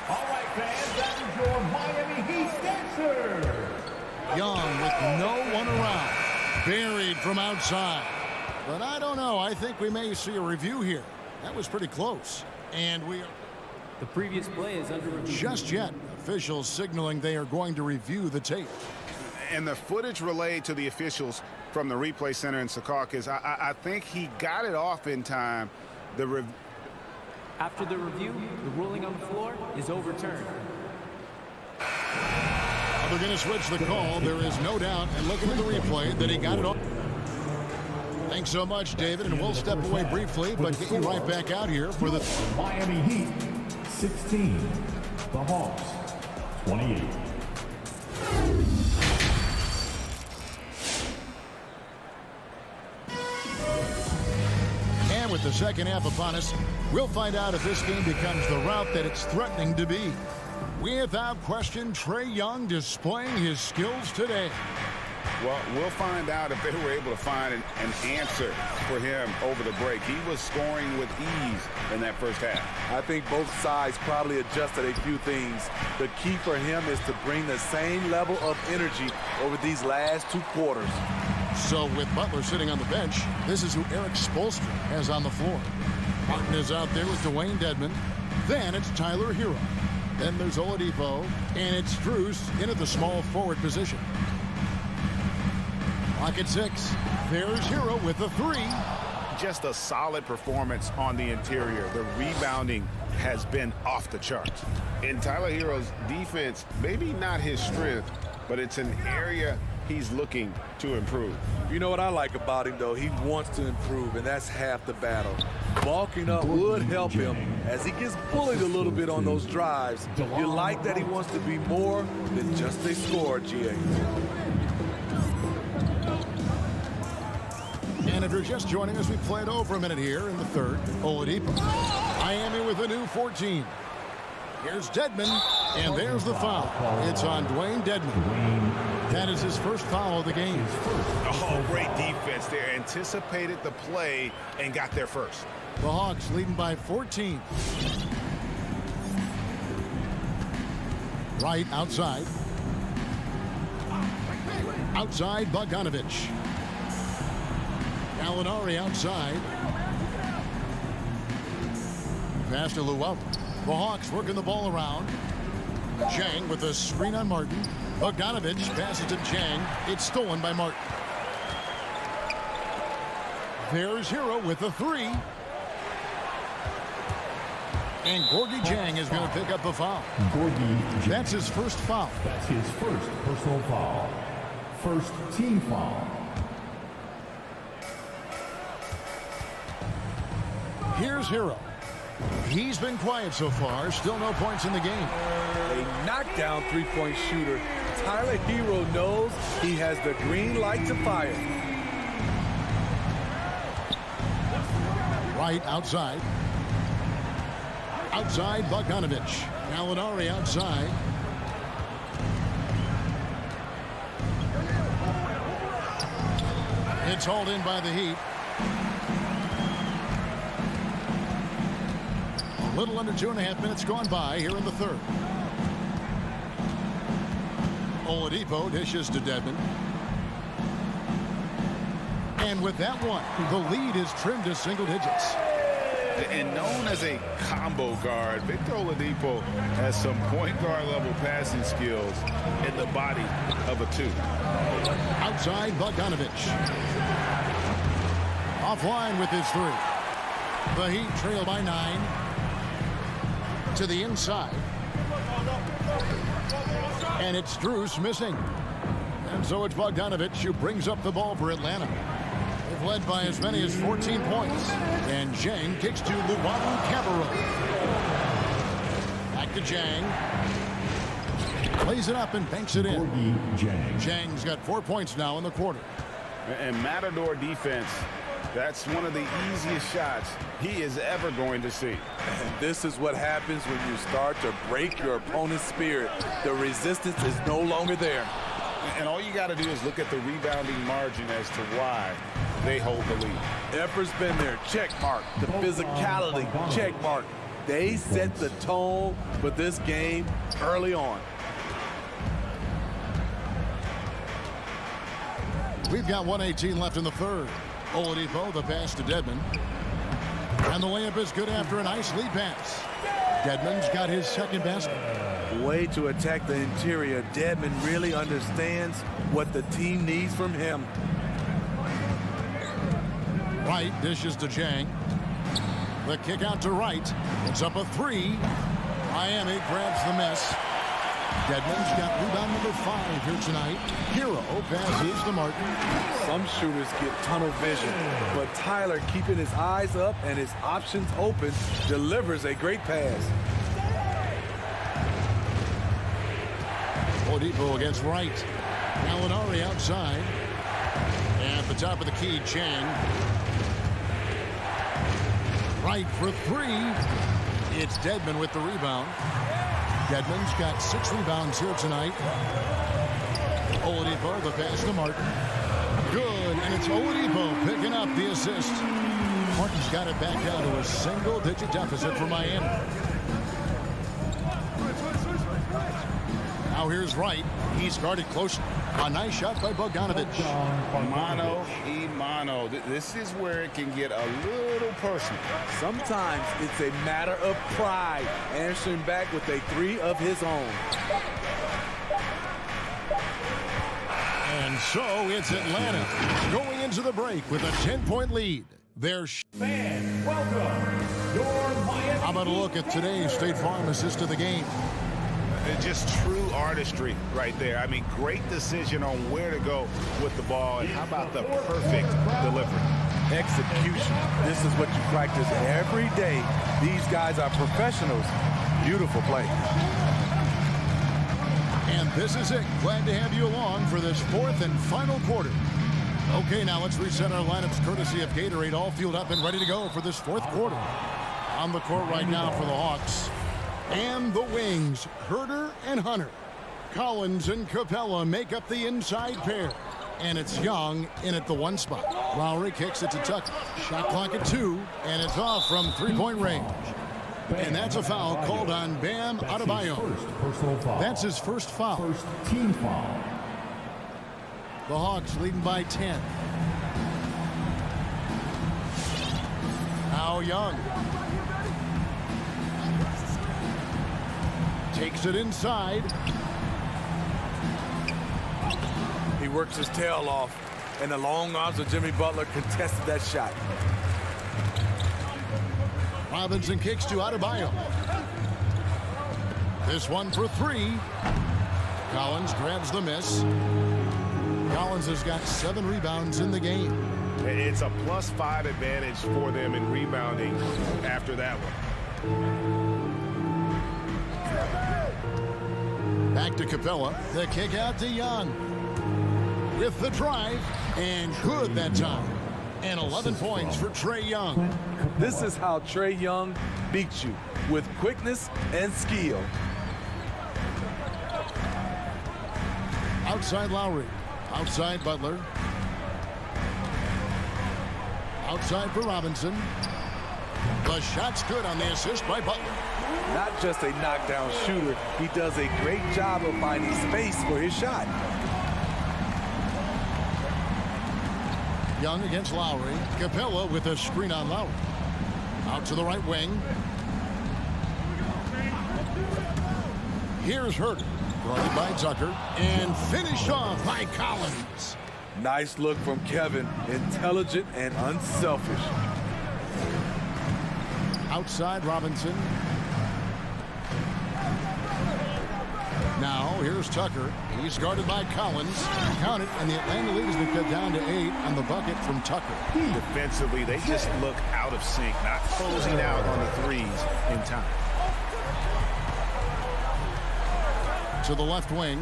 All right, fans, that is your Miami Heat dancers. Young with no one around. Buried from outside. But I don't know. I think we may see a review here. That was pretty close. And we are... The previous play is under review. Just yet, officials signaling they are going to review the tape. And the footage relayed to the officials from the replay center in Secaucus, I think he got it off in time. After the review, the ruling on the floor is overturned. They're going to switch the call. There is no doubt, and looking at the replay, that he got it off. Thanks so much, David, and we'll step away briefly, but get you right back out here for the Miami Heat 16, the Hawks 28. And with the second half upon us, we'll find out if this game becomes the route that it's threatening to be. Without question, Trae Young displaying his skills today. Well, we'll find out if they were able to find an answer for him over the break. He was scoring with ease in that first half. I think both sides probably adjusted a few things. The key for him is to bring the same level of energy over these last 2 quarters. So with Butler sitting on the bench, this is who Eric Spoelstra has on the floor. Martin is out there with Dwayne Dedmon. Then it's Tyler Hero. Then there's Oladipo, and it's Strus in at the small forward position. Clock at 6. There's Hero with the 3. Just a solid performance on the interior. The rebounding has been off the charts. In Tyler Hero's defense, maybe not his strength, but it's an area he's looking to improve. You know what I like about him, though? He wants to improve, and that's half the battle. Bulking up would help him as he gets bullied a little bit on those drives. You like that he wants to be more than just a scorer, GA. And if you're just joining us, we played over a minute here in the third. Oladipo. Miami with a new 14. Here's Dedmon, and there's the foul. It's on Dwayne Dedmon. That is his first foul of the game. Oh, great defense there. Anticipated the play and got there first. The Hawks leading by 14. Right outside. Outside, Bogdanovich. Gallinari outside. Pass to Llewellyn. The Hawks working the ball around. Chang with a screen on Martin. Bogdanovich passes to Chang. It's stolen by Martin. There's Hero with a 3. And Gorgie Chang is going to pick up the foul. That's his first foul. That's his first personal foul. First team foul. Here's Hero. He's been quiet so far. Still no points in the game. A knockdown three-point shooter. Tyler Hero knows he has the green light to fire. Right outside. Outside, Bogdanovich. Gallinari outside. It's hauled in by the Heat. A little under 2.5 minutes gone by here in the third. Oladipo dishes to Dedmon. And with that one, the lead is trimmed to single digits. And known as a combo guard, Victor Oladipo has some point guard level passing skills in the body of a 2. Outside, Bogdanovich. Offline with his 3. The Heat trail by 9. To the inside. And it's Strus missing. And so it's Bogdanovich who brings up the ball for Atlanta. They've led by as many as 14 points. And Jang kicks to Luwawu Cabarrot. Back to Jang. Plays it up and banks it in. Jang's got 4 points now in the quarter. And Matador defense, that's one of the easiest shots he is ever going to see. And this is what happens when you start to break your opponent's spirit. The resistance is no longer there. And all you got to do is look at the rebounding margin as to why they hold the lead. Effort's been there, check mark. The physicality, check mark. They set the tone for this game early on. We've got 1:18 left in the third. Oladipo, the pass to Dedmon. And the layup is good after a nice lead pass. Dedmon's got his second basket. Way to attack the interior. Dedmon really understands what the team needs from him. Wright dishes to Jang. The kick out to Wright. It's up a 3. Miami grabs the miss. Dedmon's got rebound number 5 here tonight. Hero passes to Martin. Some shooters get tunnel vision, but Tyler, keeping his eyes up and his options open, delivers a great pass. Oladipo against Wright. Gallinari outside. And at the top of the key, Chang. Wright for 3. It's Dedmon with the rebound. Dedmon's got 6 rebounds here tonight. Oladipo, the pass to Martin. Good, and it's Oladipo picking up the assist. Martin's got it back down to a single-digit deficit for Miami. Now here's Wright. He's guarded close. A nice shot by Bogdanovich. Mano y mano. This is where it can get a little personal. Sometimes it's a matter of pride, answering back with a 3 of his own. And so it's Atlanta going into the break with a 10-point lead. Fans, welcome. Your Miami. How about a look at today's State Farm assist of the game? Just true artistry right there. I mean, great decision on where to go with the ball, and how about the perfect delivery? Execution. This is what you practice every day. These guys are professionals. Beautiful play. And this is it. Glad to have you along for this 4th and final quarter. Okay, now let's reset our lineups courtesy of Gatorade, all fueled up and ready to go for this 4th quarter. On the court right now for the Hawks. And the wings, Herder and Hunter. Collins and Capella make up the inside pair. And it's Young in at the 1 spot. Lowry kicks it to Tucker. Shot clock at 2, and it's off from 3-point range. And that's a foul called on Bam Adebayo. That's his first foul. First team foul. The Hawks leading by 10. Now Young. Takes it inside. He works his tail off, and the long arms of Jimmy Butler contested that shot. Robinson kicks to Adebayo. This one for 3. Collins grabs the miss. Collins has got 7 rebounds in the game. It's a +5 advantage for them in rebounding after that one. Back to Capella. The kick out to Young. With the drive, and good that time. And 11 points for Trae Young. This is how Trae Young beats you, with quickness and skill. Outside Lowry. Outside Butler. Outside for Robinson. The shot's good on the assist by Butler. Not just a knockdown shooter, he does a great job of finding space for his shot. Young against Lowry. Capella with a screen on Lowry. Out to the right wing. Here's Herter, guarded by Tucker, and finished off by Collins. Nice look from Kevin, intelligent and unselfish. Outside Robinson. Now here's Tucker. He's guarded by Collins. Count it, and the Atlanta lead has been cut down to 8 on the bucket from Tucker. Defensively, they just look out of sync, not closing out on the threes in time. To the left wing.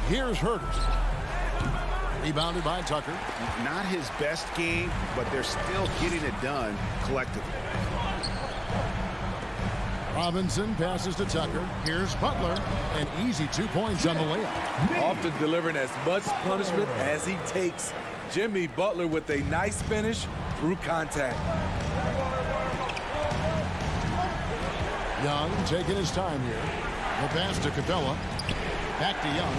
Here's Herter. Rebounded by Tucker. Not his best game, but they're still getting it done collectively. Robinson passes to Tucker. Here's Butler. An easy 2 points on the layup. Often delivering as much punishment as he takes. Jimmy Butler with a nice finish through contact. Young taking his time here. The pass to Capella. Back to Young.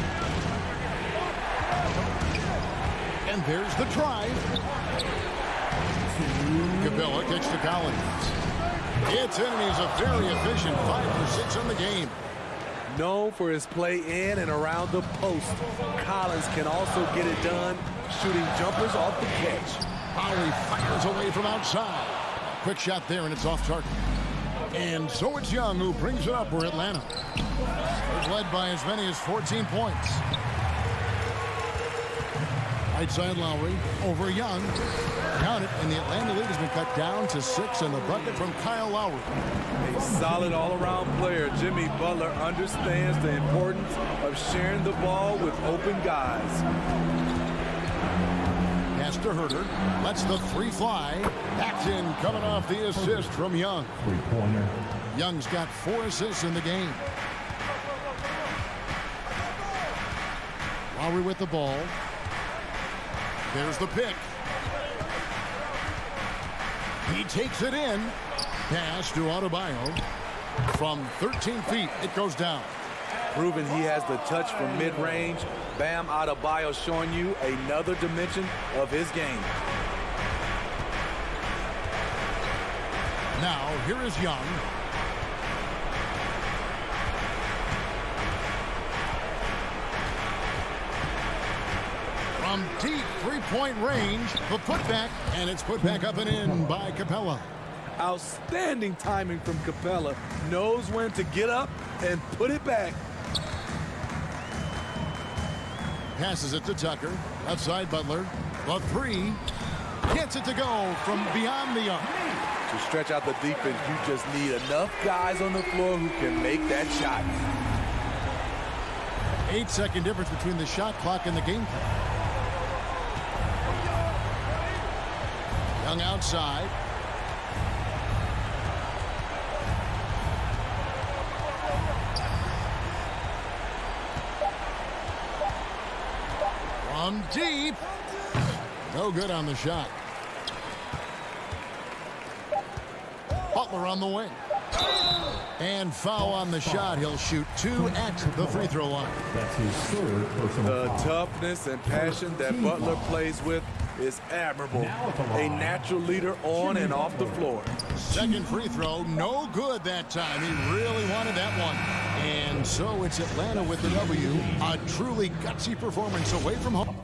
And there's the drive. Capella kicks to Collins. It's in, and he's a very efficient 5 for 6 on the game. Known for his play in and around the post, Collins can also get it done shooting jumpers off the catch. Lowry fires away from outside. Quick shot there, and it's off target. And so it's Young who brings it up for Atlanta. It's led by as many as 14 points. Right side Lowry over Young. Count it, and the Atlanta lead has been cut down to 6 on the bucket from Kyle Lowry. A solid all-around player, Jimmy Butler understands the importance of sharing the ball with open guys. Pass to Herter. Lets the 3 fly. That's in, coming off the assist from Young. Three-pointer. Young's got 4 assists in the game. Lowry with the ball. There's the pick. He takes it in. Pass to Adebayo. From 13 feet, it goes down. Proving he has the touch from mid-range. Bam Adebayo showing you another dimension of his game. Now, here is Young. From deep three-point range, the putback, and it's put back up and in by Capella. Outstanding timing from Capella. Knows when to get up and put it back. Passes it to Tucker. Outside Butler. The 3. Gets it to go from beyond the arc. To stretch out the defense, you just need enough guys on the floor who can make that shot. 8-second difference between the shot clock and the game clock. Young outside. From deep. No good on the shot. Butler on the wing. And foul on the shot. He'll shoot 2 at the free throw line. That's his third personal The foul. toughness and passion that Butler plays with is admirable. A natural leader on and off the floor. Second free throw, no good that time. He really wanted that one. And so it's Atlanta with the W. A truly gutsy performance away from home.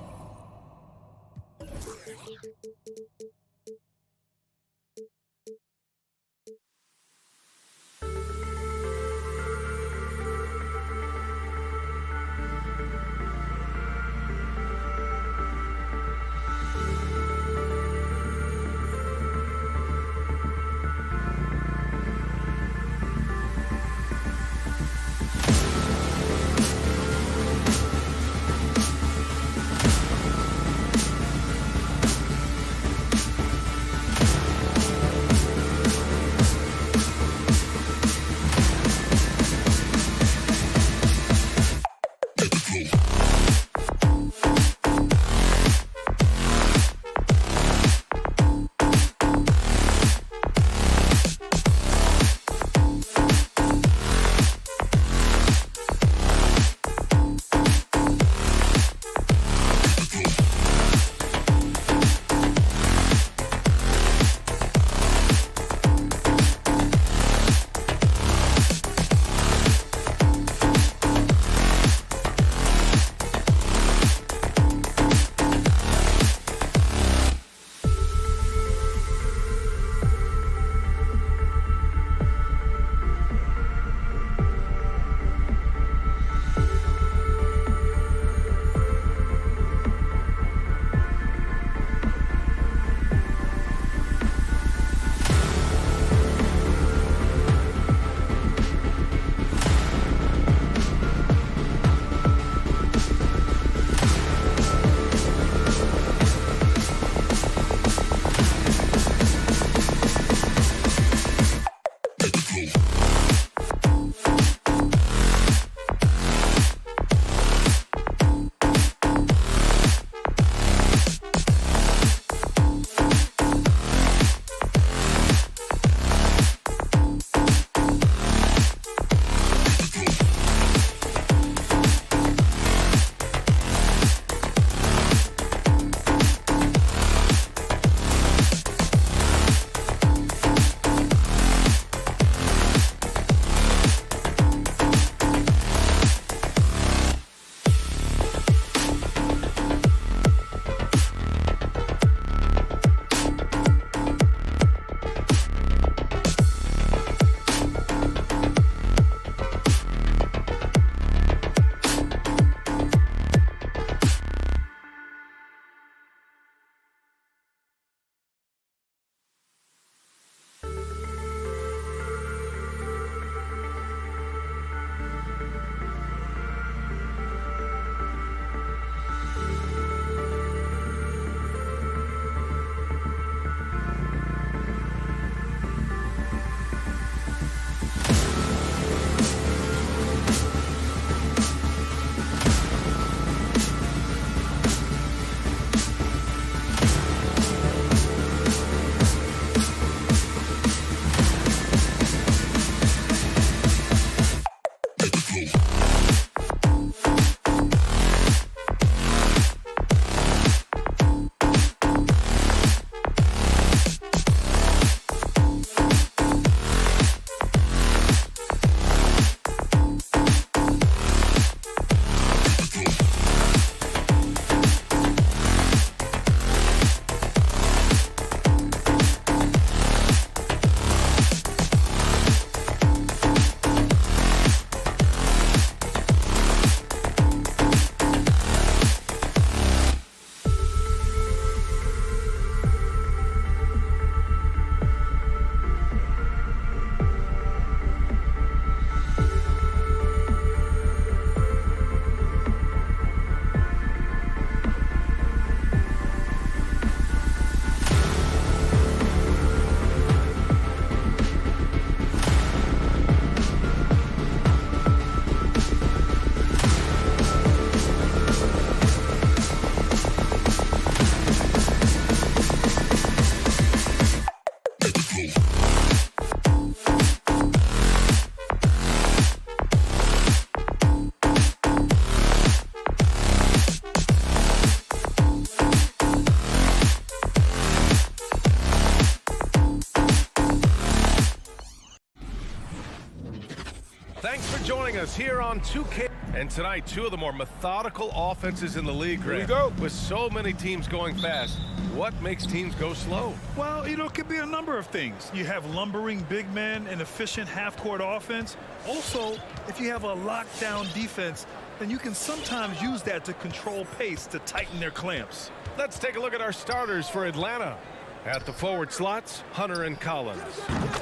us here on 2K. And tonight, two of the more methodical offenses in the league, Grant. Here we go. With so many teams going fast, what makes teams go slow? Well, it could be a number of things. You have lumbering big men and efficient half-court offense. Also, if you have a lockdown defense, then you can sometimes use that to control pace to tighten their clamps. Let's take a look at our starters for Atlanta. At the forward slots, Hunter and Collins.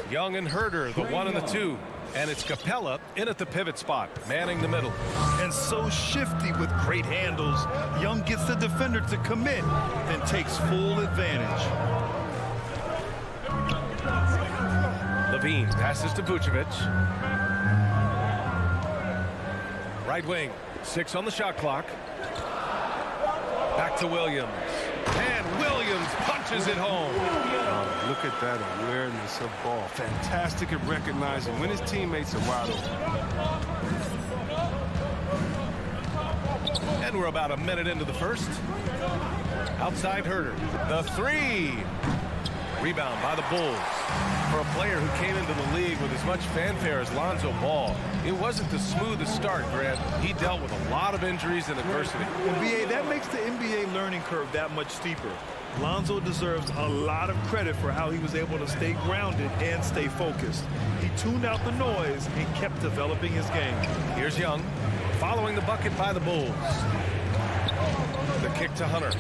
Young and Herder, the 1 and the 2. And it's Capella in at the pivot spot, manning the middle. And so shifty with great handles. Young gets the defender to commit, then takes full advantage. Levine passes to Vucevic. Right wing, 6 on the shot clock. Back to Williams. And Williams punches it home. Look at that awareness of ball. Fantastic at recognizing when his teammates are wide open. And we're about a minute into the first. Outside Herder. The 3. Rebound by the Bulls. For a player who came into the league with as much fanfare as Lonzo Ball, it wasn't the smoothest start, Grant. He dealt with a lot of injuries and adversity. BA, that makes the NBA learning curve that much steeper. Lonzo deserves a lot of credit for how he was able to stay grounded and stay focused. He tuned out the noise and kept developing his game. Here's Young, following the bucket by the Bulls. The kick to Hunter.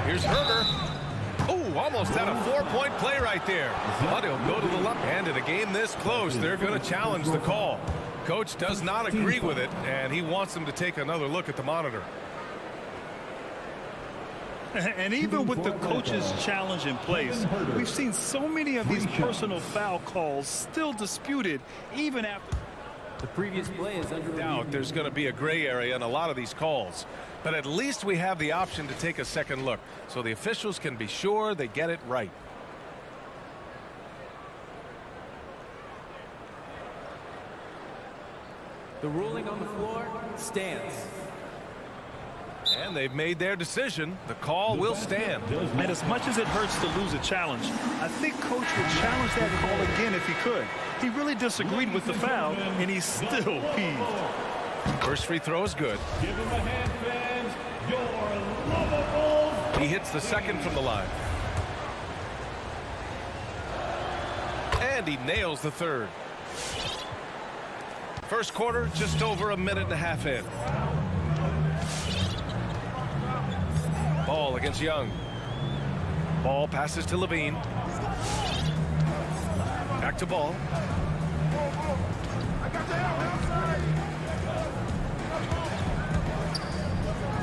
Here's Herder. Oh, almost had a 4-point play right there. But he'll go to the left. And in a game this close, they're going to challenge the call. Coach does not agree with it, and he wants them to take another look at the monitor. And even with the coach's challenge in place, we've seen so many of these personal foul calls still disputed even after. The previous play is under doubt. There's going to be a gray area in a lot of these calls. But at least we have the option to take a second look, so the officials can be sure they get it right. The ruling on the floor stands. And they've made their decision. The call will stand. And as much as it hurts to lose a challenge, I think Coach would challenge that call again if he could. He really disagreed with the foul, and he's still peeved. First free throw is good. Give him a hand, fans. Your lovable. He hits the second from the line. And he nails the third. First quarter, just over a minute and a half in. Ball against Young. Ball passes to Levine. Back to Ball.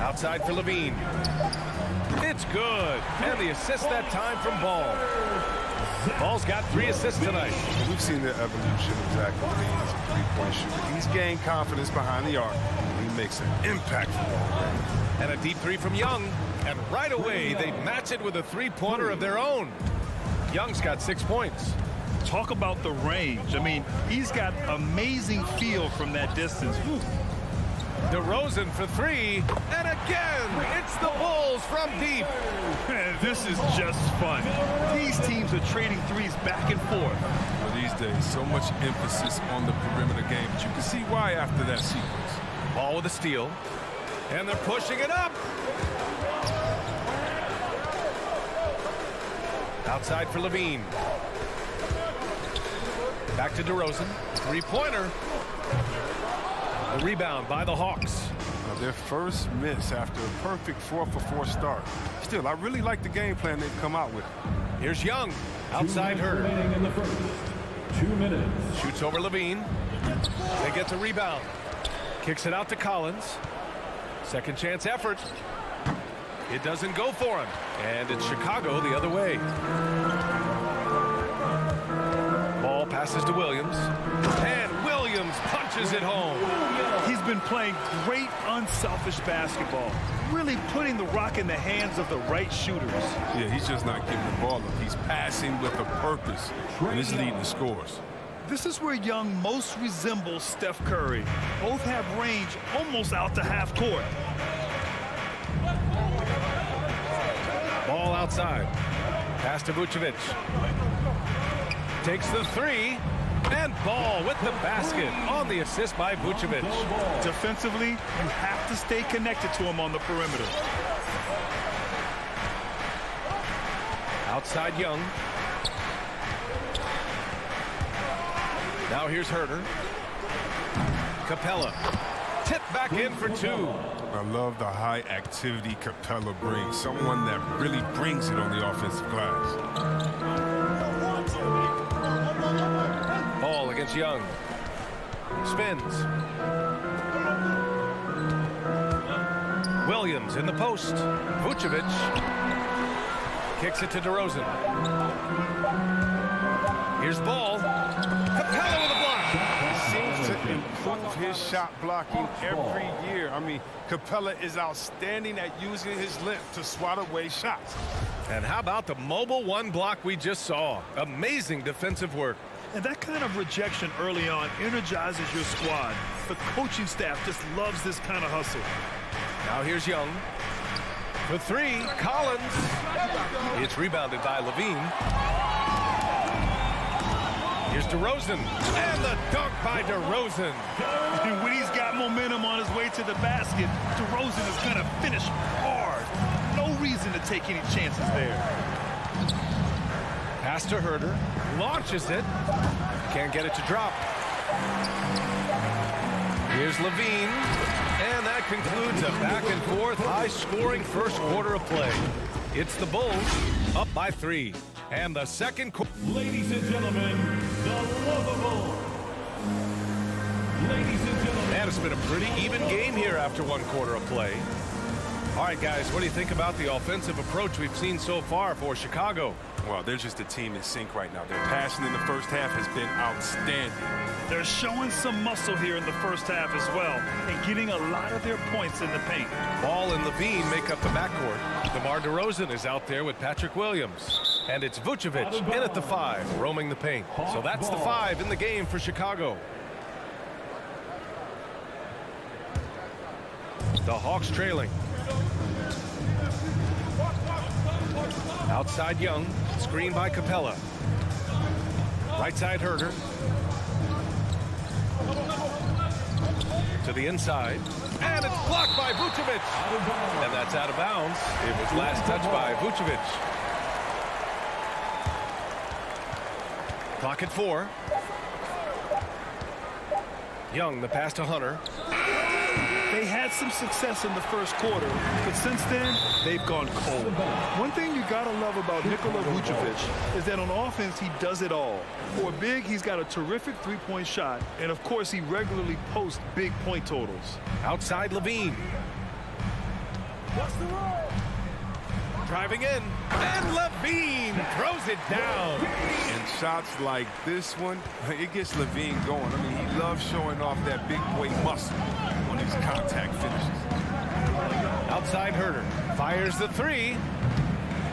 Outside for Levine. It's good. And the assist that time from Ball. Ball's got 3 assists tonight. We've seen the evolution of Zach Levine as a three-point shooter. He's gained confidence behind the arc. He makes an impact. And a deep 3 from Young. And right away, they match it with a 3-pointer of their own. Young's got 6 points. Talk about the range. I mean, he's got amazing feel from that distance. Whew. DeRozan for 3, and again, it's the Bulls from deep. This is just fun. These teams are trading threes back and forth. Well, these days, so much emphasis on the perimeter game, but you can see why after that sequence. Ball with a steal, and they're pushing it up. Outside for Levine. Back to DeRozan, 3-pointer. The rebound by the Hawks. Their first miss after a perfect 4-for-4 start. Still, I really like the game plan they've come out with. Here's Young. Outside Herder. In the first. 2 minutes. Shoots over Levine. They get the rebound. Kicks it out to Collins. Second chance effort. It doesn't go for him. And it's Chicago the other way. Ball passes to Williams. And Williams punches it home. He's been playing great unselfish basketball, really putting the rock in the hands of the right shooters. Yeah, he's just not giving the ball up. He's passing with a purpose, and he's leading the scores. This is where Young most resembles Steph Curry. Both have range almost out to half court. Ball outside. Pass to Vucevic. Takes the three. And Ball with the basket on the assist by Vucevic. Defensively, you have to stay connected to him on the perimeter. Outside Young. Now here's Herter. Capella. Tip back in for two. I love the high activity Capella brings. Someone that really brings it on the offensive glass. Ball against Young. Spins. Williams in the post. Vucevic kicks it to DeRozan. Here's Ball. Capella with a block. He seems to improve his shot blocking every year. I mean, Capella is outstanding at using his length to swat away shots. And how about the mobile one block we just saw? Amazing defensive work. And that kind of rejection early on energizes your squad. The coaching staff just loves this kind of hustle. Now here's Young. For three, Collins. It's rebounded by Levine. Here's DeRozan. And the dunk by DeRozan. And when he's got momentum on his way to the basket, DeRozan is going to finish hard. No reason to take any chances there. Pass to Herter. Launches it. Can't get it to drop. Here's Levine. And that concludes a back-and-forth, high-scoring first quarter of play. It's the Bulls up by 3. And the second quarter. Ladies and gentlemen, the lovable. Ladies and gentlemen. Man, it's been a pretty even game here after one quarter of play. All right, guys, what do you think about the offensive approach we've seen so far for Chicago? Well, they're just a team in sync right now. Their passing in the first half has been outstanding. They're showing some muscle here in the first half as well and getting a lot of their points in the paint. Ball and Levine make up the backcourt. DeMar DeRozan is out there with Patrick Williams. And it's Vucevic in at the 5, roaming the paint. So that's the 5 in the game for Chicago. The Hawks trailing. Outside Young, screen by Capella. Right side Herter. To the inside. And it's blocked by Vucevic. And that's out of bounds. It was last touched by Vucevic. Clock at 4. Young, the pass to Hunter. They had some success in the first quarter, but since then, they've gone cold. One thing you gotta love about Nikola Vucevic is that on offense, he does it all. For a big, he's got a terrific three-point shot, and of course, he regularly posts big point totals. Outside Levine. Driving in, and Levine throws it down. And shots like this one, it gets Levine going. I mean, he loves showing off that big boy muscle on these contact finishes. Outside Herter fires the 3.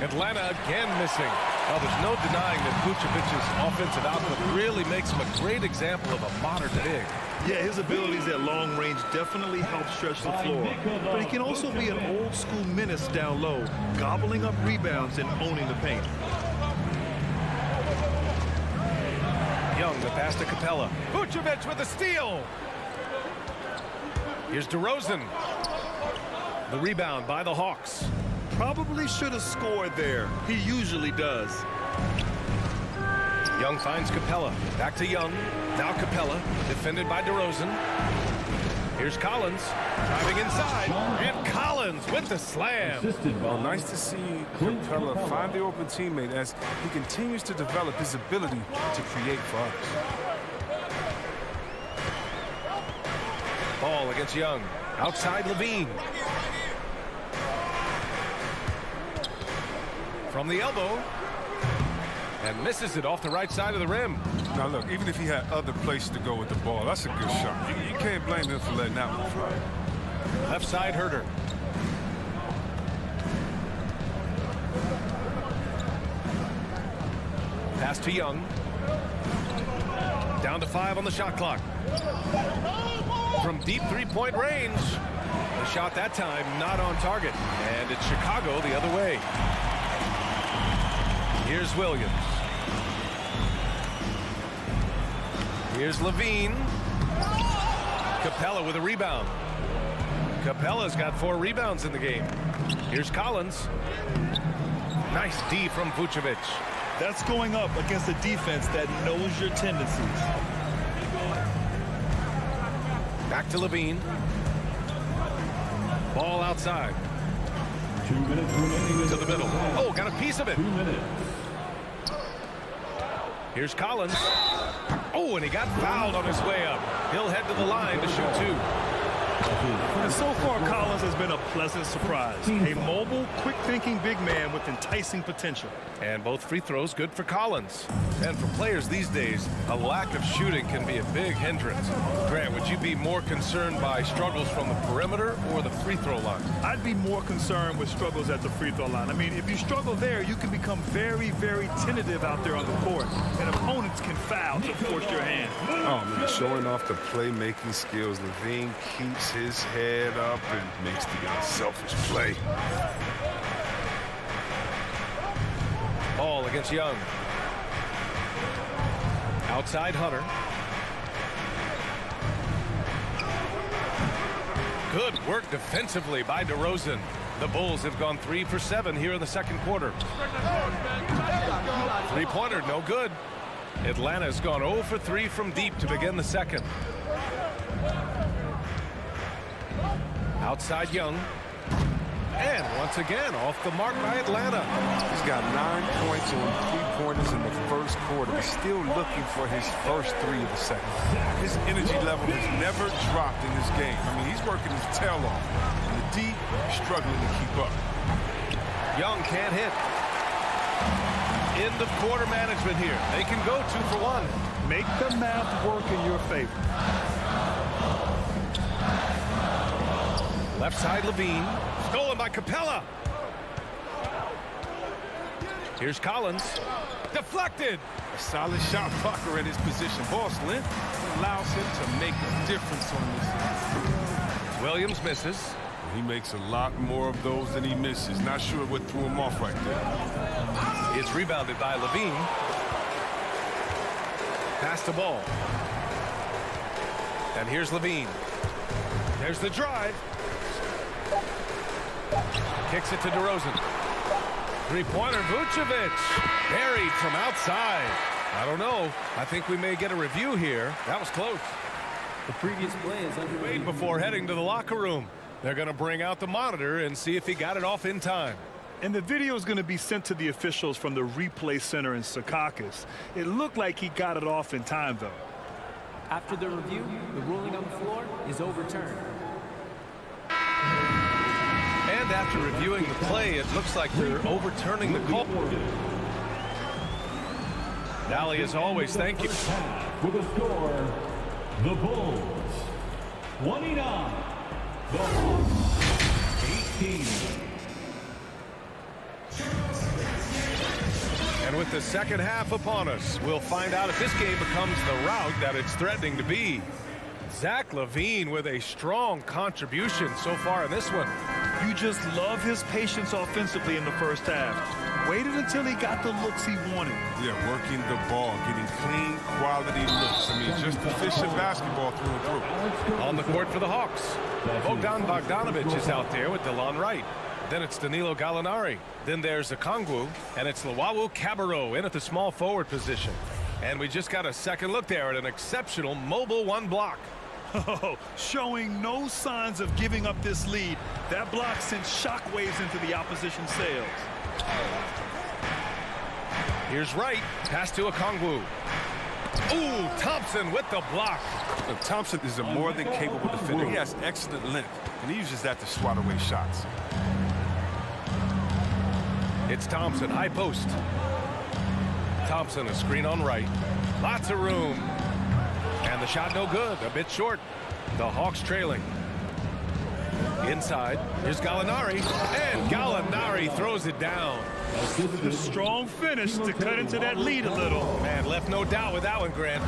Atlanta again missing. Well, there's no denying that Vucevic's offensive output really makes him a great example of a modern big. Yeah, his abilities at long range definitely help stretch the floor. But he can also be an old-school menace down low, gobbling up rebounds and owning the paint. Young, the pass to Capella. Vucevic with a steal. Here's DeRozan. The rebound by the Hawks. Probably should have scored there. He usually does. Young finds Capella. Back to Young. Now Capella, defended by DeRozan. Here's Collins, driving inside. And Collins with the slam. Well, nice to see Capella find the open teammate as he continues to develop his ability to create for others. Ball against Young. Outside Levine. From the elbow. And misses it off the right side of the rim. Now look, even if he had other places to go with the ball, that's a good shot. You can't blame him for letting that one fly. Left side Herter. Pass to Young. Down to 5 on the shot clock. From deep three-point range. The shot that time not on target. And it's Chicago the other way. Here's Williams. Here's Levine. Capella with a rebound. Capella's got 4 rebounds in the game. Here's Collins. Nice D from Vucevic. That's going up against a defense that knows your tendencies. Back to Levine. Ball outside. 2 minutes remaining to the middle. Oh, got a piece of it. 2 minutes. Here's Collins. Oh, and he got fouled on his way up. He'll head to the line to shoot 2. And so far, Collins has been a pleasant surprise. A mobile, quick-thinking big man with enticing potential. And both free throws good for Collins. And for players these days, a lack of shooting can be a big hindrance. Grant, would you be more concerned by struggles from the perimeter or the free throw line? I'd be more concerned with struggles at the free throw line. I mean, if you struggle there, you can become very, very tentative out there on the court. And opponents can foul to force your hand. Oh, man, showing off the playmaking skills. Levine keeps his head up and makes the unselfish play. Ball against Young. Outside Hunter. Good work defensively by DeRozan. The Bulls have gone 3 for 7 here in the second quarter. Three-pointer, no good. Atlanta's gone 0 for 3 from deep to begin the second. Outside Young. And once again, off the mark by Atlanta. He's got 9 points on 3-pointers in the first quarter. He's still looking for his first 3 of the second. His energy level has never dropped in this game. I mean, he's working his tail off. And the D is struggling to keep up. Young can't hit. End of quarter management here. They can go 2 for 1. Make the math work in your favor. Left side Levine. Stolen by Capella. Here's Collins. Deflected. A solid shot blocker at his position. Boss length allows him to make a difference on this. Williams misses. He makes a lot more of those than he misses. Not sure what threw him off right there. It's rebounded by Levine. Pass the ball. And here's Levine. There's the drive. Kicks it to DeRozan. Three-pointer, Vucevic. Buried from outside. I don't know. I think we may get a review here. That was close. The previous play is underway. Before heading to the locker room. They're going to bring out the monitor and see if he got it off in time. And the video is going to be sent to the officials from the replay center in Secaucus. It looked like he got it off in time, though. After the review, the ruling on the floor is overturned. And after reviewing the play, it looks like they're overturning the call. Dally, as always, thank you. For the score, the Bulls 29, the Hawks 18. And with the second half upon us, we'll find out if this game becomes the rout that it's threatening to be. Zach Levine with a strong contribution so far in this one. You just love his patience offensively in the first half. Waited until he got the looks he wanted. Yeah, working the ball, getting clean, quality looks. I mean, just efficient basketball through and through. On the court for the Hawks, Bogdan Bogdanovic is out there with DeLon Wright. Then it's Danilo Gallinari. Then there's Okongwu, and it's Luwawu Cabarrot in at the small forward position. And we just got a second look there at an exceptional mobile one block. Oh, showing no signs of giving up this lead. That block sent shockwaves into the opposition sails. Here's Wright. Pass to Okongwu. Ooh, Thompson with the block. Look, Thompson is a more than capable defender. He has excellent length, and he uses that to swat away shots. It's Thompson, high post. Thompson, a screen on Wright. Lots of room. And the shot no good, a bit short. The Hawks trailing. Inside, here's Gallinari, and Gallinari throws it down. A strong finish to cut into that lead a little. Man, left no doubt with that one, Grant.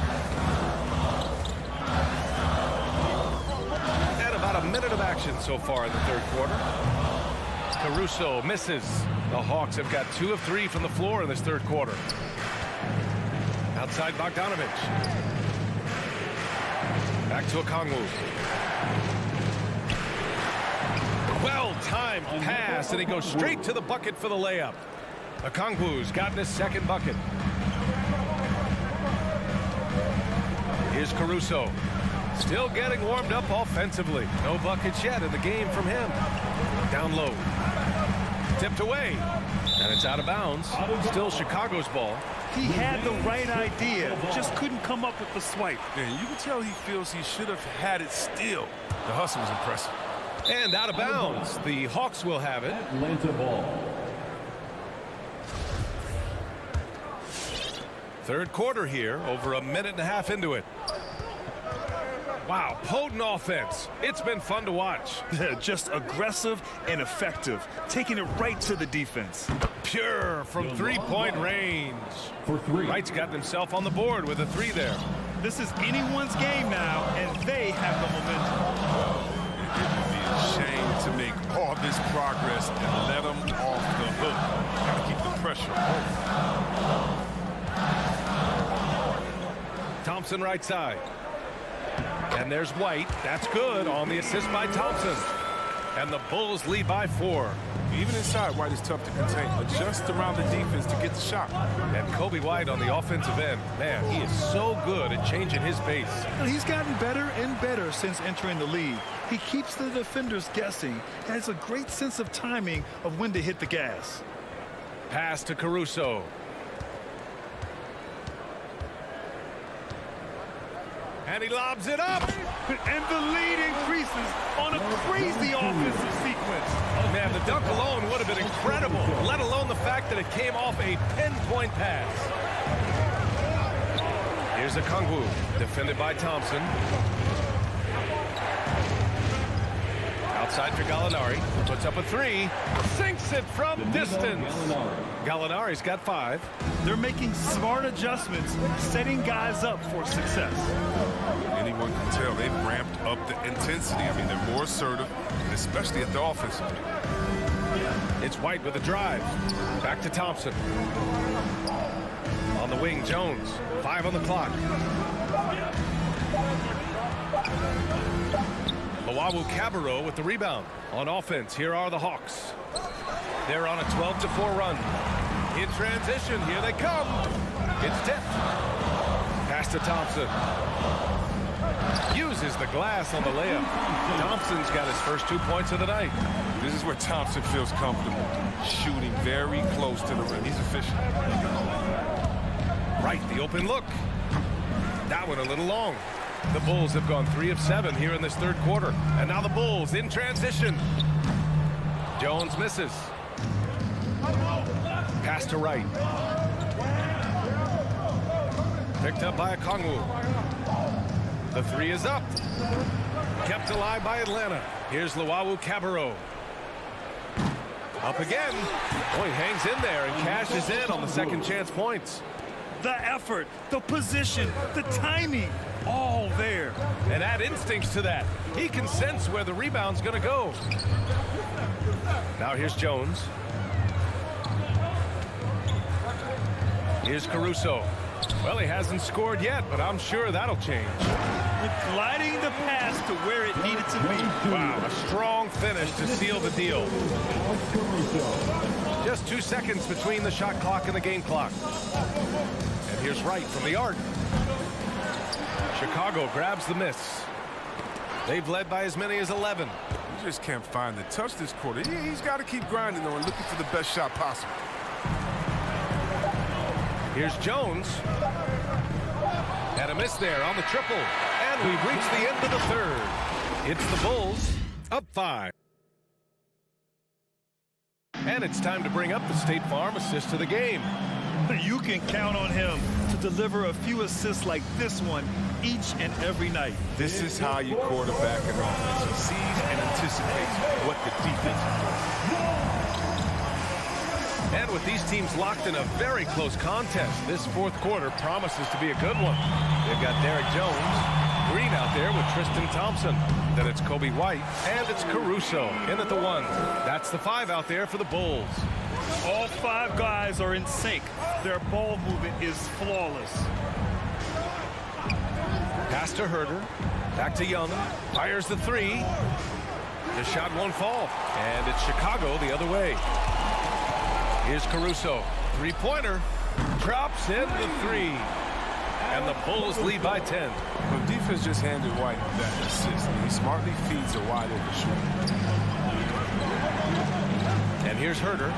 And about a minute of action so far in the third quarter. Caruso misses. The Hawks have got 2 of 3 from the floor in this third quarter. Outside Bogdanovich. Back to Okongwu. Well-timed pass, and he goes straight to the bucket for the layup. Okongwu's gotten his second bucket. Here's Caruso. Still getting warmed up offensively. No buckets yet in the game from him. Down low. Tipped away. And it's out of bounds. Still Chicago's ball. He had the right idea, just couldn't come up with the swipe. And you can tell he feels he should have had it still. The hustle was impressive. And out of bounds. The Hawks will have it. Atlanta ball. Third quarter here, over a minute and a half into it. Wow, potent offense. It's been fun to watch. Just aggressive and effective, taking it right to the defense. Pure from three-point range. Wright's got himself on the board with a 3 there. This is anyone's game now, and they have the momentum. It would be a shame to make all this progress and let them off the hook. Got to keep the pressure on. Thompson right side. And there's White. That's good on the assist by Thompson. And the Bulls lead by 4. Even inside, White is tough to contain. Adjust around the defense to get the shot. And Kobe White on the offensive end. Man, he is so good at changing his pace. He's gotten better and better since entering the league. He keeps the defenders guessing. Has a great sense of timing of when to hit the gas. Pass to Caruso. And he lobs it up. And the lead increases on a crazy offensive sequence. Man, the dunk alone would have been incredible, let alone the fact that it came off a pinpoint pass. Here's Okongwu, defended by Thompson. Outside for Gallinari, puts up a 3, sinks it from distance. Gallinari's got 5. They're making smart adjustments, setting guys up for success. Anyone can tell they've ramped up the intensity. I mean, they're more assertive, especially at the offensive end. It's White with a drive. Back to Thompson. On the wing, Jones. 5 on the clock. Luwawu-Cabarrot with the rebound. On offense, here are the Hawks. They're on a 12-4 run. In transition, here they come. It's tipped. Pass to Thompson. Uses the glass on the layup. Thompson's got his first 2 points of the night. This is where Thompson feels comfortable. Shooting very close to the rim. He's efficient. Right, the open look. That one a little long. The Bulls have gone 3 of 7 here in this third quarter. And now the Bulls in transition. Jones misses. Pass to Wright. Picked up by Okongwu. The 3 is up. Kept alive by Atlanta. Here's Luwawu-Cabarrot. Up again. Boy, he hangs in there and cashes in on the second chance points. The effort, the position, the timing, all there. And add instincts to that. He can sense where the rebound's going to go. Now here's Jones. Here's Caruso. Well, he hasn't scored yet, but I'm sure that'll change. Gliding the pass to where it needed to be. Wow, a strong finish to seal the deal. Just 2 seconds between the shot clock and the game clock. And here's Wright from the arc. Chicago grabs the miss. They've led by as many as 11. You just can't find the touch this quarter. He's got to keep grinding, though, and looking for the best shot possible. Here's Jones. And a miss there on the triple. And we've reached the end of the third. It's the Bulls up 5. And it's time to bring up the State Farm assist to the game. You can count on him to deliver a few assists like this one each and every night. This is how you quarterback an offense. He sees and anticipates what the defense is doing. And with these teams locked in a very close contest, this fourth quarter promises to be a good one. They've got Derek Jones. Green out there with Tristan Thompson. Then it's Kobe White, and it's Caruso in at the 1. That's the 5 out there for the Bulls. All 5 guys are in sync. Their ball movement is flawless. Pass to Herter. Back to Young. Fires the 3. The shot won't fall. And it's Chicago the other way. Here's Caruso. 3-pointer. Drops in the 3. And the Bulls lead by 10. The defense just handed White that assist. He smartly feeds a wide open shooter. And here's Herter.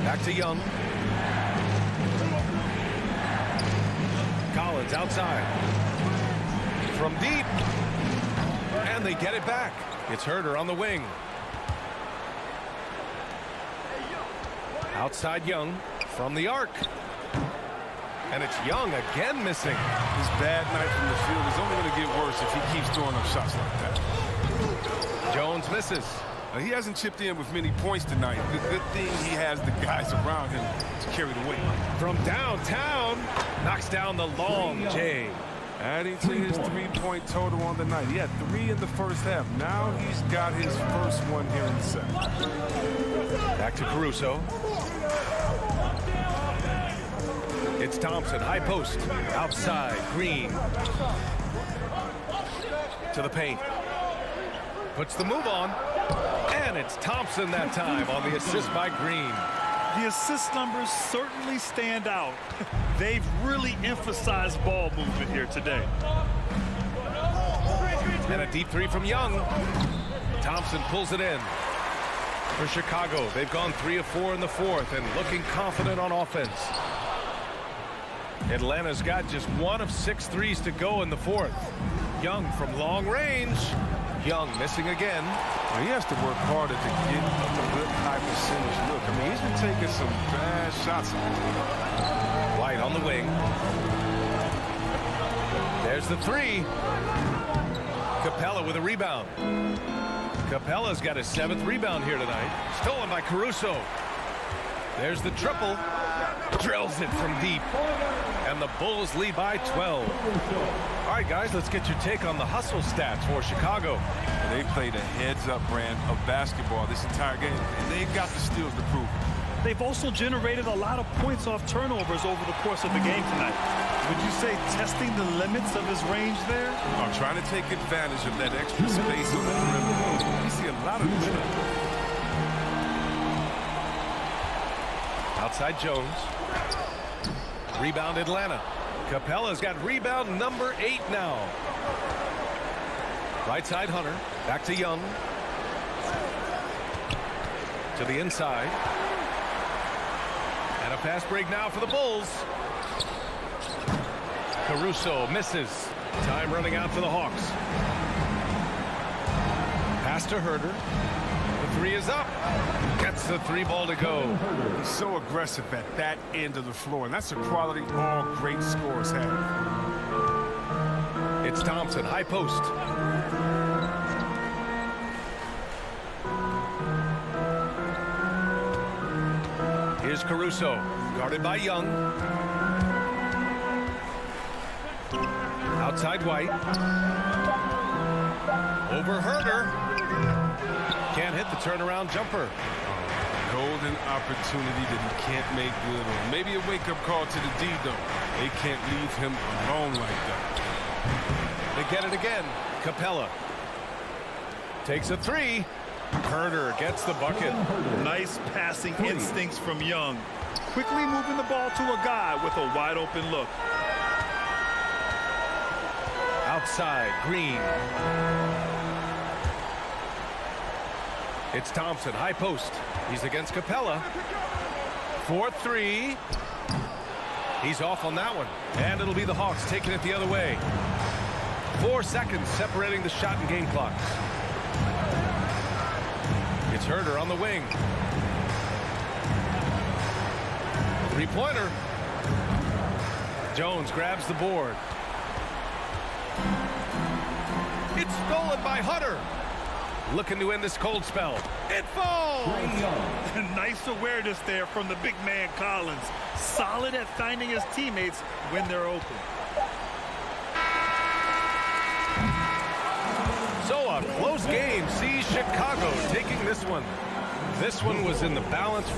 Back to Young. Collins outside. From deep. And they get it back. It's Herter on the wing. Outside Young from the arc. And it's Young again missing. His bad night from the field is only going to get worse if he keeps throwing up shots like that. Jones misses. He hasn't chipped in with many points tonight. The good thing he has the guys around him to carry the weight. From downtown, knocks down the long J. Adding to his 3-point total on the night. He had 3 in the first half. Now he's got his first one here in the second. Back to Caruso. It's Thompson, high post, outside, Green. To the paint. Puts the move on. And it's Thompson that time on the assist by Green. The assist numbers certainly stand out. They've really emphasized ball movement here today. And a deep 3 from Young. Thompson pulls it in. For Chicago, they've gone 3 of 4 in the 4th and looking confident on offense. Atlanta's got just 1 of 6 threes to go in the 4th. Young from long range. Young missing again. Well, he has to work harder to get a good high percentage look. I mean, he's been taking some bad shots. White on the wing. There's the 3. Capella with a rebound. Capella's got his 7th rebound here tonight. Stolen by Caruso. There's the triple. Drills it from deep. And the Bulls lead by 12. All right, guys, let's get your take on the hustle stats for Chicago. And they played a heads-up brand of basketball this entire game, and they've got the steals to prove it. They've also generated a lot of points off turnovers over the course of the game tonight. Would you say testing the limits of his range there? I'm trying to take advantage of that extra space on the perimeter. We see a lot of this. Outside Jones. Rebound Atlanta. Capella's got rebound number 8 now. Right side Hunter. Back to Young. To the inside. And a fast break now for the Bulls. Caruso misses. Time running out for the Hawks. Pass to Herter. The 3 is up. Gets the 3 ball to go. He's so aggressive at that end of the floor, and that's a quality all great scorers have. It's Thompson, high post. Here's Caruso, guarded by Young. Outside White. Over Herter. Can't hit the turnaround jumper. Golden opportunity that he can't make good on. Maybe a wake-up call to the D, though. They can't leave him alone like that. They get it again. Capella takes a 3. Herter gets the bucket. Nice passing instincts from Young. Quickly moving the ball to a guy with a wide open look. Outside, Green. It's Thompson, high post. He's against Capella. 4-3. He's off on that one. And it'll be the Hawks taking it the other way. 4 seconds separating the shot and game clocks. It's Herter on the wing. 3-pointer. Jones grabs the board. It's stolen by Hunter. Looking to end this cold spell. It falls! Nice awareness there from the big man Collins. Solid at finding his teammates when they're open. close game sees Chicago taking this one. This one was in the balance.